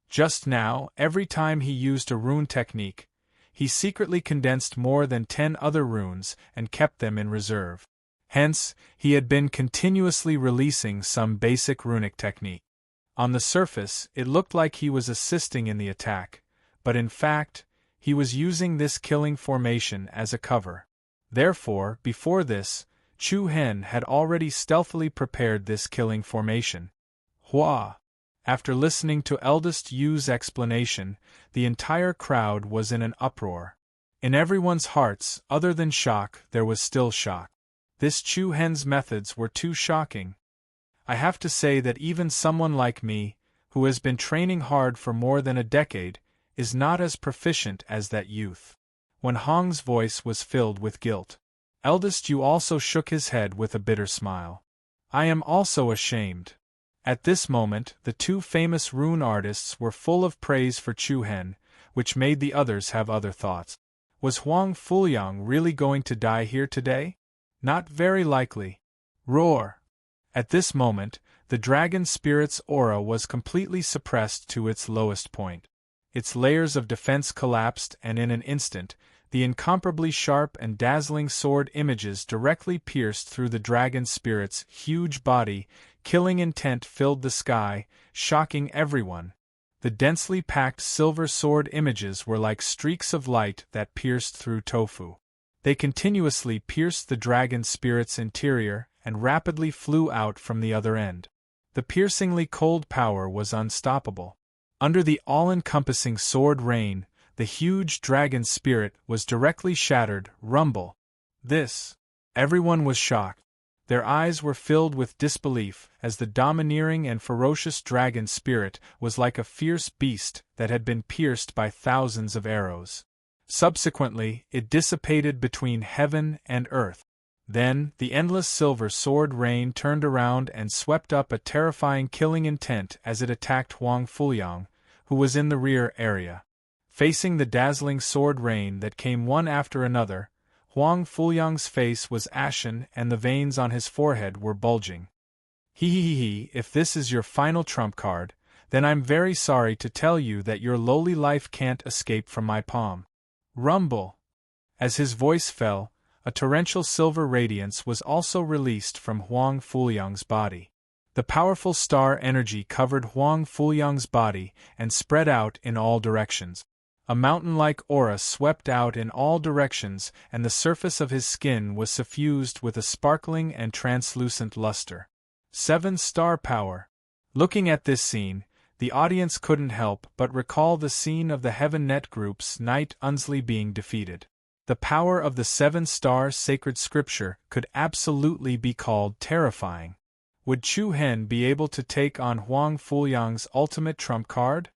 Just now, every time he used a rune technique, he secretly condensed more than 10 other runes and kept them in reserve. Hence, he had been continuously releasing some basic runic technique. On the surface, it looked like he was assisting in the attack, but in fact, he was using this killing formation as a cover. Therefore, before this, Chu Hen had already stealthily prepared this killing formation. Hua! After listening to eldest Yu's explanation, the entire crowd was in an uproar. In everyone's hearts, other than shock, there was still shock. This Chu Hen's methods were too shocking. I have to say that even someone like me, who has been training hard for more than a decade, is not as proficient as that youth. When Hong's voice was filled with guilt, eldest Yu also shook his head with a bitter smile. I am also ashamed. At this moment, the two famous rune artists were full of praise for Chu Hen, which made the others have other thoughts. Was Huang Fuliang really going to die here today? Not very likely. Roar! At this moment, the dragon spirit's aura was completely suppressed to its lowest point. Its layers of defense collapsed, and in an instant, the incomparably sharp and dazzling sword images directly pierced through the dragon spirit's huge body. Killing intent filled the sky, shocking everyone. The densely packed silver sword images were like streaks of light that pierced through tofu. They continuously pierced the dragon spirit's interior and rapidly flew out from the other end. The piercingly cold power was unstoppable. Under the all-encompassing sword rain, the huge dragon spirit was directly shattered. Rumble! This! Everyone was shocked. Their eyes were filled with disbelief, as the domineering and ferocious dragon spirit was like a fierce beast that had been pierced by thousands of arrows. Subsequently, it dissipated between heaven and earth. Then, the endless silver sword rain turned around and swept up a terrifying killing intent as it attacked Huang Fuliang, who was in the rear area. Facing the dazzling sword rain that came one after another, Huang Fuliang's face was ashen and the veins on his forehead were bulging. If this is your final trump card, then I'm very sorry to tell you that your lowly life can't escape from my palm. Rumble! As his voice fell, a torrential silver radiance was also released from Huang Fuliang's body. The powerful star energy covered Huang Fuliang's body and spread out in all directions. A mountain-like aura swept out in all directions, and the surface of his skin was suffused with a sparkling and translucent luster. 7-star power. Looking at this scene, the audience couldn't help but recall the scene of the Heaven Net Group's Knight Unsley being defeated. The power of the 7-star sacred scripture could absolutely be called terrifying. Would Chu Hen be able to take on Huang Fuliang's ultimate trump card?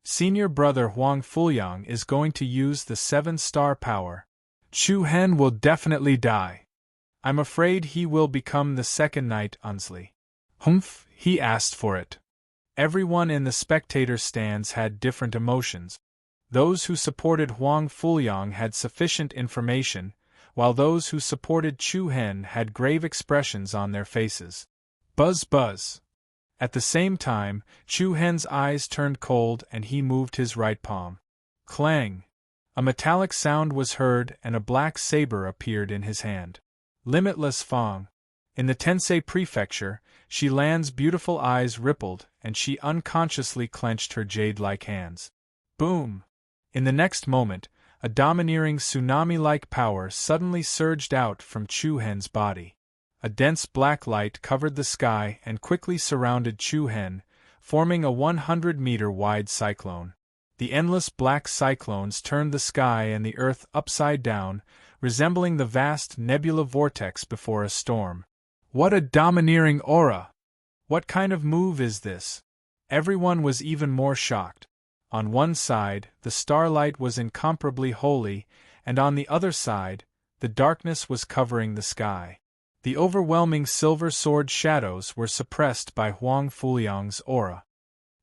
Senior brother Huang Fuliang is going to use the 7-star power. Chu Hen will definitely die. I'm afraid he will become the second Knight Unsley. Humph, he asked for it. Everyone in the spectator stands had different emotions. Those who supported Huang Fuliang had sufficient information, while those who supported Chu Hen had grave expressions on their faces. Buzz buzz. At the same time, Chu Hen's eyes turned cold and he moved his right palm. Clang! A metallic sound was heard and a black saber appeared in his hand. Limitless Fong. In the Tensei Prefecture, Shilan's beautiful eyes rippled and she unconsciously clenched her jade-like hands. Boom! In the next moment, a domineering tsunami-like power suddenly surged out from Chu Hen's body. A dense black light covered the sky and quickly surrounded Chu Hen, forming a 100-meter-wide cyclone. The endless black cyclones turned the sky and the earth upside down, resembling the vast nebula vortex before a storm. What a domineering aura! What kind of move is this? Everyone was even more shocked. On one side, the starlight was incomparably holy, and on the other side, the darkness was covering the sky. The overwhelming silver sword shadows were suppressed by Huang Fuliang's aura.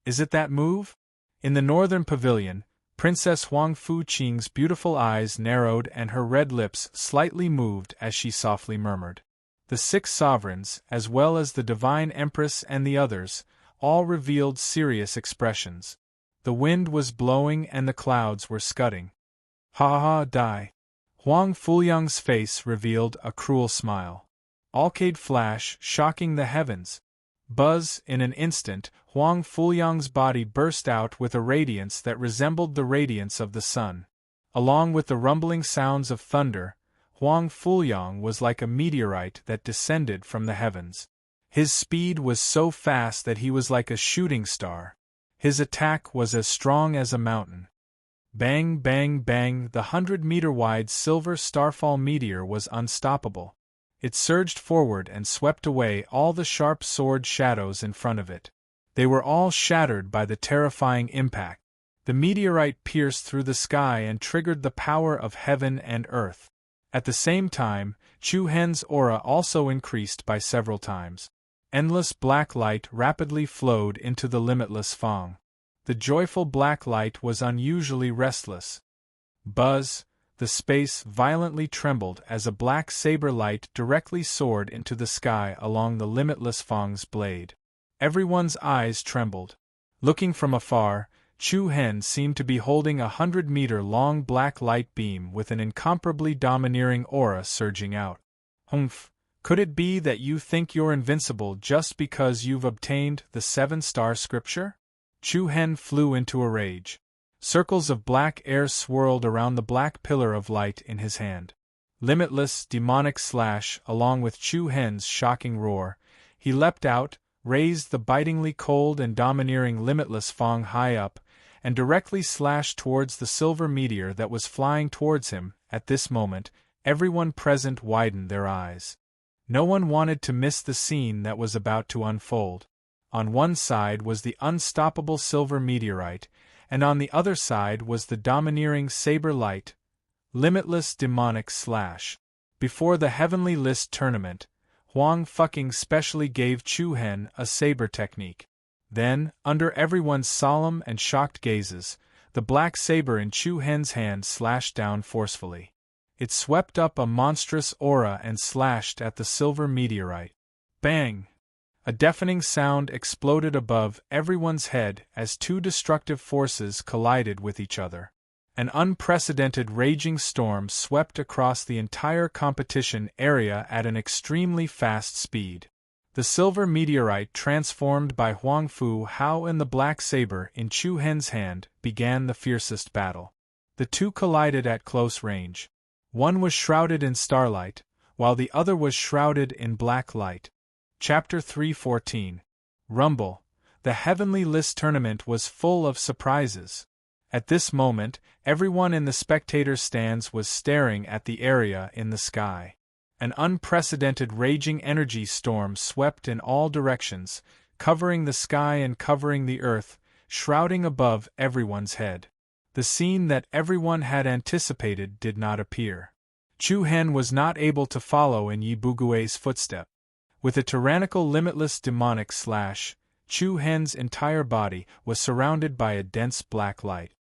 Is it that move? In the northern pavilion, Princess Huang Fuqing's beautiful eyes narrowed and her red lips slightly moved as she softly murmured. The 6 sovereigns, as well as the divine empress and the others, all revealed serious expressions. The wind was blowing and the clouds were scudding. Ha ha die. Huang Fuliang's face revealed a cruel smile. Alcade flash, shocking the heavens. Buzz, in an instant, Huang Fuliang's body burst out with a radiance that resembled the radiance of the sun. Along with the rumbling sounds of thunder, Huang Fuliang was like a meteorite that descended from the heavens. His speed was so fast that he was like a shooting star. His attack was as strong as a mountain. Bang, bang, bang, the 100-meter-wide silver starfall meteor was unstoppable. It surged forward and swept away all the sharp sword shadows in front of it. They were all shattered by the terrifying impact. The meteorite pierced through the sky and triggered the power of heaven and earth. At the same time, Chu Hen's aura also increased by several times. Endless black light rapidly flowed into the limitless Fang. The joyful black light was unusually restless. Buzz! The space violently trembled as a black saber light directly soared into the sky along the limitless Fang's blade. Everyone's eyes trembled. Looking from afar, Chu Hen seemed to be holding a 100-meter-long black light beam with an incomparably domineering aura surging out. Humph! Could it be that you think you're invincible just because you've obtained the 7-star scripture? Chu Hen flew into a rage. Circles of black air swirled around the black pillar of light in his hand. Limitless, demonic slash, along with Chu Hen's shocking roar, he leapt out, raised the bitingly cold and domineering limitless Fang high up, and directly slashed towards the silver meteor that was flying towards him. At this moment, everyone present widened their eyes. No one wanted to miss the scene that was about to unfold. On one side was the unstoppable silver meteorite, and on the other side was the domineering saber light, limitless demonic slash. Before the Heavenly List tournament, Huang Fuqing specially gave Chu Hen a saber technique. Then, under everyone's solemn and shocked gazes, the black saber in Chu Hen's hand slashed down forcefully. It swept up a monstrous aura and slashed at the silver meteorite. Bang! A deafening sound exploded above everyone's head as 2 destructive forces collided with each other. An unprecedented raging storm swept across the entire competition area at an extremely fast speed. The silver meteorite transformed by Huang Fu Hao and the black saber in Chu Hen's hand began the fiercest battle. The two collided at close range. One was shrouded in starlight, while the other was shrouded in black light. Chapter 314. Rumble. The Heavenly List tournament was full of surprises. At this moment, everyone in the spectator stands was staring at the area in the sky. An unprecedented raging energy storm swept in all directions, covering the sky and covering the earth, shrouding above everyone's head. The scene that everyone had anticipated did not appear. Chu Hen was not able to follow in Yi Bugui's footstep. With a tyrannical limitless demonic slash, Chu Hen's entire body was surrounded by a dense black light.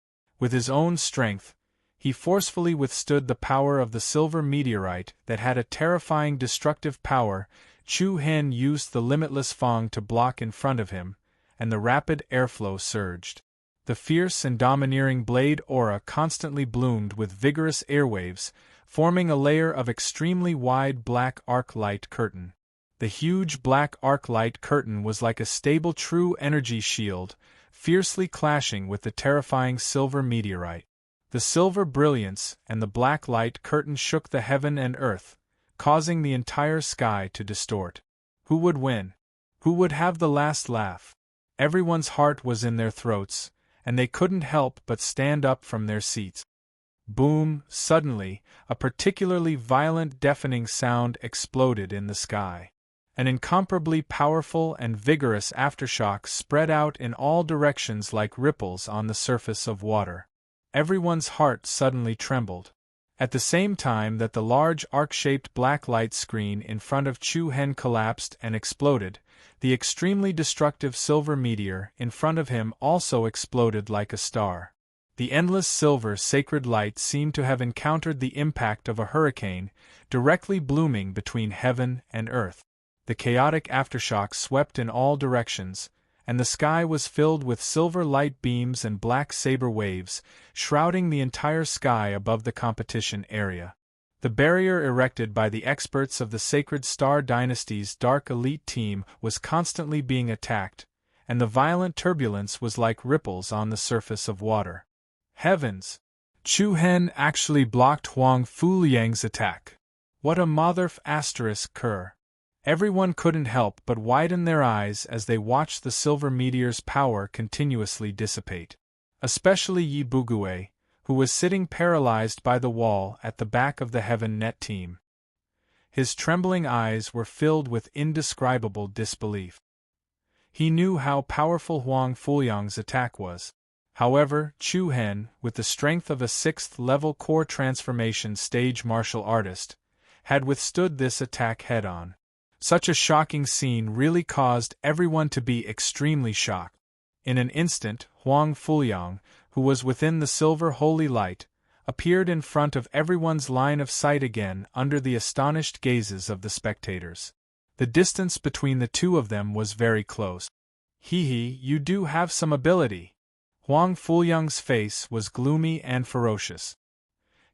With his own strength, he forcefully withstood the power of the silver meteorite that had a terrifying destructive power. Chu Hen used the limitless Fang to block in front of him, and the rapid airflow surged. The fierce and domineering blade aura constantly bloomed with vigorous airwaves, forming a layer of extremely wide black arc light curtain. The huge black arc light curtain was like a stable true energy shield, fiercely clashing with the terrifying silver meteorite. The silver brilliance and the black light curtain shook the heaven and earth, causing the entire sky to distort. Who would win? Who would have the last laugh? Everyone's heart was in their throats, and they couldn't help but stand up from their seats. Boom! Suddenly, a particularly violent deafening sound exploded in the sky. An incomparably powerful and vigorous aftershock spread out in all directions like ripples on the surface of water. Everyone's heart suddenly trembled. At the same time that the large arc-shaped black light screen in front of Chu Hen collapsed and exploded, the extremely destructive silver meteor in front of him also exploded like a star. The endless silver sacred light seemed to have encountered the impact of a hurricane, directly blooming between heaven and earth. The chaotic aftershock swept in all directions, and the sky was filled with silver light beams and black saber waves, shrouding the entire sky above the competition area. The barrier erected by the experts of the Sacred Star Dynasty's Dark Elite team was constantly being attacked, and the violent turbulence was like ripples on the surface of water. Heavens! Chu Hen actually blocked Huang Fuliang's attack. What a motherf asterisk cur! Everyone couldn't help but widen their eyes as they watched the silver meteor's power continuously dissipate. Especially Yi Bugue, who was sitting paralyzed by the wall at the back of the Heaven Net team. His trembling eyes were filled with indescribable disbelief. He knew how powerful Huang Fuliang's attack was. However, Chu Hen, with the strength of a 6th-level core transformation stage martial artist, had withstood this attack head-on. Such a shocking scene really caused everyone to be extremely shocked. In an instant, Huang Fuliang, who was within the silver holy light, appeared in front of everyone's line of sight again under the astonished gazes of the spectators. The distance between the two of them was very close. "Hee, you do have some ability." Huang Fuliang's face was gloomy and ferocious.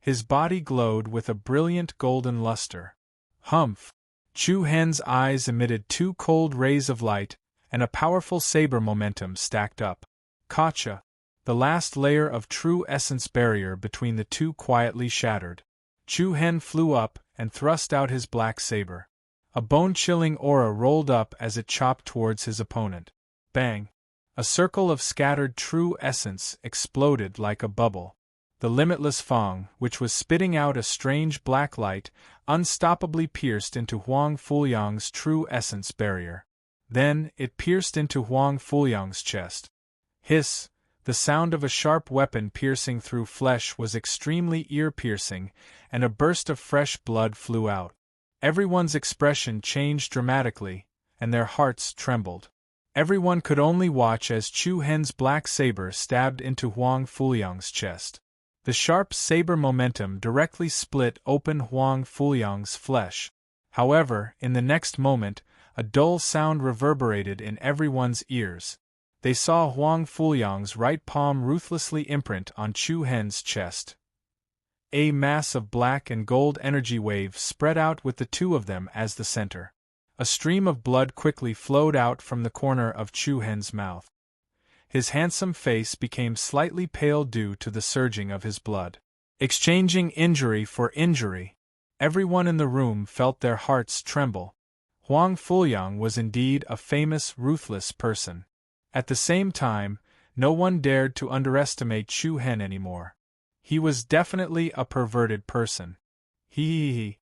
His body glowed with a brilliant golden luster. Humph! Chu Hen's eyes emitted 2 cold rays of light, and a powerful saber momentum stacked up. Gotcha! The last layer of true essence barrier between the two quietly shattered. Chu Hen flew up and thrust out his black saber. A bone-chilling aura rolled up as it chopped towards his opponent. Bang! A circle of scattered true essence exploded like a bubble. The limitless Fang, which was spitting out a strange black light, unstoppably pierced into Huang Fuliang's true essence barrier. Then, it pierced into Huang Fuliang's chest. Hiss! The sound of a sharp weapon piercing through flesh was extremely ear-piercing, and a burst of fresh blood flew out. Everyone's expression changed dramatically, and their hearts trembled. Everyone could only watch as Chu Hen's black saber stabbed into Huang Fuliang's chest. The sharp saber momentum directly split open Huang Fuliang's flesh. However, in the next moment, a dull sound reverberated in everyone's ears. They saw Huang Fuliang's right palm ruthlessly imprint on Chu Hen's chest. A mass of black and gold energy waves spread out with the two of them as the center. A stream of blood quickly flowed out from the corner of Chu Hen's mouth. His handsome face became slightly pale due to the surging of his blood. Exchanging injury for injury. Everyone in the room felt their hearts tremble. Huang Fuliang was indeed a famous, ruthless person. At the same time, no one dared to underestimate Chu Hen anymore. He was definitely a perverted person. He.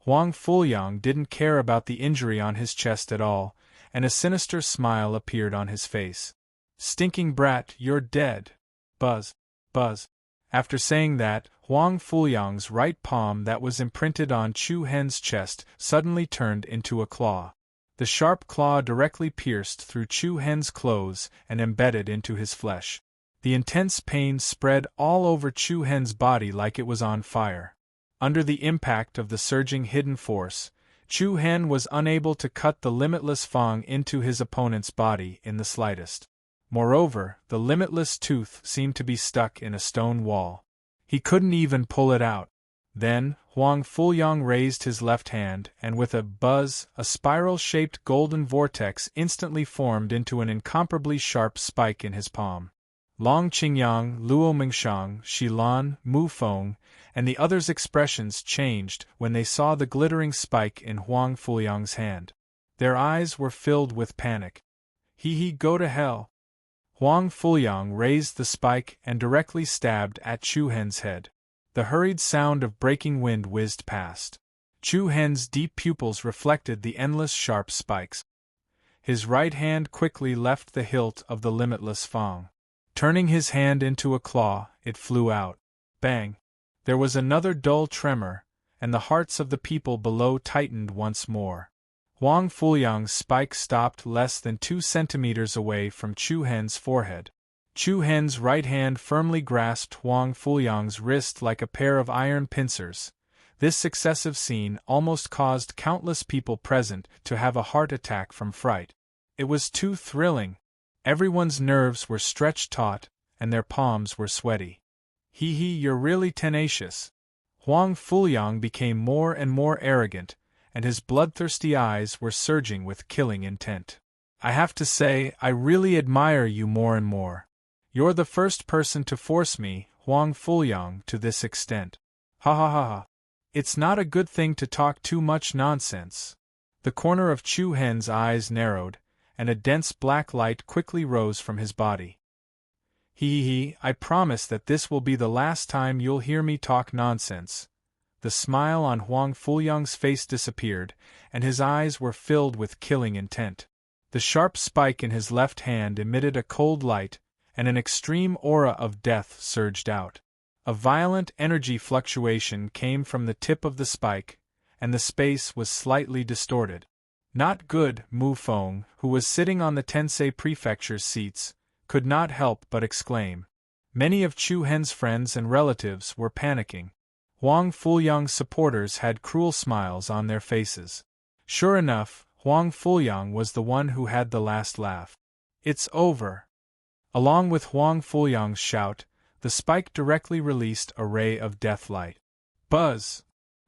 Huang Fuliang didn't care about the injury on his chest at all, and a sinister smile appeared on his face. "Stinking brat, you're dead." Buzz, buzz. After saying that, Huang Fuliang's right palm that was imprinted on Chu Hen's chest suddenly turned into a claw. The sharp claw directly pierced through Chu Hen's clothes and embedded into his flesh. The intense pain spread all over Chu Hen's body like it was on fire. Under the impact of the surging hidden force, Chu Hen was unable to cut the limitless Fang into his opponent's body in the slightest. Moreover, the limitless tooth seemed to be stuck in a stone wall. He couldn't even pull it out. Then, Huang Fuliang raised his left hand, and with a buzz, a spiral-shaped golden vortex instantly formed into an incomparably sharp spike in his palm. Long Qingyang, Luo Mingshang, Shilan, Mu Feng, and the others' expressions changed when they saw the glittering spike in Huang Fuliang's hand. Their eyes were filled with panic. He go to hell. Huang Fuliang raised the spike and directly stabbed at Chu Hen's head. The hurried sound of breaking wind whizzed past. Chu Hen's deep pupils reflected the endless sharp spikes. His right hand quickly left the hilt of the limitless fang. Turning his hand into a claw, it flew out. Bang! There was another dull tremor, and the hearts of the people below tightened once more. Huang Fuliang's spike stopped less than 2 centimeters away from Chu Hen's forehead. Chu Hen's right hand firmly grasped Huang Fuliang's wrist like a pair of iron pincers. This successive scene almost caused countless people present to have a heart attack from fright. It was too thrilling. Everyone's nerves were stretched taut, and their palms were sweaty. Hee, you're really tenacious. Huang Fuliang became more and more arrogant, and his bloodthirsty eyes were surging with killing intent. I have to say, I really admire you more and more. You're the first person to force me, Huang Fuliang, to this extent. Ha ha ha ha. It's not a good thing to talk too much nonsense. The corner of Chu Hen's eyes narrowed, and a dense black light quickly rose from his body. I promise that this will be the last time you'll hear me talk nonsense. The smile on Huang Fuliang's face disappeared, and his eyes were filled with killing intent. The sharp spike in his left hand emitted a cold light, and an extreme aura of death surged out. A violent energy fluctuation came from the tip of the spike, and the space was slightly distorted. Not good, Mu Feng, who was sitting on the Tensei Prefecture's seats, could not help but exclaim. Many of Chu Hen's friends and relatives were panicking. Huang Fuliang's supporters had cruel smiles on their faces. Sure enough, Huang Fuliang was the one who had the last laugh. It's over. Along with Huang Fuliang's shout, the spike directly released a ray of death light. Buzz!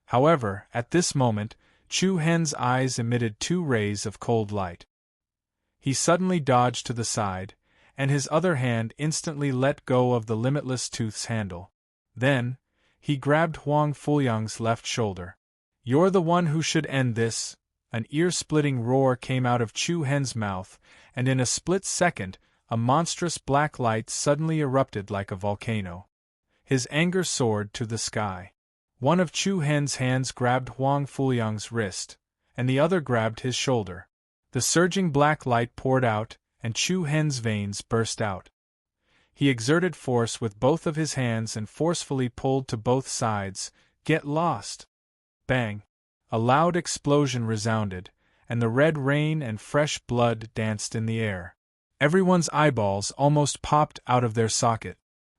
However, at this moment, Chu Hen's eyes emitted 2 rays of cold light. He suddenly dodged to the side, and his other hand instantly let go of the limitless tooth's handle. Then, he grabbed Huang Fuliang's left shoulder. You're the one who should end this. An ear-splitting roar came out of Chu Hen's mouth, and in a split second, a monstrous black light suddenly erupted like a volcano. His anger soared to the sky. One of Chu Hen's hands grabbed Huang Fuliang's wrist, and the other grabbed his shoulder. The surging black light poured out, and Chu Hen's veins burst out. He exerted force with both of his hands and forcefully pulled to both sides. Get lost! Bang! A loud explosion resounded, and the red rain and fresh blood danced in the air. Everyone's eyeballs almost popped out of their socket.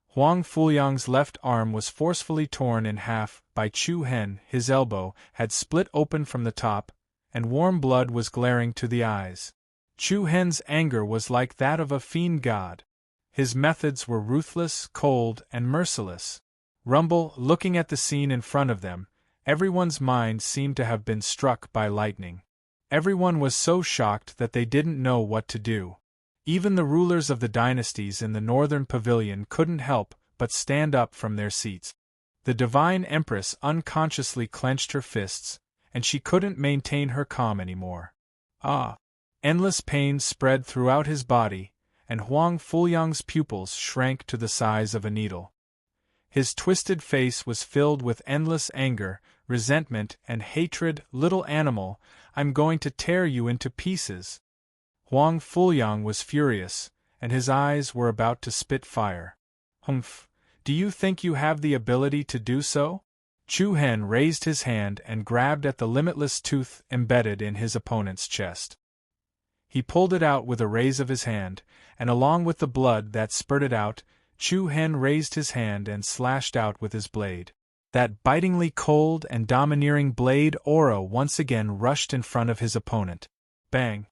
Huang Fuliang's left arm was forcefully torn in half by Chu Hen. His elbow had split open from the top, and warm blood was glaring to the eyes. Chu Hen's anger was like that of a fiend god. His methods were ruthless, cold, and merciless. Looking at the scene in front of them, everyone's mind seemed to have been struck by lightning. Everyone was so shocked that they didn't know what to do. Even the rulers of the dynasties in the northern pavilion couldn't help but stand up from their seats. The divine empress unconsciously clenched her fists, and she couldn't maintain her calm anymore. Endless pain spread throughout his body, and Huang Fuliang's pupils shrank to the size of a needle. His twisted face was filled with endless anger, resentment, and hatred. Little animal, I'm going to tear you into pieces. Huang Fuliang was furious, and his eyes were about to spit fire. Humph, do you think you have the ability to do so? Chu Hen raised his hand and grabbed at the limitless tooth embedded in his opponent's chest. He pulled it out with a raise of his hand, and along with the blood that spurted out, Chu Hen raised his hand and slashed out with his blade. That bitingly cold and domineering blade aura once again rushed in front of his opponent. Bang!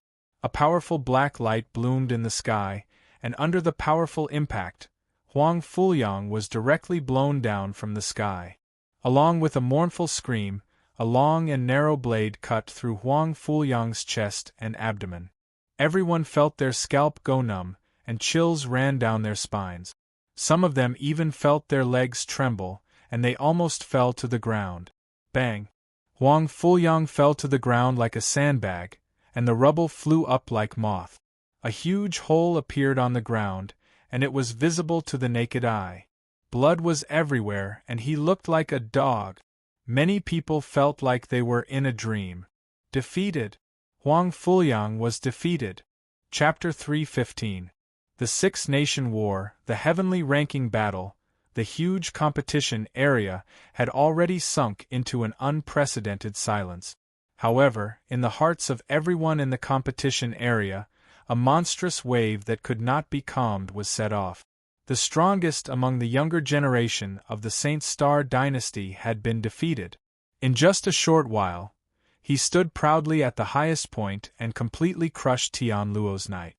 A powerful black light bloomed in the sky, and under the powerful impact, Huang Fuliang was directly blown down from the sky. Along with a mournful scream, a long and narrow blade cut through Huang Fuliang's chest and abdomen. Everyone felt their scalp go numb, and chills ran down their spines. Some of them even felt their legs tremble, and they almost fell to the ground. Bang! Huang Fuliang fell to the ground like a sandbag, and the rubble flew up like moth. A huge hole appeared on the ground, and it was visible to the naked eye. Blood was everywhere, and he looked like a dog. Many people felt like they were in a dream. Defeated. Huang Fuliang was defeated. Chapter 3:15. The Six Nation War, the heavenly ranking battle, the huge competition area had already sunk into an unprecedented silence. However, in the hearts of everyone in the competition area, a monstrous wave that could not be calmed was set off. The strongest among the younger generation of the Saint Star dynasty had been defeated. In just a short while, he stood proudly at the highest point and completely crushed Tian Luo's knight.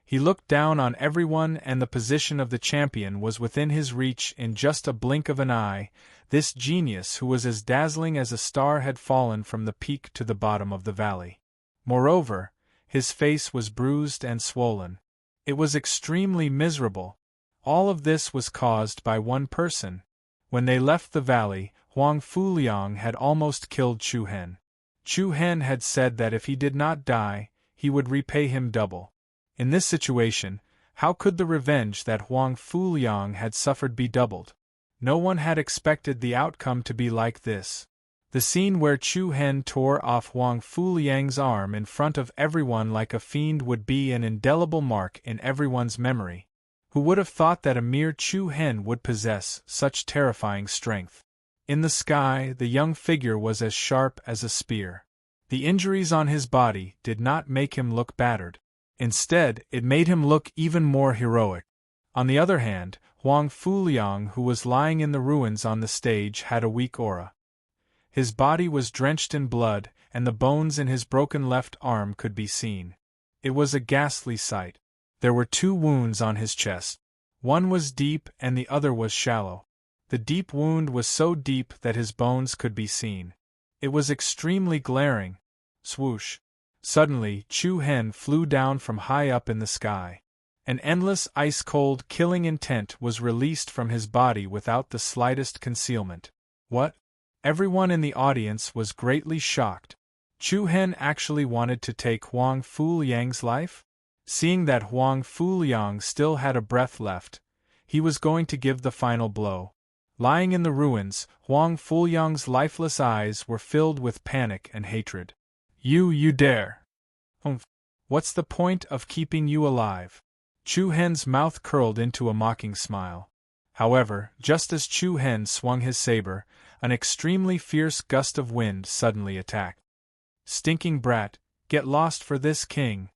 He looked down on everyone and the position of the champion was within his reach in just a blink of an eye. This genius who was as dazzling as a star had fallen from the peak to the bottom of the valley. Moreover, his face was bruised and swollen. It was extremely miserable. All of this was caused by one person. When they left the valley, Huang Fuliang had almost killed Chu Hen. Chu Hen had said that if he did not die, he would repay him double. In this situation, how could the revenge that Huang Fuliang had suffered be doubled? No one had expected the outcome to be like this. The scene where Chu Hen tore off Huang Fuliang's arm in front of everyone like a fiend would be an indelible mark in everyone's memory. Who would have thought that a mere Chu Hen would possess such terrifying strength? In the sky, the young figure was as sharp as a spear. The injuries on his body did not make him look battered. Instead, it made him look even more heroic. On the other hand, Huang Fuliang, who was lying in the ruins on the stage, had a weak aura. His body was drenched in blood, and the bones in his broken left arm could be seen. It was a ghastly sight. There were two wounds on his chest. One was deep and the other was shallow. The deep wound was so deep that his bones could be seen. It was extremely glaring. Swoosh! Suddenly, Chu Hen flew down from high up in the sky. An endless ice-cold killing intent was released from his body without the slightest concealment. What? Everyone in the audience was greatly shocked. Chu Hen actually wanted to take Huang Fuliang's life? Seeing that Huang Fuliang still had a breath left, he was going to give the final blow. Lying in the ruins, Huang Fuliang's lifeless eyes were filled with panic and hatred. You dare! What's the point of keeping you alive? Chu Hen's mouth curled into a mocking smile. However, just as Chu Hen swung his saber, an extremely fierce gust of wind suddenly attacked. Stinking brat, get lost for this king!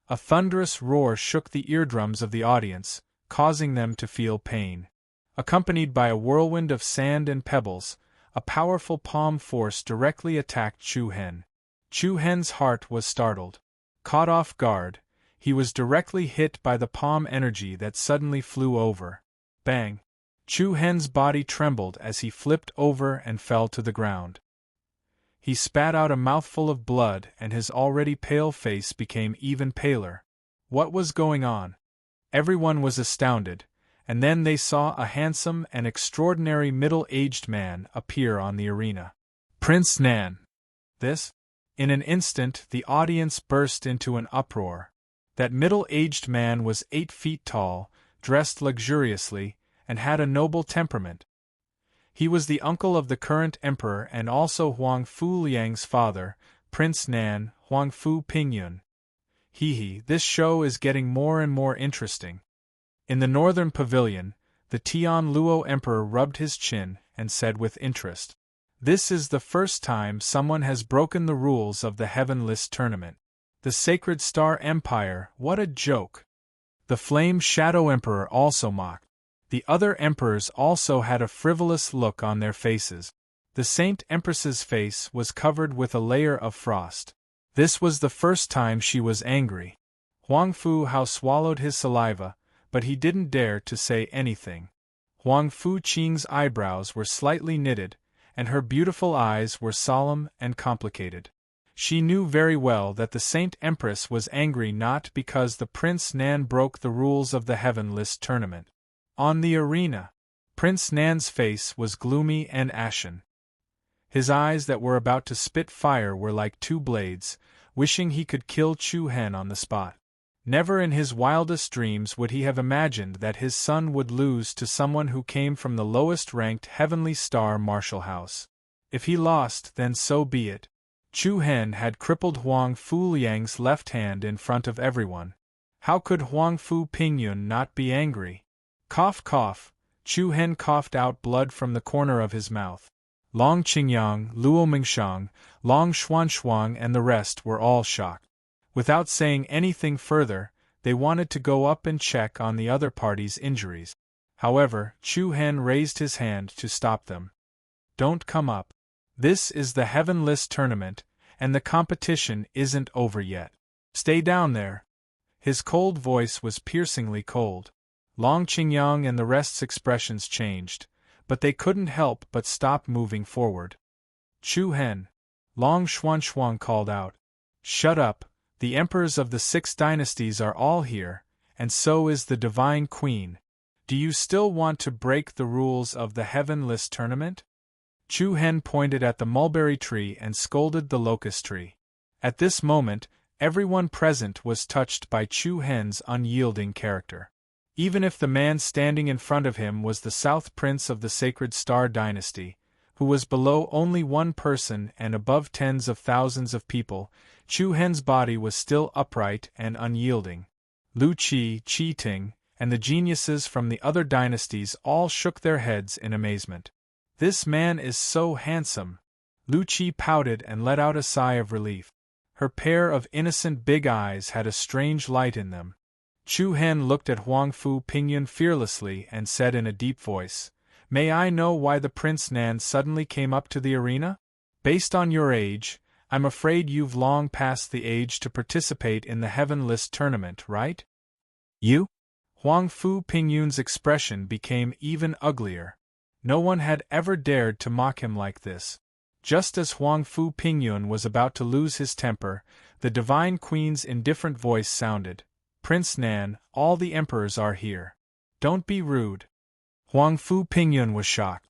A thunderous roar shook the eardrums of the audience, causing them to feel pain. Accompanied by a whirlwind of sand and pebbles, a powerful palm force directly attacked Chu Hen. Chu Hen's heart was startled. Caught off guard, he was directly hit by the palm energy that suddenly flew over. Bang! Chu Hen's body trembled as he flipped over and fell to the ground. He spat out a mouthful of blood and his already pale face became even paler. What was going on? Everyone was astounded, and then they saw a handsome and extraordinary middle-aged man appear on the arena. Prince Nan! This? In an instant the audience burst into an uproar. That middle-aged man was 8 feet tall, dressed luxuriously, and had a noble temperament. He was the uncle of the current emperor and also Huang Fuliang's father, Prince Nan, Huang Fu Pingyun. This show is getting more and more interesting. In the northern pavilion, the Tian Luo emperor rubbed his chin and said with interest, "This is the first time someone has broken the rules of the Heaven List tournament. The Sacred Star Empire, what a joke!" The Flame Shadow Emperor also mocked. The other emperors also had a frivolous look on their faces. The Saint Empress's face was covered with a layer of frost. This was the first time she was angry. Huang Fu Hao swallowed his saliva, but he didn't dare to say anything. Huang Fu Qing's eyebrows were slightly knitted, and her beautiful eyes were solemn and complicated. She knew very well that the Saint Empress was angry not because the Prince Nan broke the rules of the Heaven List tournament. On the arena, Prince Nan's face was gloomy and ashen. His eyes that were about to spit fire were like two blades, wishing he could kill Chu Hen on the spot. Never in his wildest dreams would he have imagined that his son would lose to someone who came from the lowest-ranked heavenly star martial house. If he lost, then so be it. Chu Hen had crippled Huang Fu Liang's left hand in front of everyone. How could Huang Fu Pingyun not be angry? Cough cough, Chu Hen coughed out blood from the corner of his mouth. Long Qingyang, Luo Mingshang, Long Xuanshuang and the rest were all shocked. Without saying anything further, they wanted to go up and check on the other party's injuries. However, Chu Hen raised his hand to stop them. Don't come up. This is the Heaven List tournament, and the competition isn't over yet. Stay down there. His cold voice was piercingly cold. Long Qingyang and the rest's expressions changed, but they couldn't help but stop moving forward. Chu Hen. Long Xuanshuang called out. Shut up, the emperors of the 6 dynasties are all here, and so is the Divine Queen. Do you still want to break the rules of the Heaven List tournament? Chu Hen pointed at the mulberry tree and scolded the locust tree. At this moment, everyone present was touched by Chu Hen's unyielding character. Even if the man standing in front of him was the South Prince of the Sacred Star Dynasty, who was below only one person and above tens of thousands of people, Chu Hen's body was still upright and unyielding. Lu Qi, Qi Ting, and the geniuses from the other dynasties all shook their heads in amazement. This man is so handsome. Lu Qi pouted and let out a sigh of relief. Her pair of innocent big eyes had a strange light in them. Chu Hen looked at Huang Fu Pingyun fearlessly and said in a deep voice, May I know why the Prince Nan suddenly came up to the arena? Based on your age, I'm afraid you've long passed the age to participate in the Heaven List tournament, right? You? Huang Fu Pingyun's expression became even uglier. No one had ever dared to mock him like this. Just as Huang Fu Pingyun was about to lose his temper, the Divine Queen's indifferent voice sounded, Prince Nan, all the emperors are here. Don't be rude. Huang Fu Pingyun was shocked.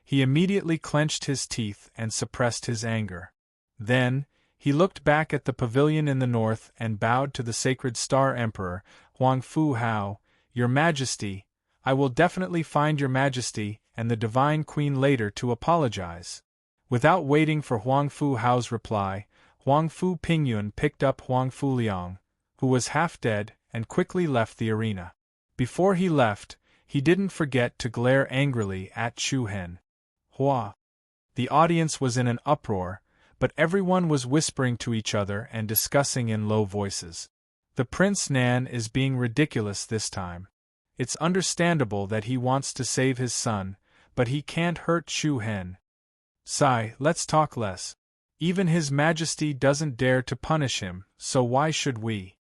He immediately clenched his teeth and suppressed his anger. Then, he looked back at the pavilion in the north and bowed to the Sacred Star Emperor, Huang Fu Hao, Your Majesty, I will definitely find Your Majesty and the Divine Queen later to apologize. Without waiting for Huang Fu Hao's reply, Huang Fu Pingyun picked up Huang Fu Liang, who was half dead, and quickly left the arena. Before he left, he didn't forget to glare angrily at Chu Hen. Hua! The audience was in an uproar, but everyone was whispering to each other and discussing in low voices. The Prince Nan is being ridiculous this time. It's understandable that he wants to save his son, but he can't hurt Chu Hen. Sigh, let's talk less. Even His Majesty doesn't dare to punish him, so why should we?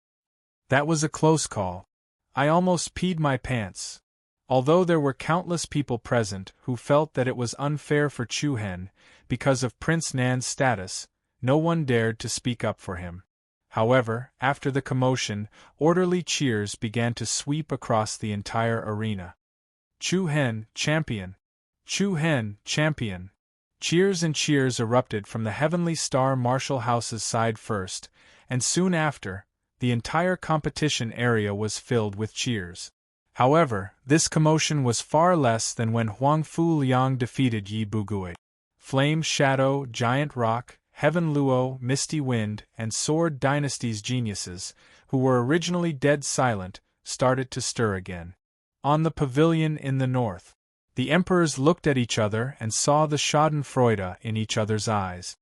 That was a close call. I almost peed my pants. Although there were countless people present who felt that it was unfair for Chu Hen, because of Prince Nan's status, no one dared to speak up for him. However, after the commotion, orderly cheers began to sweep across the entire arena. Chu Hen, champion! Chu Hen, champion! Cheers and cheers erupted from the Heavenly Star Martial House's side first, and soon after, the entire competition area was filled with cheers. However, this commotion was far less than when Huang Fu Liang defeated Yi Bugui. Flame, Shadow, Giant Rock, Heaven Luo, Misty Wind, and Sword Dynasty's geniuses, who were originally dead silent, started to stir again. On the pavilion in the north, the emperors looked at each other and saw the schadenfreude in each other's eyes.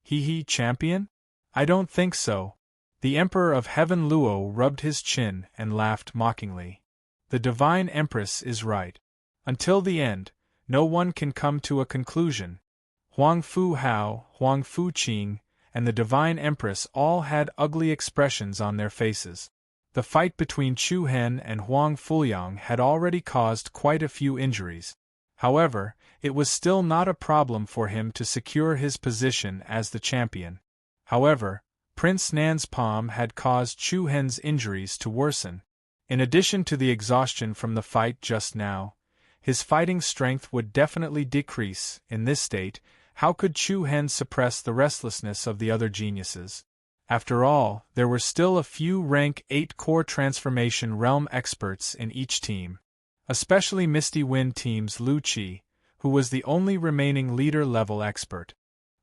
He, champion? I don't think so. The Emperor of Heaven Luo rubbed his chin and laughed mockingly. The Divine Empress is right. Until the end, no one can come to a conclusion. Huang Fu Hao, Huang Fu Qing, and the Divine Empress all had ugly expressions on their faces. The fight between Chu Hen and Huang Fuliang had already caused quite a few injuries. However, it was still not a problem for him to secure his position as the champion. However, Prince Nan's palm had caused Chu Hen's injuries to worsen. In addition to the exhaustion from the fight just now, his fighting strength would definitely decrease. In this state, how could Chu Hen suppress the restlessness of the other geniuses? After all, there were still a few rank 8 core transformation realm experts in each team. Especially Misty Wind team's Lu Qi, who was the only remaining leader-level expert.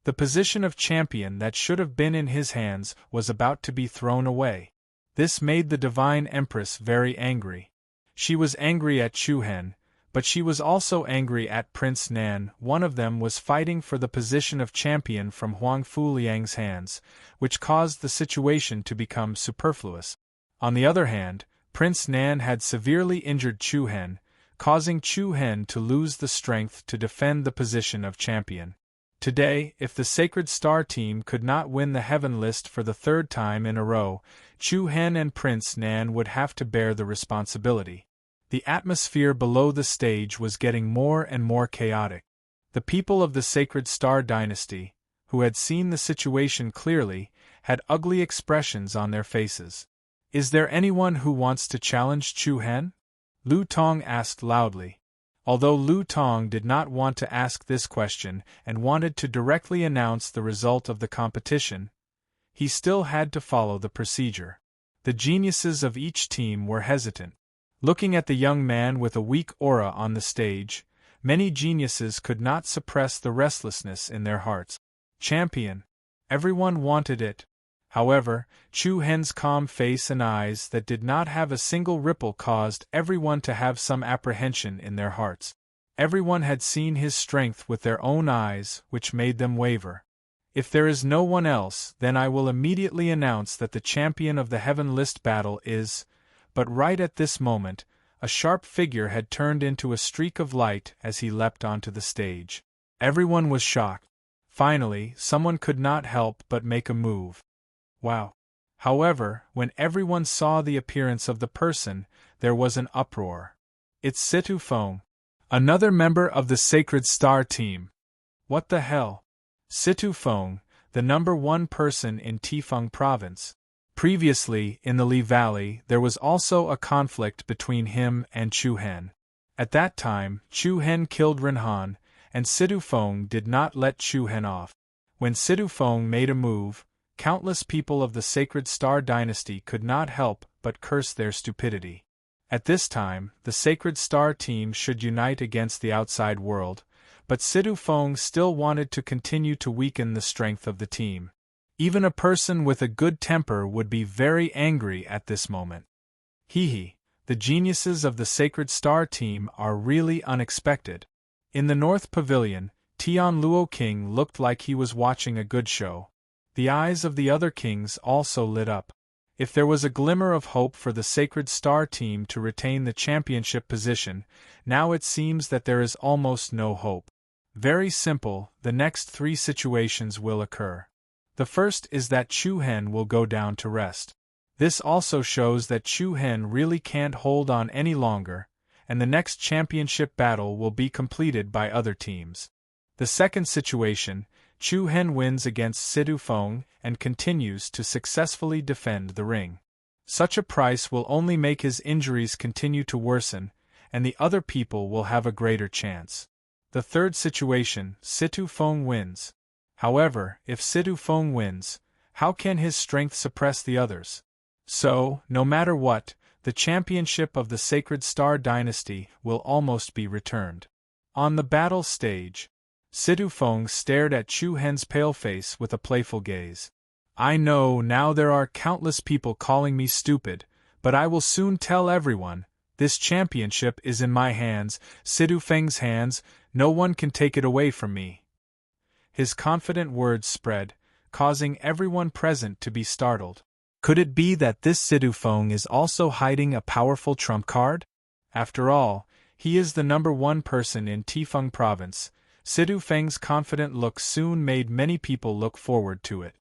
The position of champion that should have been in his hands was about to be thrown away. This made the Divine Empress very angry. She was angry at Chu Hen, but she was also angry at Prince Nan. One of them was fighting for the position of champion from Huang Fuliang's hands, which caused the situation to become superfluous. On the other hand, Prince Nan had severely injured Chu Hen, causing Chu Hen to lose the strength to defend the position of champion. Today, if the Sacred Star team could not win the Heaven List for the third time in a row, Chu Hen and Prince Nan would have to bear the responsibility. The atmosphere below the stage was getting more and more chaotic. The people of the Sacred Star dynasty, who had seen the situation clearly, had ugly expressions on their faces. "Is there anyone who wants to challenge Chu Hen?" Lu Tong asked loudly. Although Lu Tong did not want to ask this question and wanted to directly announce the result of the competition, he still had to follow the procedure. The geniuses of each team were hesitant. Looking at the young man with a weak aura on the stage, many geniuses could not suppress the restlessness in their hearts. Champion. Everyone wanted it. However, Chu Hen's calm face and eyes that did not have a single ripple caused everyone to have some apprehension in their hearts. Everyone had seen his strength with their own eyes, which made them waver. If there is no one else, then I will immediately announce that the champion of the Heaven List battle is... But right at this moment, a sharp figure had turned into a streak of light as he leapt onto the stage. Everyone was shocked. Finally, someone could not help but make a move. Wow! However, when everyone saw the appearance of the person, there was an uproar. It's Situ Feng, another member of the Sacred Star team. What the hell? Situ Feng, the #1 person in Tifeng Province. Previously, in the Li Valley, there was also a conflict between him and Chu Hen. At that time, Chu Hen killed Rinhan, and Situ Feng did not let Chu Hen off. When Situ Feng made a move, countless people of the Sacred Star dynasty could not help but curse their stupidity. At this time, the Sacred Star team should unite against the outside world, but Situ Feng still wanted to continue to weaken the strength of the team. Even a person with a good temper would be very angry at this moment. Hee, the geniuses of the Sacred Star team are really unexpected. In the North Pavilion, Tian Luo King looked like he was watching a good show. The eyes of the other kings also lit up. If there was a glimmer of hope for the Sacred Star team to retain the championship position, now it seems that there is almost no hope. Very simple, the next 3 situations will occur. The first is that Chu Hen will go down to rest. This also shows that Chu Hen really can't hold on any longer, and the next championship battle will be completed by other teams. The second situation, Chu Hen wins against Situ Feng and continues to successfully defend the ring. Such a price will only make his injuries continue to worsen, and the other people will have a greater chance. The third situation, Situ Feng wins. However, if Situ Feng wins, how can his strength suppress the others? So, no matter what, the championship of the Sacred Star dynasty will almost be returned. On the battle stage, Situ Feng stared at Chu Hen's pale face with a playful gaze. I know now there are countless people calling me stupid, but I will soon tell everyone, this championship is in my hands, Situ Feng's hands, no one can take it away from me. His confident words spread, causing everyone present to be startled. Could it be that this Situ Feng is also hiding a powerful trump card? After all, he is the #1 person in Tifeng Province. Situ Feng's confident look soon made many people look forward to it.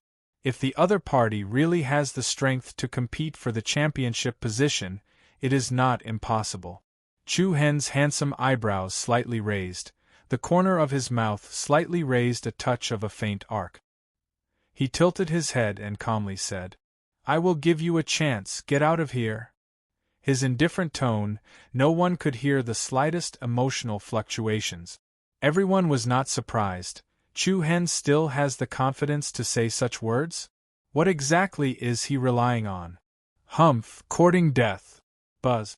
If the other party really has the strength to compete for the championship position, it is not impossible. Chu Hen's handsome eyebrows slightly raised, the corner of his mouth slightly raised a touch of a faint arc. He tilted his head and calmly said, I will give you a chance, get out of here. His indifferent tone, no one could hear the slightest emotional fluctuations. Everyone was not surprised. Chu Hen still has the confidence to say such words? What exactly is he relying on? Humph, courting death. Buzz.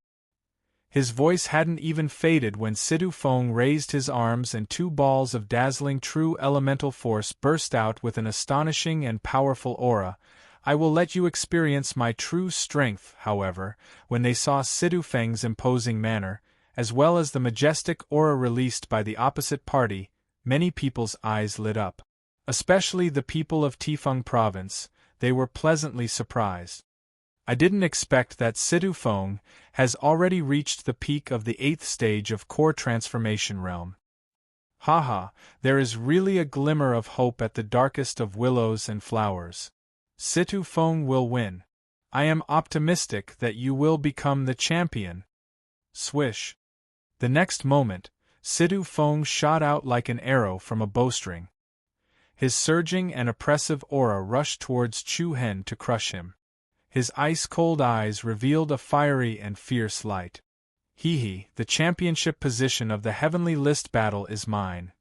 His voice hadn't even faded when Sidu Feng raised his arms and two balls of dazzling true elemental force burst out with an astonishing and powerful aura. I will let you experience my true strength, however. When they saw Sidu Feng's imposing manner, as well as the majestic aura released by the opposite party, many people's eyes lit up. Especially the people of Tifeng Province, they were pleasantly surprised. I didn't expect that Sidu Feng has already reached the peak of the 8th stage of core transformation realm. Haha, there is really a glimmer of hope at the darkest of willows and flowers. Sidu Feng will win. I am optimistic that you will become the champion. Swish. The next moment, Sidu Feng shot out like an arrow from a bowstring. His surging and oppressive aura rushed towards Chu Hen to crush him. His ice-cold eyes revealed a fiery and fierce light. Hee, the championship position of the heavenly list battle is mine.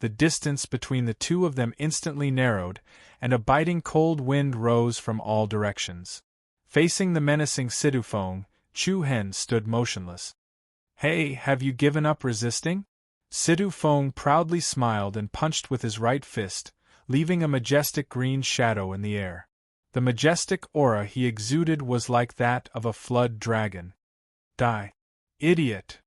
The distance between the two of them instantly narrowed, and a biting cold wind rose from all directions. Facing the menacing Sidu Feng, Chu Hen stood motionless. Hey, have you given up resisting? Sidu Feng proudly smiled and punched with his right fist, leaving a majestic green shadow in the air. The majestic aura he exuded was like that of a flood dragon. Die. Idiot!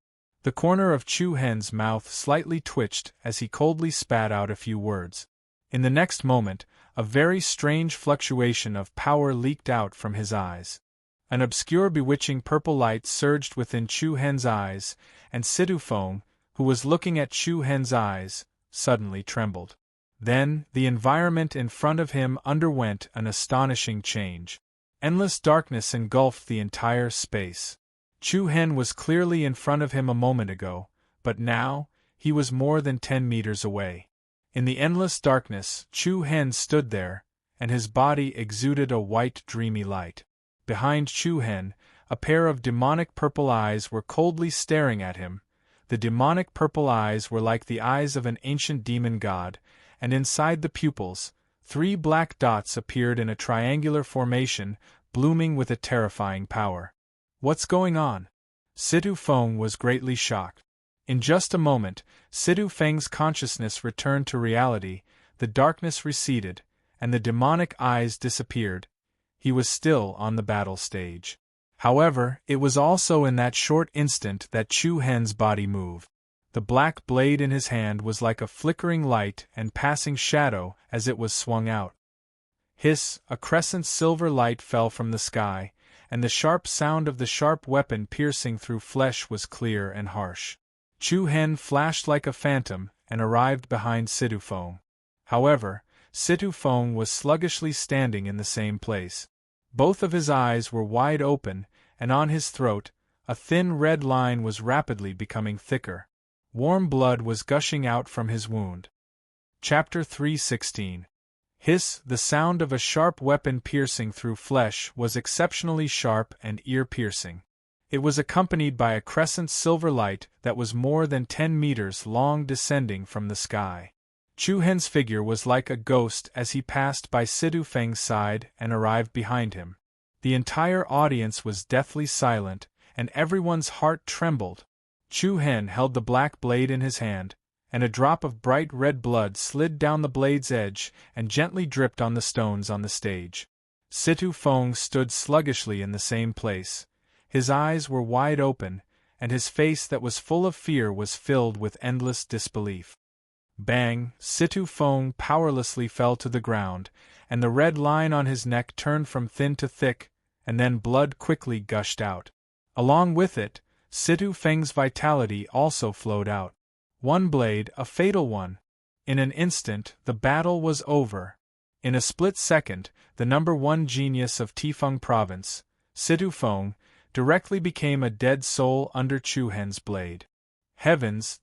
The corner of Chu Hen's mouth slightly twitched as he coldly spat out a few words. In the next moment, a very strange fluctuation of power leaked out from his eyes. An obscure bewitching purple light surged within Chu Hen's eyes, and Sidu Feng, who was looking at Chu Hen's eyes, suddenly trembled. Then, the environment in front of him underwent an astonishing change. Endless darkness engulfed the entire space. Chu Hen was clearly in front of him a moment ago, but now, he was more than 10 meters away. In the endless darkness, Chu Hen stood there, and his body exuded a white dreamy light. Behind Chu Hen, a pair of demonic purple eyes were coldly staring at him. The demonic purple eyes were like the eyes of an ancient demon god, and inside the pupils, 3 black dots appeared in a triangular formation, blooming with a terrifying power. What's going on? Sidu Feng was greatly shocked. In just a moment, Sidu Feng's consciousness returned to reality, the darkness receded, and the demonic eyes disappeared. He was still on the battle stage. However, it was also in that short instant that Chu Hen's body moved. The black blade in his hand was like a flickering light and passing shadow as it was swung out. Hiss, a crescent silver light fell from the sky, and the sharp sound of the sharp weapon piercing through flesh was clear and harsh. Chu Hen flashed like a phantom and arrived behind Sidu Feng. However, Sidu Feng was sluggishly standing in the same place. Both of his eyes were wide open, and on his throat, a thin red line was rapidly becoming thicker. Warm blood was gushing out from his wound. Chapter 3:16. Hiss, the sound of a sharp weapon piercing through flesh was exceptionally sharp and ear-piercing. It was accompanied by a crescent silver light that was more than 10 meters long descending from the sky. Chu Hen's figure was like a ghost as he passed by Sidu Feng's side and arrived behind him. The entire audience was deathly silent, and everyone's heart trembled. Chu Hen held the black blade in his hand, and a drop of bright red blood slid down the blade's edge and gently dripped on the stones on the stage. Sidu Feng stood sluggishly in the same place. His eyes were wide open, and his face that was full of fear was filled with endless disbelief. Bang! Sidu Feng powerlessly fell to the ground, and the red line on his neck turned from thin to thick, and then blood quickly gushed out. Along with it, Sidu Feng's vitality also flowed out. One blade, a fatal one. In an instant, the battle was over. In a split second, the #1 genius of Tifeng Province, Sidu Feng, directly became a dead soul under Chu Hen's blade. Heavens,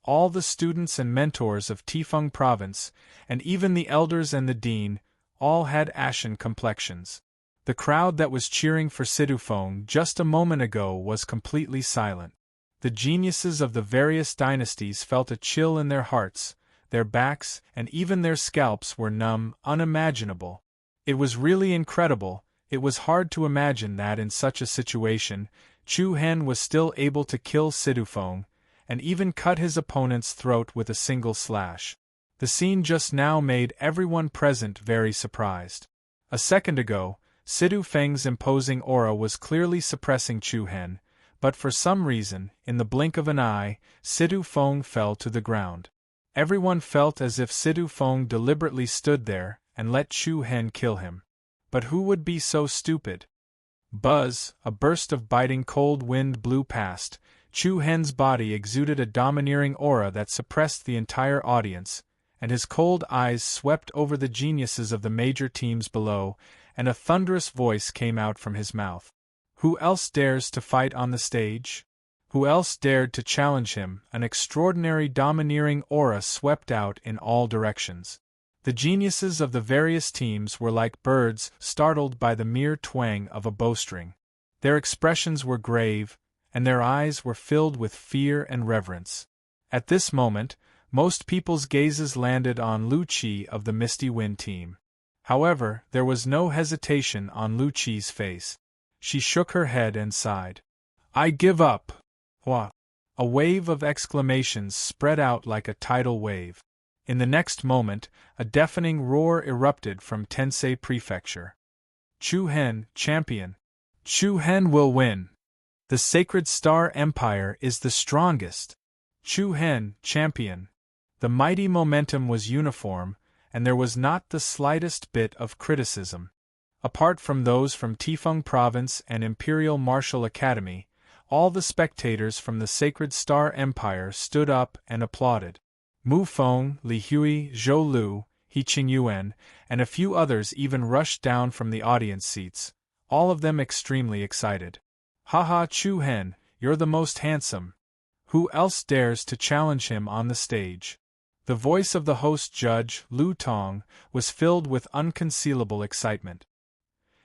all the students and mentors of Tifeng Province, and even the elders and the dean, all had ashen complexions. The crowd that was cheering for Sidu Feng just a moment ago was completely silent. The geniuses of the various dynasties felt a chill in their hearts, their backs and even their scalps were numb, unimaginable. It was really incredible. It was hard to imagine that in such a situation, Chu Hen was still able to kill Sidufeng, and even cut his opponent's throat with a single slash. The scene just now made everyone present very surprised. A second ago, Sidufeng's imposing aura was clearly suppressing Chu Hen, but for some reason, in the blink of an eye, Sidufeng fell to the ground. Everyone felt as if Sidufeng deliberately stood there and let Chu Hen kill him. But who would be so stupid? Buzz, a burst of biting cold wind blew past. Chu Hen's body exuded a domineering aura that suppressed the entire audience, and his cold eyes swept over the geniuses of the major teams below, and a thunderous voice came out from his mouth. Who else dares to fight on the stage? Who else dared to challenge him? An extraordinary domineering aura swept out in all directions. The geniuses of the various teams were like birds startled by the mere twang of a bowstring. Their expressions were grave, and their eyes were filled with fear and reverence. At this moment, most people's gazes landed on Lu Qi of the Misty Wind team. However, there was no hesitation on Lu Qi's face. She shook her head and sighed. "I give up!" What? A wave of exclamations spread out like a tidal wave. In the next moment, a deafening roar erupted from Tensei Prefecture. Chu Hen, champion! Chu Hen will win! The Sacred Star Empire is the strongest! Chu Hen, champion! The mighty momentum was uniform, and there was not the slightest bit of criticism. Apart from those from Tifeng Province and Imperial Martial Academy, all the spectators from the Sacred Star Empire stood up and applauded. Mu Feng, Li Hui, Zhou Lu, He Qingyuan, and a few others even rushed down from the audience seats, all of them extremely excited. "Haha, Chu Hen, you're the most handsome. Who else dares to challenge him on the stage?" The voice of the host judge, Lu Tong, was filled with unconcealable excitement.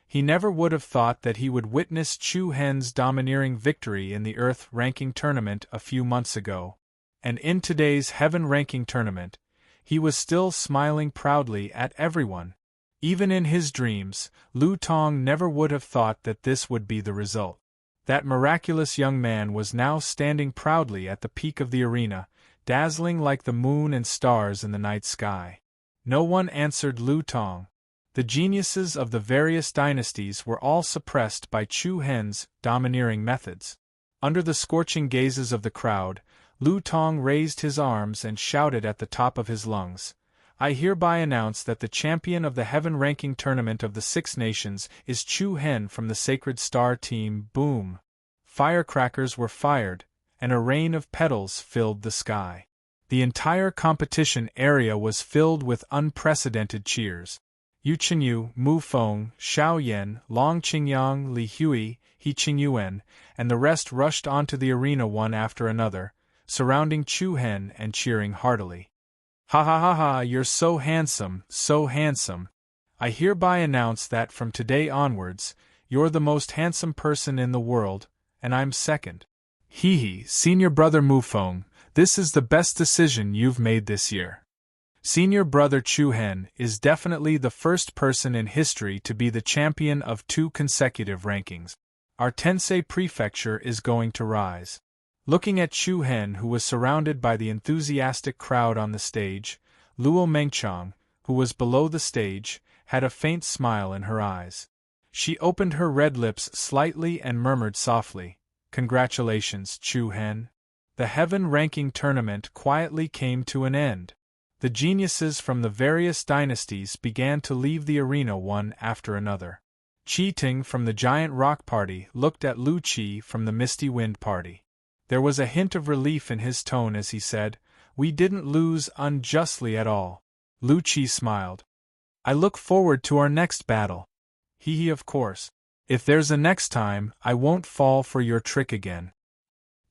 He never would have thought that he would witness Chu Hen's domineering victory in the Earth ranking tournament a few months ago. And in today's Heaven ranking tournament, he was still smiling proudly at everyone. Even in his dreams, Lu Tong never would have thought that this would be the result. That miraculous young man was now standing proudly at the peak of the arena, dazzling like the moon and stars in the night sky. No one answered Lu Tong. The geniuses of the various dynasties were all suppressed by Chu Hen's domineering methods. Under the scorching gazes of the crowd, Lu Tong raised his arms and shouted at the top of his lungs, "I hereby announce that the champion of the Heaven ranking tournament of the Six Nations is Chu Hen from the Sacred Star team." Boom! Firecrackers were fired, and a rain of petals filled the sky. The entire competition area was filled with unprecedented cheers. Yu Qinyu, Mu Feng, Xiao Yan, Long Qingyang, Li Hui, He Qingyuan, and the rest rushed onto the arena one after another, surrounding Chu Hen and cheering heartily. "Ha ha ha ha, you're so handsome, so handsome. I hereby announce that from today onwards, you're the most handsome person in the world, and I'm second. Hee hee, senior brother Mu Feng, this is the best decision you've made this year. Senior brother Chu Hen is definitely the first person in history to be the champion of 2 consecutive rankings. Our Tensei Prefecture is going to rise." Looking at Chu Hen, who was surrounded by the enthusiastic crowd on the stage, Luo Mengchang, who was below the stage, had a faint smile in her eyes. She opened her red lips slightly and murmured softly, "Congratulations, Chu Hen." The Heaven ranking tournament quietly came to an end. The geniuses from the various dynasties began to leave the arena one after another. Qi Ting from the Giant Rock Party looked at Lu Qi from the Misty Wind Party. There was a hint of relief in his tone as he said, "We didn't lose unjustly at all." Lu Qi smiled. "I look forward to our next battle." Hee, of course. If there's a next time, I won't fall for your trick again.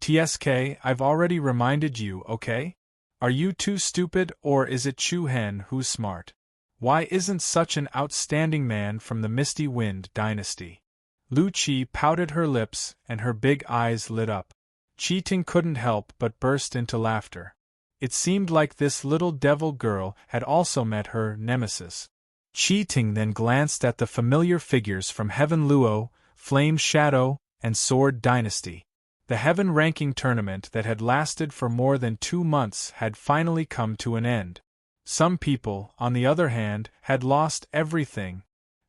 TSK, I've already reminded you, okay? Are you too stupid, or is it Chu Hen who's smart? Why isn't such an outstanding man from the Misty Wind dynasty? Lu Qi pouted her lips, and her big eyes lit up. Qi Ting couldn't help but burst into laughter. It seemed like this little devil girl had also met her nemesis. Qi Ting then glanced at the familiar figures from Heaven Luo, Flame Shadow, and Sword Dynasty. The heaven-ranking tournament that had lasted for more than 2 months had finally come to an end. Some people, on the other hand, had lost everything.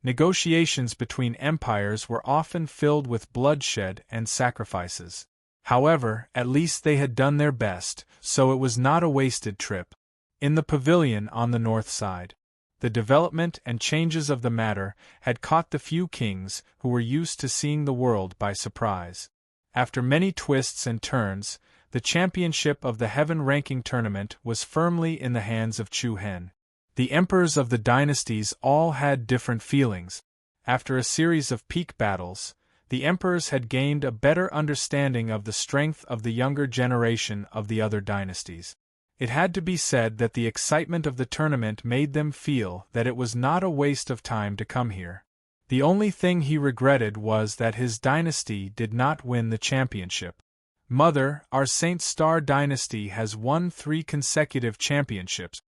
Negotiations between empires were often filled with bloodshed and sacrifices. However, at least they had done their best, so it was not a wasted trip. In the pavilion on the north side, the development and changes of the matter had caught the few kings who were used to seeing the world by surprise. After many twists and turns, the championship of the heaven-ranking tournament was firmly in the hands of Chu Hen. The emperors of the dynasties all had different feelings. After a series of peak battles, the emperors had gained a better understanding of the strength of the younger generation of the other dynasties. It had to be said that the excitement of the tournament made them feel that it was not a waste of time to come here. The only thing he regretted was that his dynasty did not win the championship. "Mother, our Saint Star dynasty has won 3 consecutive championships,"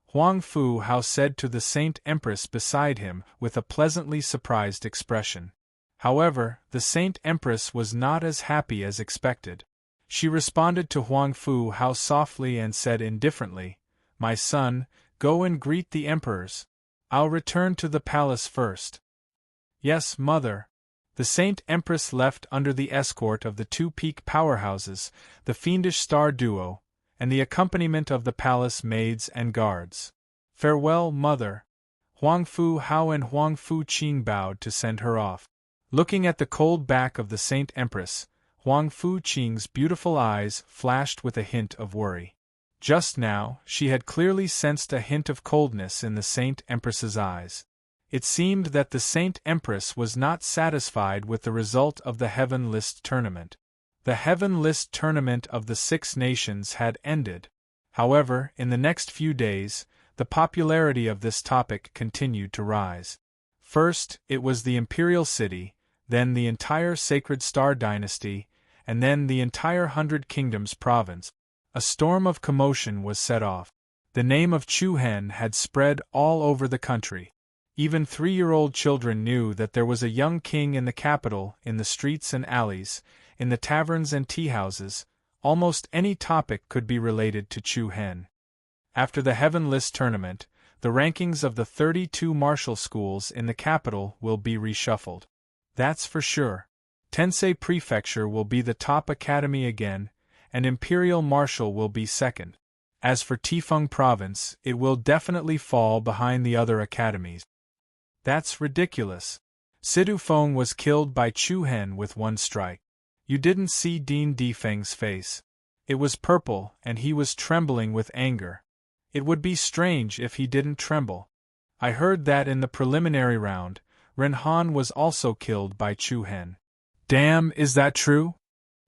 Huang Fu Hao said to the Saint Empress beside him with a pleasantly surprised expression. However, the Saint Empress was not as happy as expected. She responded to Huang Fu Hao softly and said indifferently, "My son, go and greet the emperors. I'll return to the palace first." "Yes, mother." The Saint Empress left under the escort of the 2 peak powerhouses, the fiendish star duo, and the accompaniment of the palace maids and guards. "Farewell, mother." Huang Fu Hao and Huang Fu Qing bowed to send her off. Looking at the cold back of the Saint Empress, Huang Fu Qing's beautiful eyes flashed with a hint of worry. Just now, she had clearly sensed a hint of coldness in the Saint Empress's eyes. It seemed that the Saint Empress was not satisfied with the result of the Heaven List tournament. The Heaven List tournament of the 6 nations had ended. However, in the next few days, the popularity of this topic continued to rise. First, it was the Imperial City, then the entire Sacred Star Dynasty, and then the entire 100 Kingdoms province. A storm of commotion was set off. The name of Chu Hen had spread all over the country. Even 3-year-old children knew that there was a young king in the capital, in the streets and alleys, in the taverns and tea-houses. Almost any topic could be related to Chu Hen. After the Heaven List tournament, the rankings of the 32 martial schools in the capital will be reshuffled. That's for sure. Tensei Prefecture will be the top academy again, and Imperial Martial will be second. As for Tifeng Province, it will definitely fall behind the other academies. That's ridiculous. Sidu Feng was killed by Chu Hen with 1 strike. You didn't see Dean Difeng's face. It was purple, and he was trembling with anger. It would be strange if he didn't tremble. I heard that in the preliminary round, Ren Han was also killed by Chu Hen. Damn, is that true?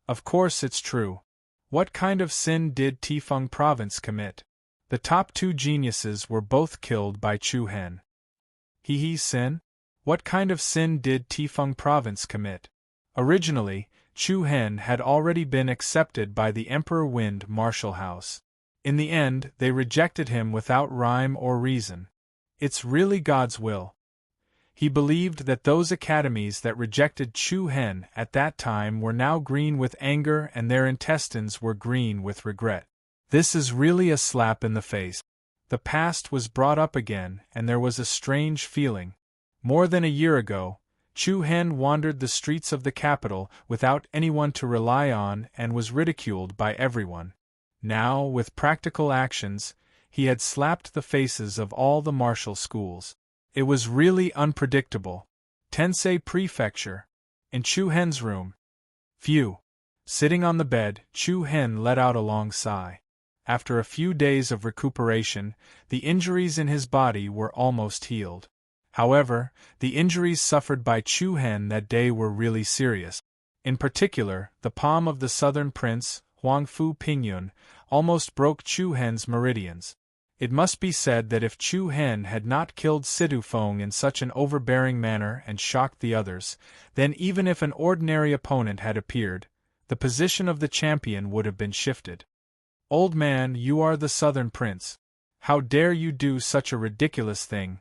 Of course it's true. What kind of sin did Tifeng Province commit? The top 2 geniuses were both killed by Chu Hen. Sin? What kind of sin did Tifeng Province commit? Originally, Chu Hen had already been accepted by the Emperor Wind Martial House. In the end, they rejected him without rhyme or reason. It's really God's will. He believed that those academies that rejected Chu Hen at that time were now green with anger and their intestines were green with regret. This is really a slap in the face. The past was brought up again, and there was a strange feeling. More than a year ago, Chu Hen wandered the streets of the capital without anyone to rely on and was ridiculed by everyone. Now, with practical actions, he had slapped the faces of all the martial schools. It was really unpredictable. Tensei Prefecture. In Chu Hen's room. Phew. Sitting on the bed, Chu Hen let out a long sigh. After a few days of recuperation, the injuries in his body were almost healed. However, the injuries suffered by Chu Hen that day were really serious. In particular, the palm of the southern prince, Huang Fu Pingyun, almost broke Chu Hen's meridians. It must be said that if Chu Hen had not killed Sidu Feng in such an overbearing manner and shocked the others, then even if an ordinary opponent had appeared, the position of the champion would have been shifted. "Old man, you are the southern prince. How dare you do such a ridiculous thing?"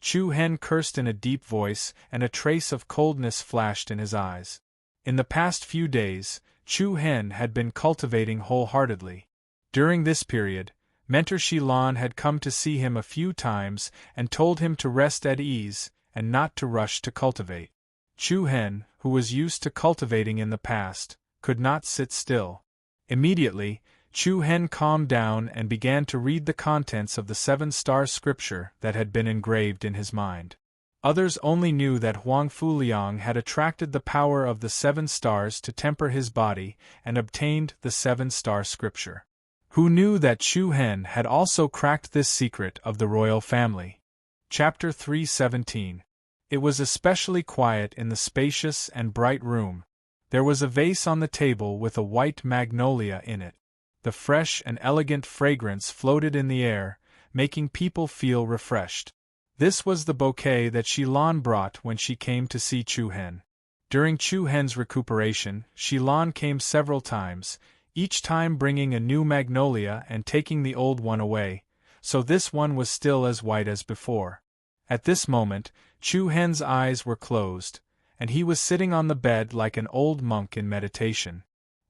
Chu Hen cursed in a deep voice, and a trace of coldness flashed in his eyes. In the past few days, Chu Hen had been cultivating wholeheartedly. During this period, Mentor Shilan had come to see him a few times and told him to rest at ease and not to rush to cultivate. Chu Hen, who was used to cultivating in the past, could not sit still. Immediately, Chu Hen calmed down and began to read the contents of the 7-star scripture that had been engraved in his mind. Others only knew that Huang Fuliang had attracted the power of the 7 stars to temper his body and obtained the 7-star scripture. Who knew that Chu Hen had also cracked this secret of the royal family? Chapter 317. It was especially quiet in the spacious and bright room. There was a vase on the table with a white magnolia in it. The fresh and elegant fragrance floated in the air, making people feel refreshed. This was the bouquet that Shilan brought when she came to see Chu Hen. During Chu Hen's recuperation, Shilan came several times, each time bringing a new magnolia and taking the old one away, so this one was still as white as before. At this moment, Chu Hen's eyes were closed, and he was sitting on the bed like an old monk in meditation.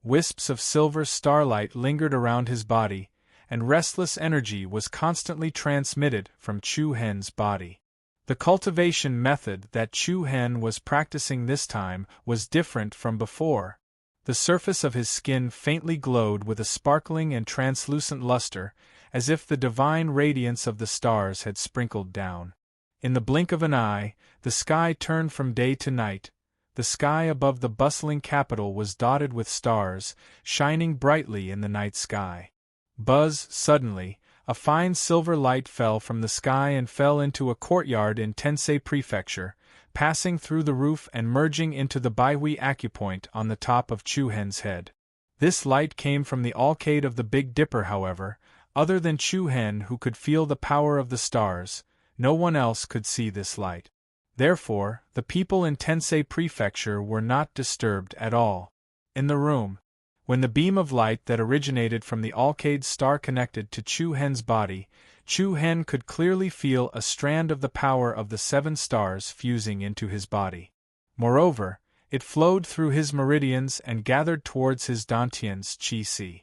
Wisps of silver starlight lingered around his body, and restless energy was constantly transmitted from Chu Hen's body. The cultivation method that Chu Hen was practicing this time was different from before. The surface of his skin faintly glowed with a sparkling and translucent luster, as if the divine radiance of the stars had sprinkled down. In the blink of an eye, the sky turned from day to night. The sky above the bustling capital was dotted with stars, shining brightly in the night sky. Buzz, suddenly, a fine silver light fell from the sky and fell into a courtyard in Tensei Prefecture, passing through the roof and merging into the Baihui acupoint on the top of Chu Hen's head. This light came from the arcade of the Big Dipper, however. Other than Chu Hen, who could feel the power of the stars, no one else could see this light. Therefore, the people in Tensei Prefecture were not disturbed at all. In the room, when the beam of light that originated from the arcade star connected to Chu Hen's body, Chu Hen could clearly feel a strand of the power of the 7 stars fusing into his body. Moreover, it flowed through his meridians and gathered towards his dantian's qi.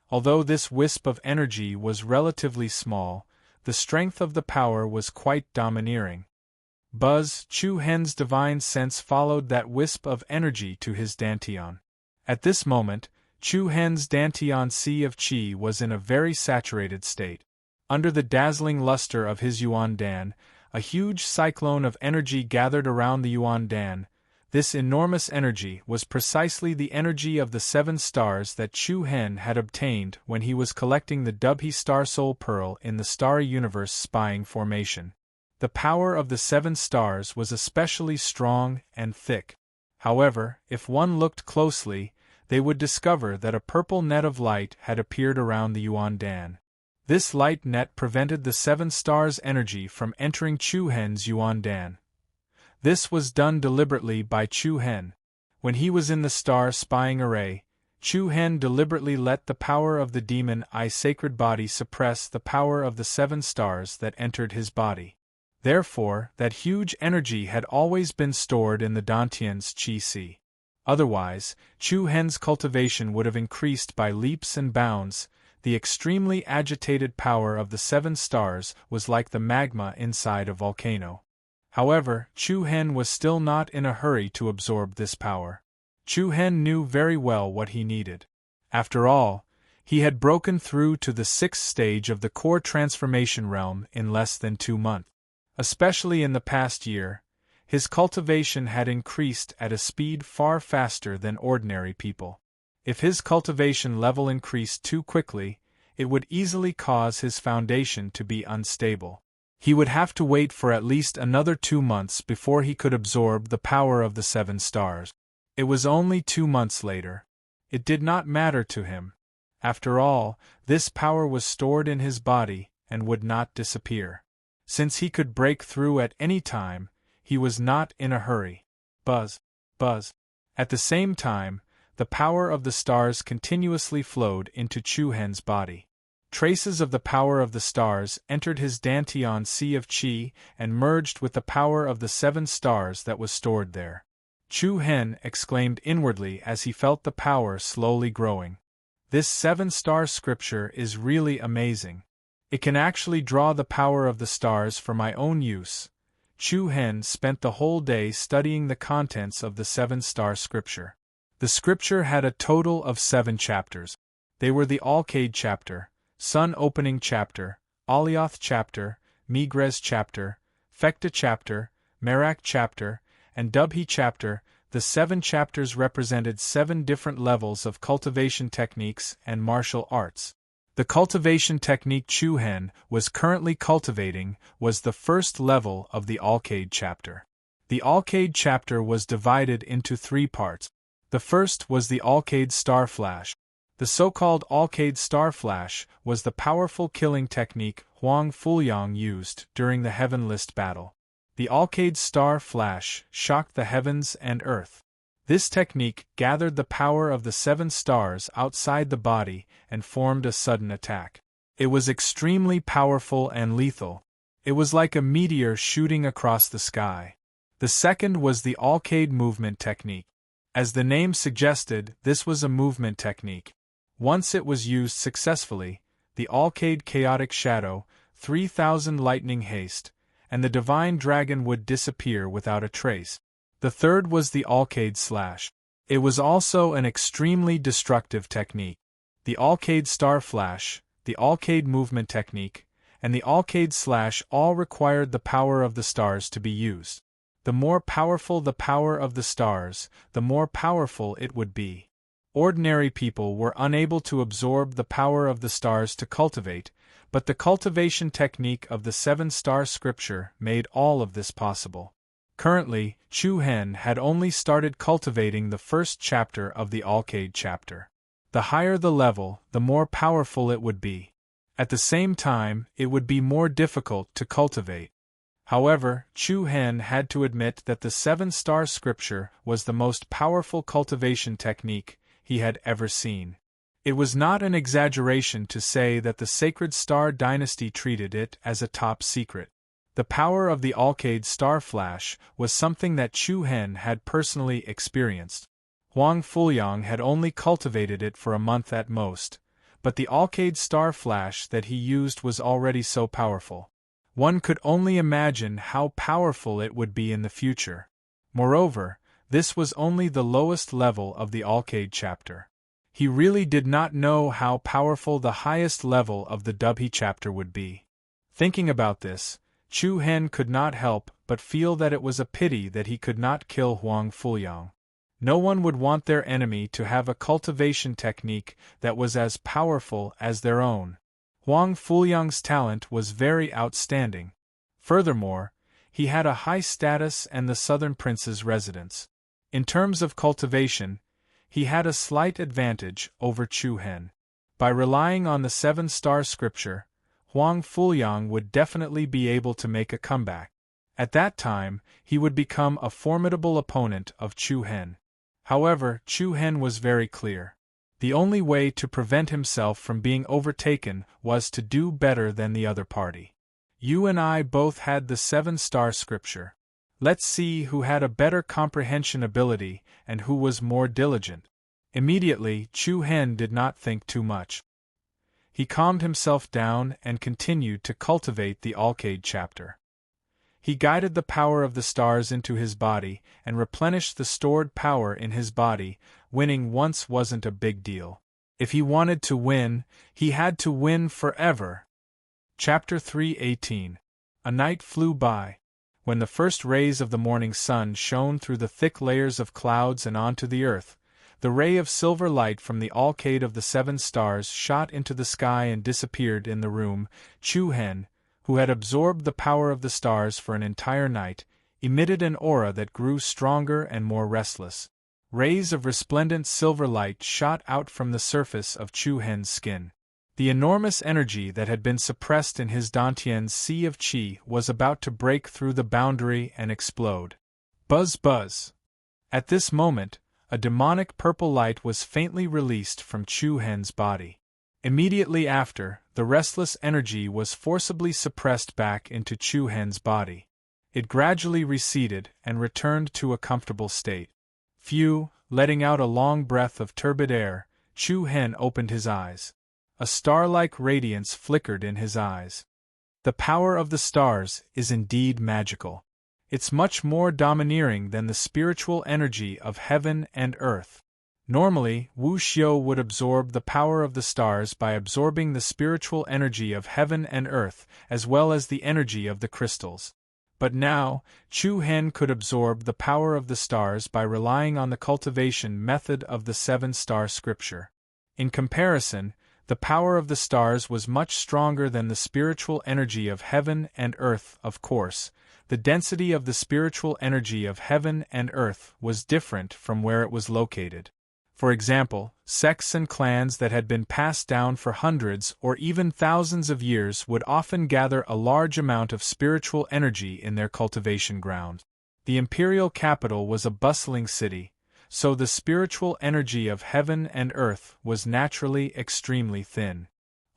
Although this wisp of energy was relatively small, the strength of the power was quite domineering. Buzz, Chu Hen's divine sense followed that wisp of energy to his dantian. At this moment, Chu Hen's dantian sea of qi was in a very saturated state. Under the dazzling luster of his yuan dan, a huge cyclone of energy gathered around the yuan dan. This enormous energy was precisely the energy of the 7 stars that Chu Hen had obtained when he was collecting the Dubhe Star Soul Pearl in the Starry Universe spying formation. The power of the 7 stars was especially strong and thick. However, if one looked closely, they would discover that a purple net of light had appeared around the yuan dan. This light net prevented the 7 stars' energy from entering Chu Hen's yuan dan. This was done deliberately by Chu Hen. When he was in the star spying array, Chu Hen deliberately let the power of the demon eye sacred body suppress the power of the 7 stars that entered his body. Therefore, that huge energy had always been stored in the dantian's qi. Otherwise, Chu Hen's cultivation would have increased by leaps and bounds. The extremely agitated power of the 7 stars was like the magma inside a volcano. However, Chu Hen was still not in a hurry to absorb this power. Chu Hen knew very well what he needed. After all, he had broken through to the 6th stage of the core transformation realm in less than 2 months. Especially in the past year, his cultivation had increased at a speed far faster than ordinary people. If his cultivation level increased too quickly, it would easily cause his foundation to be unstable. He would have to wait for at least another 2 months before he could absorb the power of the 7 stars. It was only 2 months later. It did not matter to him. After all, this power was stored in his body and would not disappear. Since he could break through at any time, he was not in a hurry. Buzz, buzz. At the same time, the power of the stars continuously flowed into Chu Hen's body. Traces of the power of the stars entered his dantian sea of qi and merged with the power of the 7 stars that was stored there. Chu Hen exclaimed inwardly as he felt the power slowly growing. This 7-star scripture is really amazing. It can actually draw the power of the stars for my own use. Chu Hen spent the whole day studying the contents of the 7-star scripture. The scripture had a total of 7 chapters. They were the Alkaid chapter, Sun Opening chapter, Alioth chapter, Migres chapter, Fekta chapter, Merak chapter, and Dubhi chapter. The 7 chapters represented 7 different levels of cultivation techniques and martial arts. The cultivation technique Chu Hen was currently cultivating was the first level of the Alkaid chapter. The Alkaid chapter was divided into 3 parts. The first was the Alkaid Star Flash. The so-called Alkaid Star Flash was the powerful killing technique Huang Fuliang used during the Heaven List battle. The Alkaid Star Flash shocked the heavens and earth. This technique gathered the power of the 7 stars outside the body and formed a sudden attack. It was extremely powerful and lethal. It was like a meteor shooting across the sky. The second was the Alkaid movement technique. As the name suggested, this was a movement technique. Once it was used successfully, the Alkaid Chaotic Shadow, 3000 Lightning Haste, and the Divine Dragon would disappear without a trace. The third was the Alkaid Slash. It was also an extremely destructive technique. The Alkaid Star Flash, the Alkaid Movement Technique, and the Alkaid Slash all required the power of the stars to be used. The more powerful the power of the stars, the more powerful it would be. Ordinary people were unable to absorb the power of the stars to cultivate, but the cultivation technique of the 7-star scripture made all of this possible. Currently, Chu Hen had only started cultivating the first chapter of the Alkaid chapter. The higher the level, the more powerful it would be. At the same time, it would be more difficult to cultivate. However, Chu Hen had to admit that the 7-star scripture was the most powerful cultivation technique he had ever seen. It was not an exaggeration to say that the Sacred Star Dynasty treated it as a top secret. The power of the Alkaid Star Flash was something that Chu Hen had personally experienced. Huang Fuliang had only cultivated it for a month at most, but the Alkaid Star Flash that he used was already so powerful. One could only imagine how powerful it would be in the future. Moreover, this was only the lowest level of the Alkaid chapter. He really did not know how powerful the highest level of the Dubhi chapter would be. Thinking about this, Chu Hen could not help but feel that it was a pity that he could not kill Huang Fuliang. No one would want their enemy to have a cultivation technique that was as powerful as their own. Huang Fuliang's talent was very outstanding. Furthermore, he had a high status and the southern prince's residence. In terms of cultivation, he had a slight advantage over Chu Hen. By relying on the 7-star scripture, Huang Fuliang would definitely be able to make a comeback. At that time, he would become a formidable opponent of Chu Hen. However, Chu Hen was very clear. The only way to prevent himself from being overtaken was to do better than the other party. You and I both had the 7-star scripture. Let's see who had a better comprehension ability and who was more diligent. Immediately, Chu Hen did not think too much. He calmed himself down and continued to cultivate the Alkaid chapter. He guided the power of the stars into his body and replenished the stored power in his body. Winning once wasn't a big deal. If he wanted to win, he had to win forever. Chapter 3:18. A night flew by. When the first rays of the morning sun shone through the thick layers of clouds and onto the earth, the ray of silver light from the Alkaid of the 7 stars shot into the sky and disappeared in the room. Chu Hen, who had absorbed the power of the stars for an entire night, emitted an aura that grew stronger and more restless. Rays of resplendent silver light shot out from the surface of Chu Hen's skin. The enormous energy that had been suppressed in his Dantian's sea of qi was about to break through the boundary and explode. Buzz buzz! At this moment, a demonic purple light was faintly released from Chu Hen's body. Immediately after, the restless energy was forcibly suppressed back into Chu Hen's body. It gradually receded and returned to a comfortable state. Phew, letting out a long breath of turbid air, Chu Hen opened his eyes. A star-like radiance flickered in his eyes. The power of the stars is indeed magical. It's much more domineering than the spiritual energy of heaven and earth. Normally, Wu Xiu would absorb the power of the stars by absorbing the spiritual energy of heaven and earth, as well as the energy of the crystals. But now, Chu Hen could absorb the power of the stars by relying on the cultivation method of the seven-star scripture. In comparison, the power of the stars was much stronger than the spiritual energy of heaven and earth. Of course, the density of the spiritual energy of heaven and earth was different from where it was located. For example, sects and clans that had been passed down for hundreds or even thousands of years would often gather a large amount of spiritual energy in their cultivation ground. The imperial capital was a bustling city, so the spiritual energy of heaven and earth was naturally extremely thin.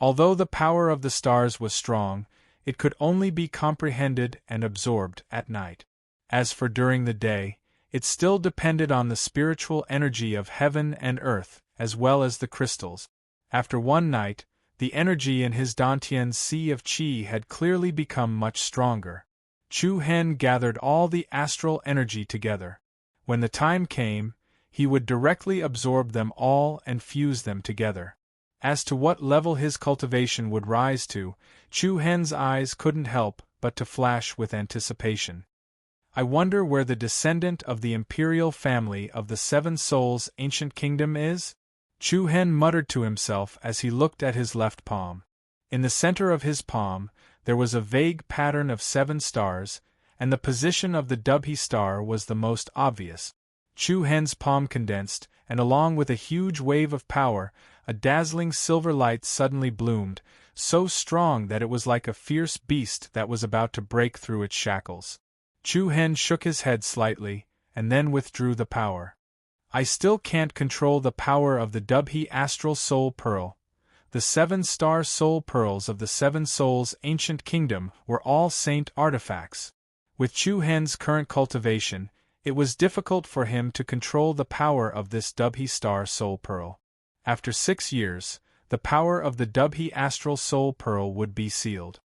Although the power of the stars was strong, it could only be comprehended and absorbed at night. As for during the day, it still depended on the spiritual energy of heaven and earth, as well as the crystals. After one night, the energy in his Dantian's sea of qi had clearly become much stronger. Chu Hen gathered all the astral energy together. When the time came, he would directly absorb them all and fuse them together. As to what level his cultivation would rise to, Chu Hen's eyes couldn't help but to flash with anticipation. I wonder where the descendant of the imperial family of the Seven Souls ancient kingdom is? Chu Hen muttered to himself as he looked at his left palm. In the center of his palm, there was a vague pattern of 7 stars, and the position of the Dubhe star was the most obvious. Chu Hen's palm condensed, and along with a huge wave of power, a dazzling silver light suddenly bloomed, so strong that it was like a fierce beast that was about to break through its shackles. Chu Hen shook his head slightly, and then withdrew the power. I still can't control the power of the Dubhe Astral Soul Pearl. The 7-star soul pearls of the 7 Souls ancient kingdom were all saint artifacts. With Chu Hen's current cultivation, it was difficult for him to control the power of this Dubhe Star Soul Pearl. After 6 years, the power of the Dubhe Astral Soul Pearl would be sealed.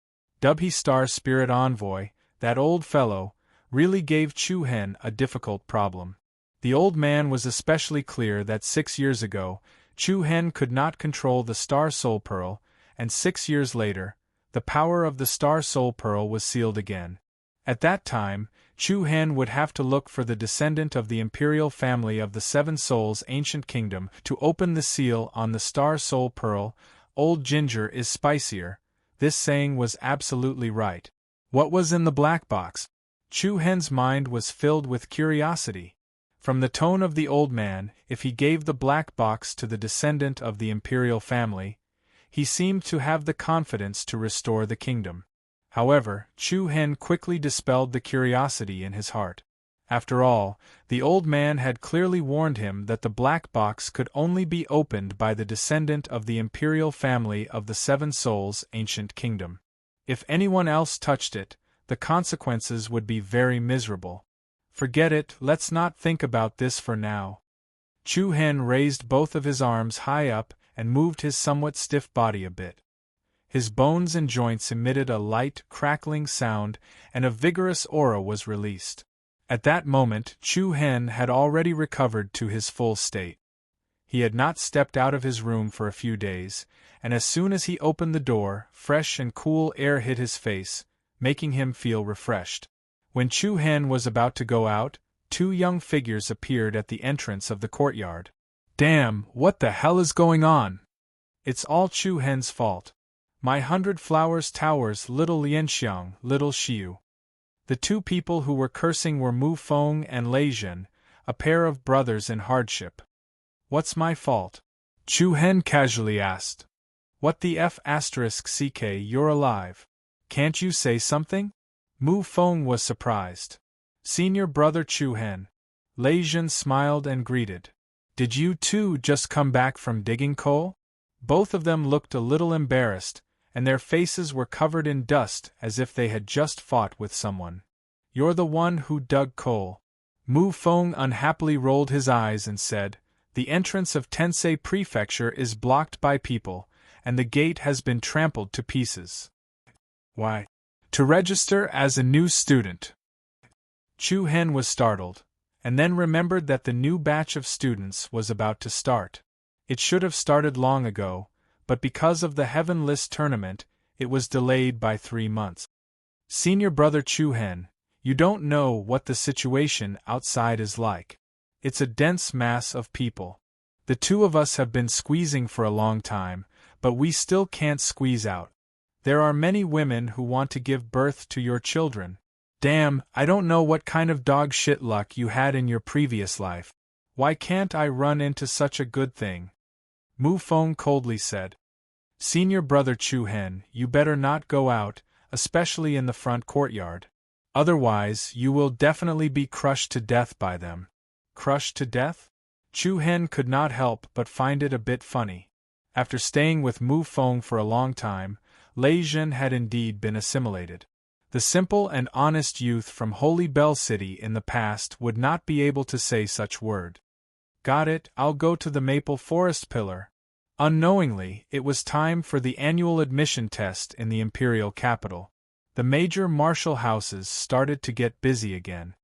Dubhe Star Spirit Envoy, that old fellow, really gave Chu Hen a difficult problem. The old man was especially clear that 6 years ago, Chu Hen could not control the Star Soul Pearl, and 6 years later, the power of the Star Soul Pearl was sealed again. At that time, Chu Hen would have to look for the descendant of the imperial family of the 7 Souls ancient kingdom to open the seal on the Star Soul Pearl. Old ginger is spicier. This saying was absolutely right. What was in the black box? Chu Hen's mind was filled with curiosity. From the tone of the old man, if he gave the black box to the descendant of the imperial family, he seemed to have the confidence to restore the kingdom. However, Chu Hen quickly dispelled the curiosity in his heart. After all, the old man had clearly warned him that the black box could only be opened by the descendant of the imperial family of the 7 Souls ancient kingdom. If anyone else touched it, the consequences would be very miserable. Forget it, let's not think about this for now. Chu Hen raised both of his arms high up and moved his somewhat stiff body a bit. His bones and joints emitted a light, crackling sound, and a vigorous aura was released. At that moment, Chu Hen had already recovered to his full state. He had not stepped out of his room for a few days, and as soon as he opened the door, fresh and cool air hit his face, making him feel refreshed. When Chu Hen was about to go out, 2 young figures appeared at the entrance of the courtyard. Damn, what the hell is going on? It's all Chu Hen's fault. My 100 flowers towers, little Lianxiang, little Xiu. The 2 people who were cursing were Mu Feng and Lei Zhen, a pair of brothers in hardship. What's my fault? Chu Hen casually asked. What the F***, you're alive. Can't you say something? Mu Feng was surprised. Senior brother Chu Hen. Lei Zhen smiled and greeted. Did you 2 just come back from digging coal? Both of them looked a little embarrassed, and their faces were covered in dust as if they had just fought with someone. You're the one who dug coal. Mu Feng unhappily rolled his eyes and said, "The entrance of Tensei Prefecture is blocked by people, and the gate has been trampled to pieces." "Why?" "To register as a new student." Chu Hen was startled, and then remembered that the new batch of students was about to start. It should have started long ago, but because of the Heaven List tournament, it was delayed by 3 months. "Senior brother Chu Hen, you don't know what the situation outside is like. It's a dense mass of people. The two of us have been squeezing for a long time, but we still can't squeeze out. There are many women who want to give birth to your children. Damn, I don't know what kind of dog shit luck you had in your previous life. Why can't I run into such a good thing?" Mu Feng coldly said. "Senior brother Chu Hen, you better not go out, especially in the front courtyard. Otherwise, you will definitely be crushed to death by them." Crushed to death? Chu Hen could not help but find it a bit funny. After staying with Mu Feng for a long time, Lei Zhen had indeed been assimilated. The simple and honest youth from Holy Bell City in the past would not be able to say such word. "Got it, I'll go to the Maple Forest Pillar." Unknowingly, it was time for the annual admission test in the imperial capital. The major martial houses started to get busy again.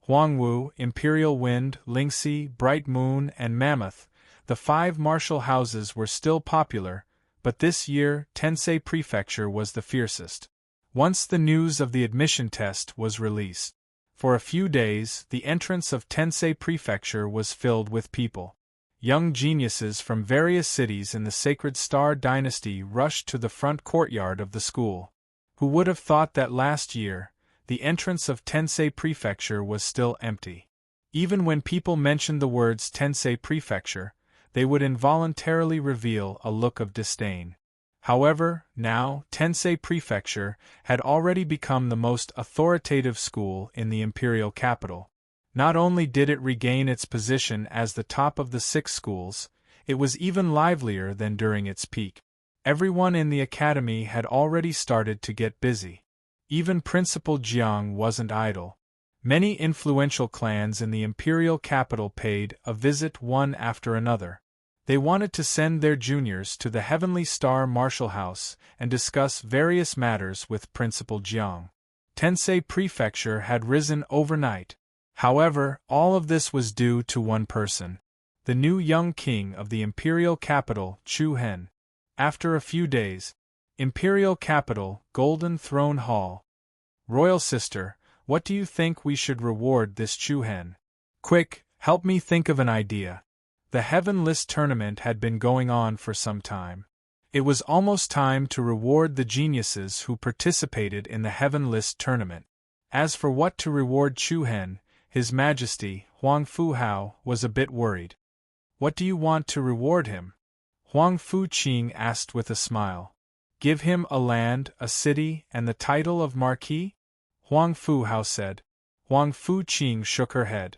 Huangwu, Imperial Wind, Lingxi, Bright Moon, and Mammoth, the 5 martial houses were still popular, but this year Tensei Prefecture was the fiercest. Once the news of the admission test was released, for a few days the entrance of Tensei Prefecture was filled with people. Young geniuses from various cities in the Sacred Star Dynasty rushed to the front courtyard of the school. Who would have thought that last year, the entrance of Tensei Prefecture was still empty? Even when people mentioned the words Tensei Prefecture, they would involuntarily reveal a look of disdain. However, now, Tensei Prefecture had already become the most authoritative school in the imperial capital. Not only did it regain its position as the top of the 6 schools, it was even livelier than during its peak. Everyone in the academy had already started to get busy. Even Principal Jiang wasn't idle. Many influential clans in the imperial capital paid a visit one after another. They wanted to send their juniors to the Heavenly Star Martial House and discuss various matters with Principal Jiang. Tensei Prefecture had risen overnight. However, all of this was due to one person. The new young king of the imperial capital, Chu Hen. After a few days, Imperial Capital, Golden Throne Hall. "Royal sister, what do you think we should reward this Chu Hen? Quick, help me think of an idea." The Heaven List tournament had been going on for some time. It was almost time to reward the geniuses who participated in the Heaven List tournament. As for what to reward Chu Hen, His Majesty, Huang Fuhao, was a bit worried. "What do you want to reward him?" Huang Fuqing asked with a smile. "Give him a land, a city, and the title of Marquis?" Huang Fuhao said. Huang Fuqing shook her head.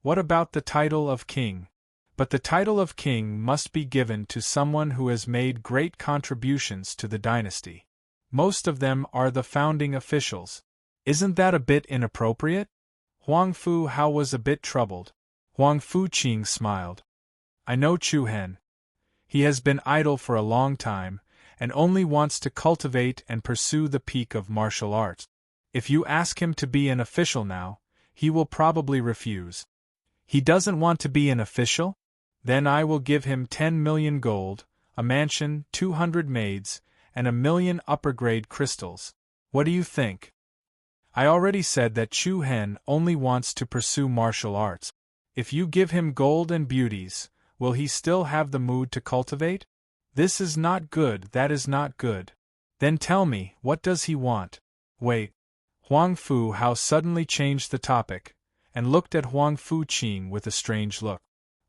"What about the title of King?" "But the title of King must be given to someone who has made great contributions to the dynasty. Most of them are the founding officials. Isn't that a bit inappropriate?" Huang Fuhao was a bit troubled. Huang Fuqing smiled. "I know Chu Hen. He has been idle for a long time, and only wants to cultivate and pursue the peak of martial arts. If you ask him to be an official now, he will probably refuse." "He doesn't want to be an official? Then I will give him 10 million gold, a mansion, 200 maids, and 1,000,000 upper-grade crystals. What do you think?" "I already said that Chu Hen only wants to pursue martial arts. If you give him gold and beauties, will he still have the mood to cultivate? This is not good, that is not good. Then tell me, what does he want?" "Wait." Huang Fuhao suddenly changed the topic, and looked at Huang Fuqing with a strange look.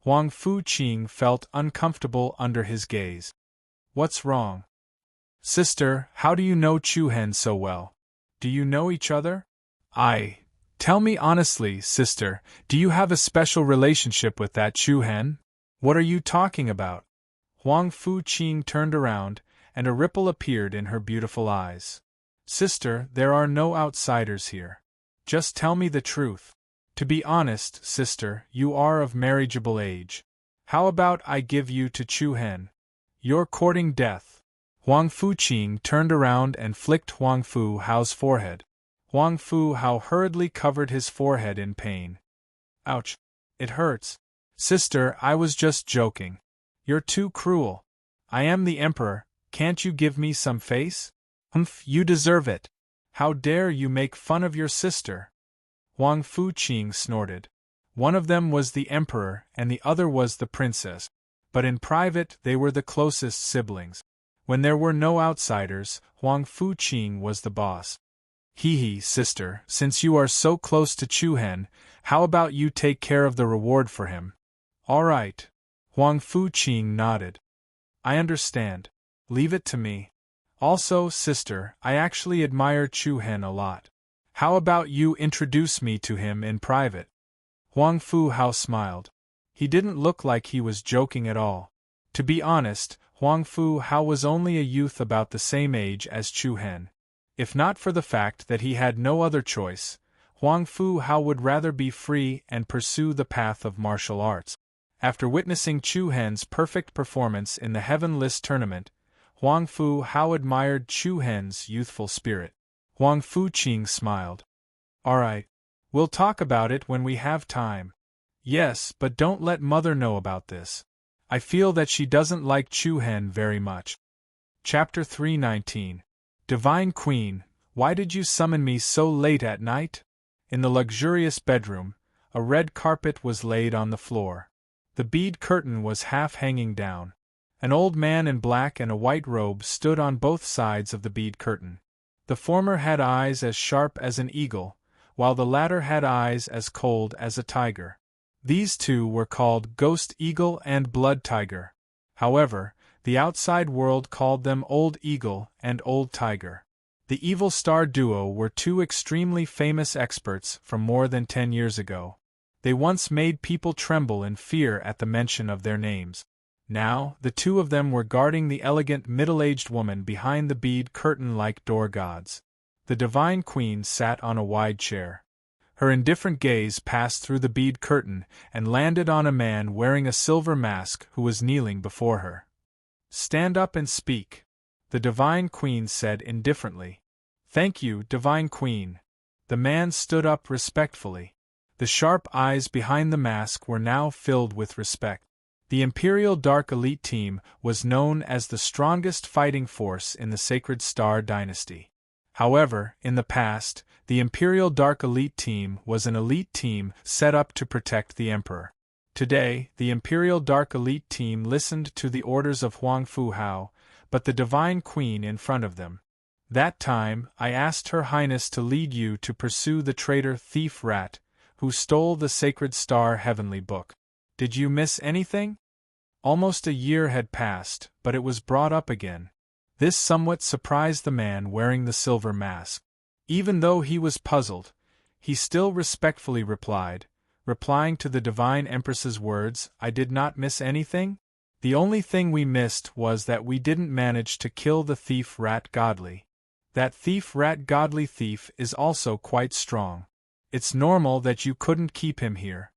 Huang Fuqing felt uncomfortable under his gaze. "What's wrong?" "Sister, how do you know Chu Hen so well? Do you know each other?" Tell me honestly, sister, do you have a special relationship with that Chu Hen? What are you talking about?" Huang Fuqing turned around, and a ripple appeared in her beautiful eyes. "Sister, there are no outsiders here. Just tell me the truth. To be honest, sister, you are of marriageable age. How about I give you to Chu Hen? You're courting death. Huang Fuqing turned around and flicked Huang Fu Hao's forehead. Huang Fu Hao hurriedly covered his forehead in pain. Ouch. It hurts. Sister, I was just joking. You're too cruel. I am the emperor, can't you give me some face? Humph, you deserve it. How dare you make fun of your sister? Huang Fuqing snorted. One of them was the emperor and the other was the princess, but in private they were the closest siblings. When there were no outsiders, Huang Fuqing was the boss. Hee, sister, since you are so close to Chu Hen, how about you take care of the reward for him? All right. Huang Fuqing nodded. I understand. Leave it to me. Also, sister, I actually admire Chu Hen a lot. How about you introduce me to him in private? Huang Fu Hao smiled. He didn't look like he was joking at all. To be honest, Huang Fu Hao was only a youth about the same age as Chu Hen. If not for the fact that he had no other choice, Huang Fu Hao would rather be free and pursue the path of martial arts. After witnessing Chu Hen's perfect performance in the Heaven List tournament, Huang Fu Hao admired Chu Hen's youthful spirit. Huang Fuqing smiled. Alright. We'll talk about it when we have time. Yes, but don't let Mother know about this. I feel that she doesn't like Chu Hen very much. Chapter 319. Divine Queen, why did you summon me so late at night? In the luxurious bedroom, a red carpet was laid on the floor. The bead curtain was half hanging down. An old man in black and a white robe stood on both sides of the bead curtain. The former had eyes as sharp as an eagle, while the latter had eyes as cold as a tiger. These two were called Ghost Eagle and Blood Tiger. However, the outside world called them Old Eagle and Old Tiger. The Evil Star duo were two extremely famous experts from more than 10 years ago. They once made people tremble in fear at the mention of their names. Now, the two of them were guarding the elegant middle-aged woman behind the bead curtain like door gods. The Divine Queen sat on a wide chair. Her indifferent gaze passed through the bead curtain and landed on a man wearing a silver mask who was kneeling before her. Stand up and speak, the Divine Queen said indifferently. Thank you, Divine Queen. The man stood up respectfully. The sharp eyes behind the mask were now filled with respect. The Imperial Dark Elite Team was known as the strongest fighting force in the Sacred Star Dynasty. However, in the past, the Imperial Dark Elite Team was an elite team set up to protect the Emperor. Today, the Imperial Dark Elite Team listened to the orders of Huang Fu Hao, but the Divine Queen in front of them. That time, I asked Her Highness to lead you to pursue the traitor thief rat, who stole the Sacred Star Heavenly Book. Did you miss anything? Almost a year had passed, but it was brought up again. This somewhat surprised the man wearing the silver mask. Even though he was puzzled, he still respectfully replied, replying to the Divine Empress's words, I did not miss anything? The only thing we missed was that we didn't manage to kill the thief rat Godly. That thief rat Godly thief is also quite strong. It's normal that you couldn't keep him here.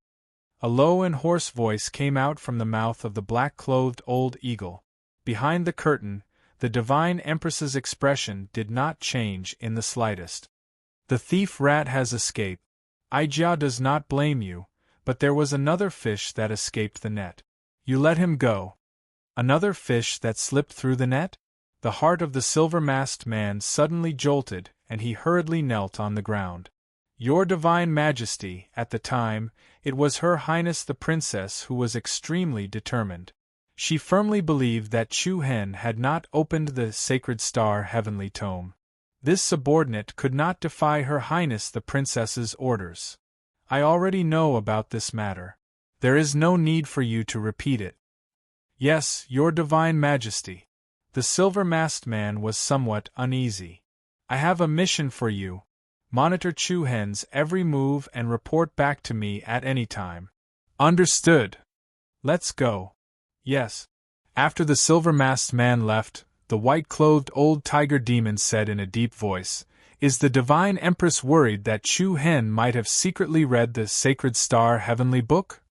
A low and hoarse voice came out from the mouth of the black-clothed old eagle. Behind the curtain, the Divine Empress's expression did not change in the slightest. The thief rat has escaped. Aijia does not blame you, but there was another fish that escaped the net. You let him go. Another fish that slipped through the net? The heart of the silver-masked man suddenly jolted, and he hurriedly knelt on the ground. Your Divine Majesty, at the time, it was Her Highness the Princess who was extremely determined. She firmly believed that Chu Hen had not opened the Sacred Star Heavenly Tome. This subordinate could not defy Her Highness the Princess's orders. I already know about this matter. There is no need for you to repeat it. Yes, Your Divine Majesty. The silver-masked man was somewhat uneasy. I have a mission for you. Monitor Chu Hen's every move and report back to me at any time. Understood. Let's go. Yes. After the silver-masked man left, the white-clothed old tiger demon said in a deep voice, Is the Divine Empress worried that Chu Hen might have secretly read the Sacred Star Heavenly Book?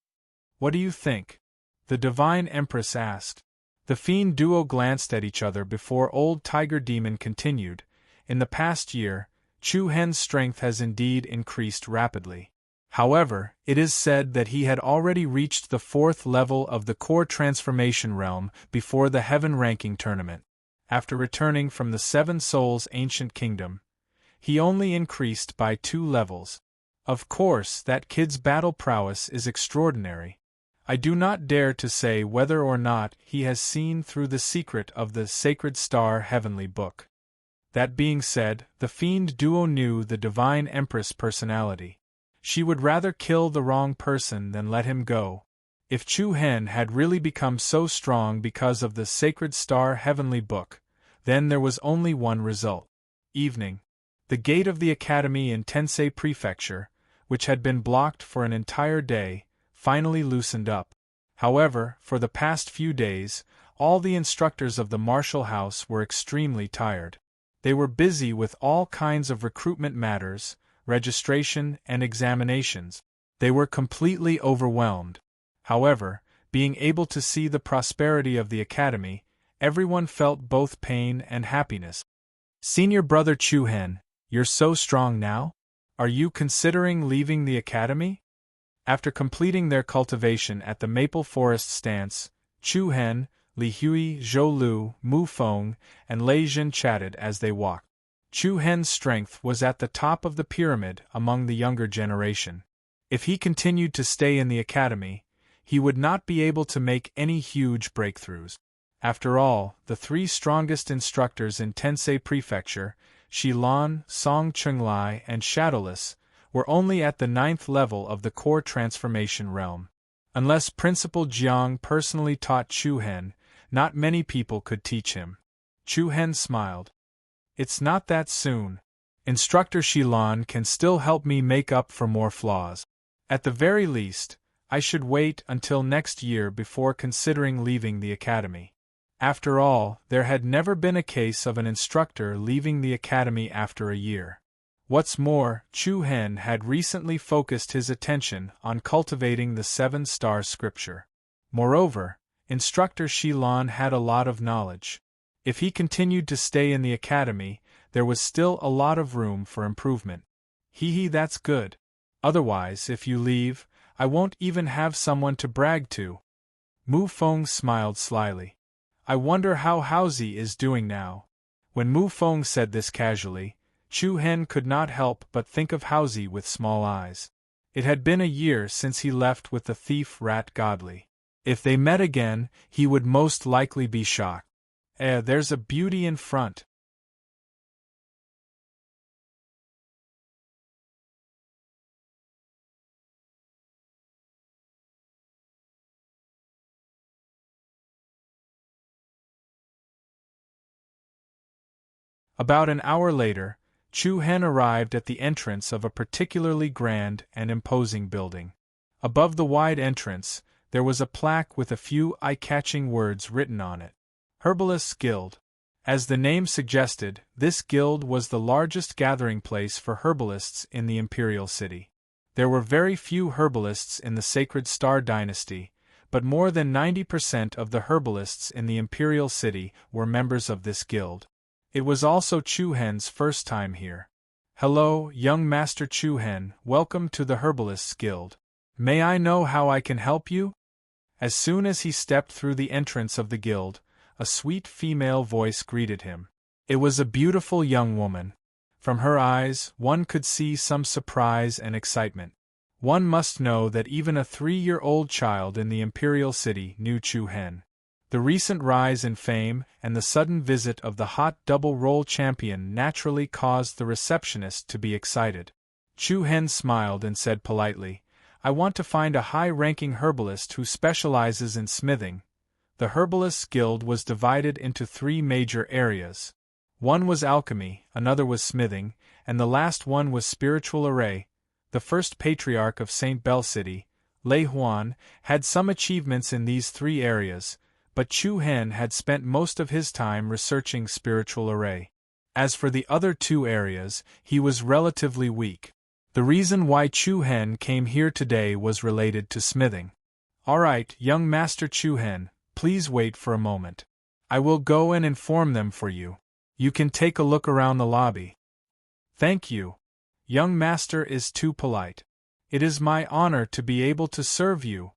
What do you think? The Divine Empress asked. The fiend duo glanced at each other before old Tiger Demon continued. In the past year, Chu Hen's strength has indeed increased rapidly. However, it is said that he had already reached the 4th level of the core transformation realm before the Heaven Ranking Tournament. After returning from the Seven Souls Ancient Kingdom, he only increased by 2 levels. Of course, that kid's battle prowess is extraordinary. I do not dare to say whether or not he has seen through the secret of the Sacred Star Heavenly Book. That being said, the fiend duo knew the Divine Empress' personality. She would rather kill the wrong person than let him go. If Chu Hen had really become so strong because of the Sacred Star Heavenly Book, then there was only one result. Evening. The gate of the academy in Tensei Prefecture, which had been blocked for an entire day, finally loosened up. However, for the past few days, all the instructors of the martial house were extremely tired. They were busy with all kinds of recruitment matters, registration, and examinations. They were completely overwhelmed. However, being able to see the prosperity of the academy, everyone felt both pain and happiness. Senior brother Chu Hen, you're so strong now? Are you considering leaving the academy? After completing their cultivation at the Maple Forest stance, Chu Hen, Li Hui, Zhou Lu, Mu Feng, and Lei Jin chatted as they walked. Chu Hen's strength was at the top of the pyramid among the younger generation. If he continued to stay in the academy, he would not be able to make any huge breakthroughs. After all, the 3 strongest instructors in Tensei Prefecture, Shilan, Song Chunglai, and Shadowless, were only at the 9th level of the core transformation realm. Unless Principal Jiang personally taught Chu Hen, not many people could teach him. Chu Hen smiled. It's not that soon. Instructor Shilan can still help me make up for more flaws. At the very least, I should wait until next year before considering leaving the academy. After all, there had never been a case of an instructor leaving the academy after a year. What's more, Chu Hen had recently focused his attention on cultivating the 7-star scripture. Moreover, Instructor Shilan had a lot of knowledge. If he continued to stay in the academy, there was still a lot of room for improvement. That's good. Otherwise, if you leave, I won't even have someone to brag to. Mu Feng smiled slyly. I wonder how Haozi is doing now. When Mu Feng said this casually, Chu Hen could not help but think of Haozi with small eyes. It had been a year since he left with the thief Rat Godly. If they met again, he would most likely be shocked. There's a beauty in front. About an hour later, Chu Hen arrived at the entrance of a particularly grand and imposing building. Above the wide entrance, there was a plaque with a few eye-catching words written on it. Herbalists Guild. As the name suggested, this guild was the largest gathering place for herbalists in the Imperial City. There were very few herbalists in the Sacred Star Dynasty, but more than 90% of the herbalists in the Imperial City were members of this guild. It was also Chu Hen's first time here. Hello, young Master Chu Hen, welcome to the Herbalists Guild. May I know how I can help you? As soon as he stepped through the entrance of the guild, a sweet female voice greeted him. It was a beautiful young woman. From her eyes, one could see some surprise and excitement. One must know that even a 3-year-old child in the Imperial City knew Chu Hen. The recent rise in fame and the sudden visit of the hot double-role champion naturally caused the receptionist to be excited. Chu Hen smiled and said politely, I want to find a high-ranking herbalist who specializes in smithing. The Herbalists Guild was divided into 3 major areas. One was alchemy, another was smithing, and the last one was spiritual array. The first patriarch of St. Bell City, Lei Huan, had some achievements in these 3 areas, but Chu Hen had spent most of his time researching spiritual array. As for the other two areas, he was relatively weak. The reason why Chu Hen came here today was related to smithing. Alright, young Master Chu Hen, please wait for a moment. I will go and inform them for you. You can take a look around the lobby. Thank you. Young Master is too polite. It is my honor to be able to serve you.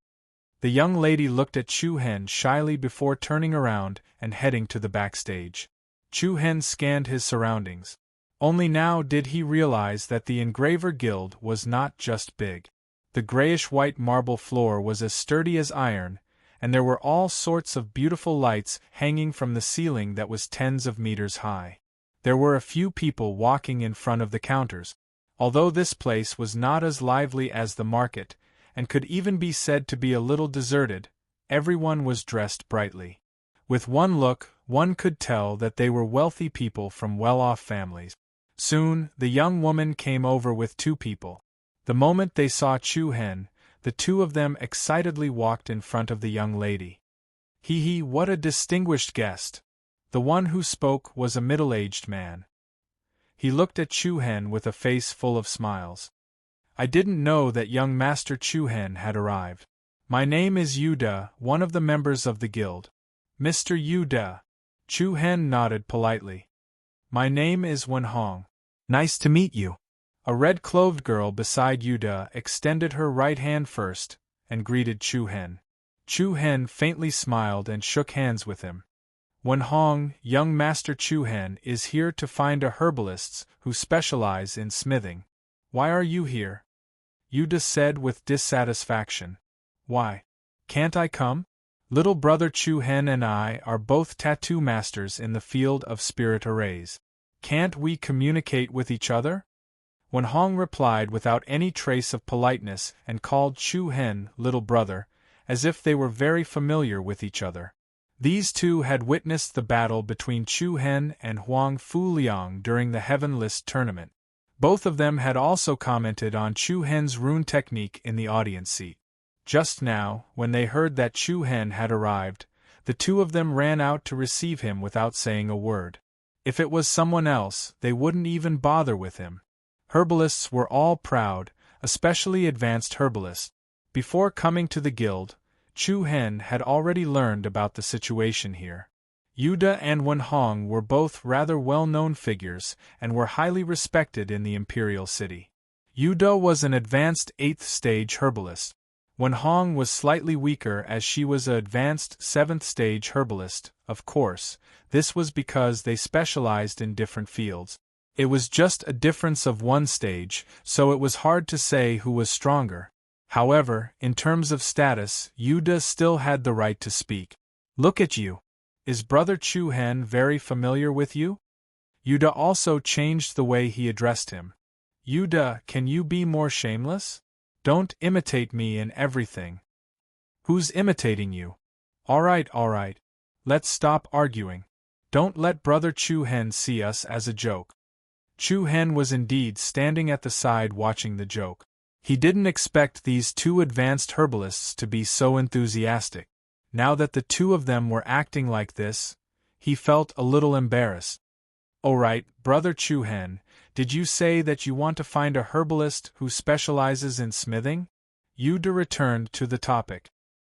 The young lady looked at Chu Hen shyly before turning around and heading to the backstage. Chu Hen scanned his surroundings. Only now did he realize that the Engraver Guild was not just big. The grayish-white marble floor was as sturdy as iron, and there were all sorts of beautiful lights hanging from the ceiling that was tens of meters high. There were a few people walking in front of the counters, although this place was not as lively as the market, and could even be said to be a little deserted. Everyone was dressed brightly. With one look, one could tell that they were wealthy people from well-off families. Soon, the young woman came over with two people. The moment they saw Chu Hen, the two of them excitedly walked in front of the young lady. Hee, what a distinguished guest! The one who spoke was a middle-aged man. He looked at Chu Hen with a face full of smiles. I didn't know that young Master Chu Hen had arrived. My name is Yu De, one of the members of the guild. Mr. Yu De. Chu Hen nodded politely. My name is Wen Hong. Nice to meet you. A red-clothed girl beside Yu De extended her right hand first, and greeted Chu Hen. Chu Hen faintly smiled and shook hands with him. Wen Hong, young Master Chu Hen is here to find a herbalists who specialize in smithing. Why are you here? Yu De said with dissatisfaction. Why? Can't I come? Little brother Chu Hen and I are both tattoo masters in the field of spirit arrays. Can't we communicate with each other? Wen Hong replied without any trace of politeness and called Chu Hen little brother, as if they were very familiar with each other. These two had witnessed the battle between Chu Hen and Huang Fuliang during the Heaven List tournament. Both of them had also commented on Chu Hen's rune technique in the audience seat. Just now, when they heard that Chu Hen had arrived, the two of them ran out to receive him without saying a word. If it was someone else, they wouldn't even bother with him. Herbalists were all proud, especially advanced herbalists. Before coming to the guild, Chu Hen had already learned about the situation here. Yu De and Wen Hong were both rather well-known figures and were highly respected in the imperial city. Yu De was an advanced 8th stage herbalist. Wen Hong was slightly weaker as she was an advanced 7th stage herbalist. Of course, this was because they specialized in different fields. It was just a difference of one stage, so it was hard to say who was stronger. However, in terms of status, Yu De still had the right to speak. Look at you. Is Brother Chu Hen very familiar with you? Yu De also changed the way he addressed him. Yu De, can you be more shameless? Don't imitate me in everything. Who's imitating you? Alright. Let's stop arguing. Don't let Brother Chu Hen see us as a joke. Chu Hen was indeed standing at the side watching the joke. He didn't expect these two advanced herbalists to be so enthusiastic. Now that the two of them were acting like this, he felt a little embarrassed. Alright, Brother Chu Hen, did you say that you want to find a herbalist who specializes in smithing? Yu De returned to the topic.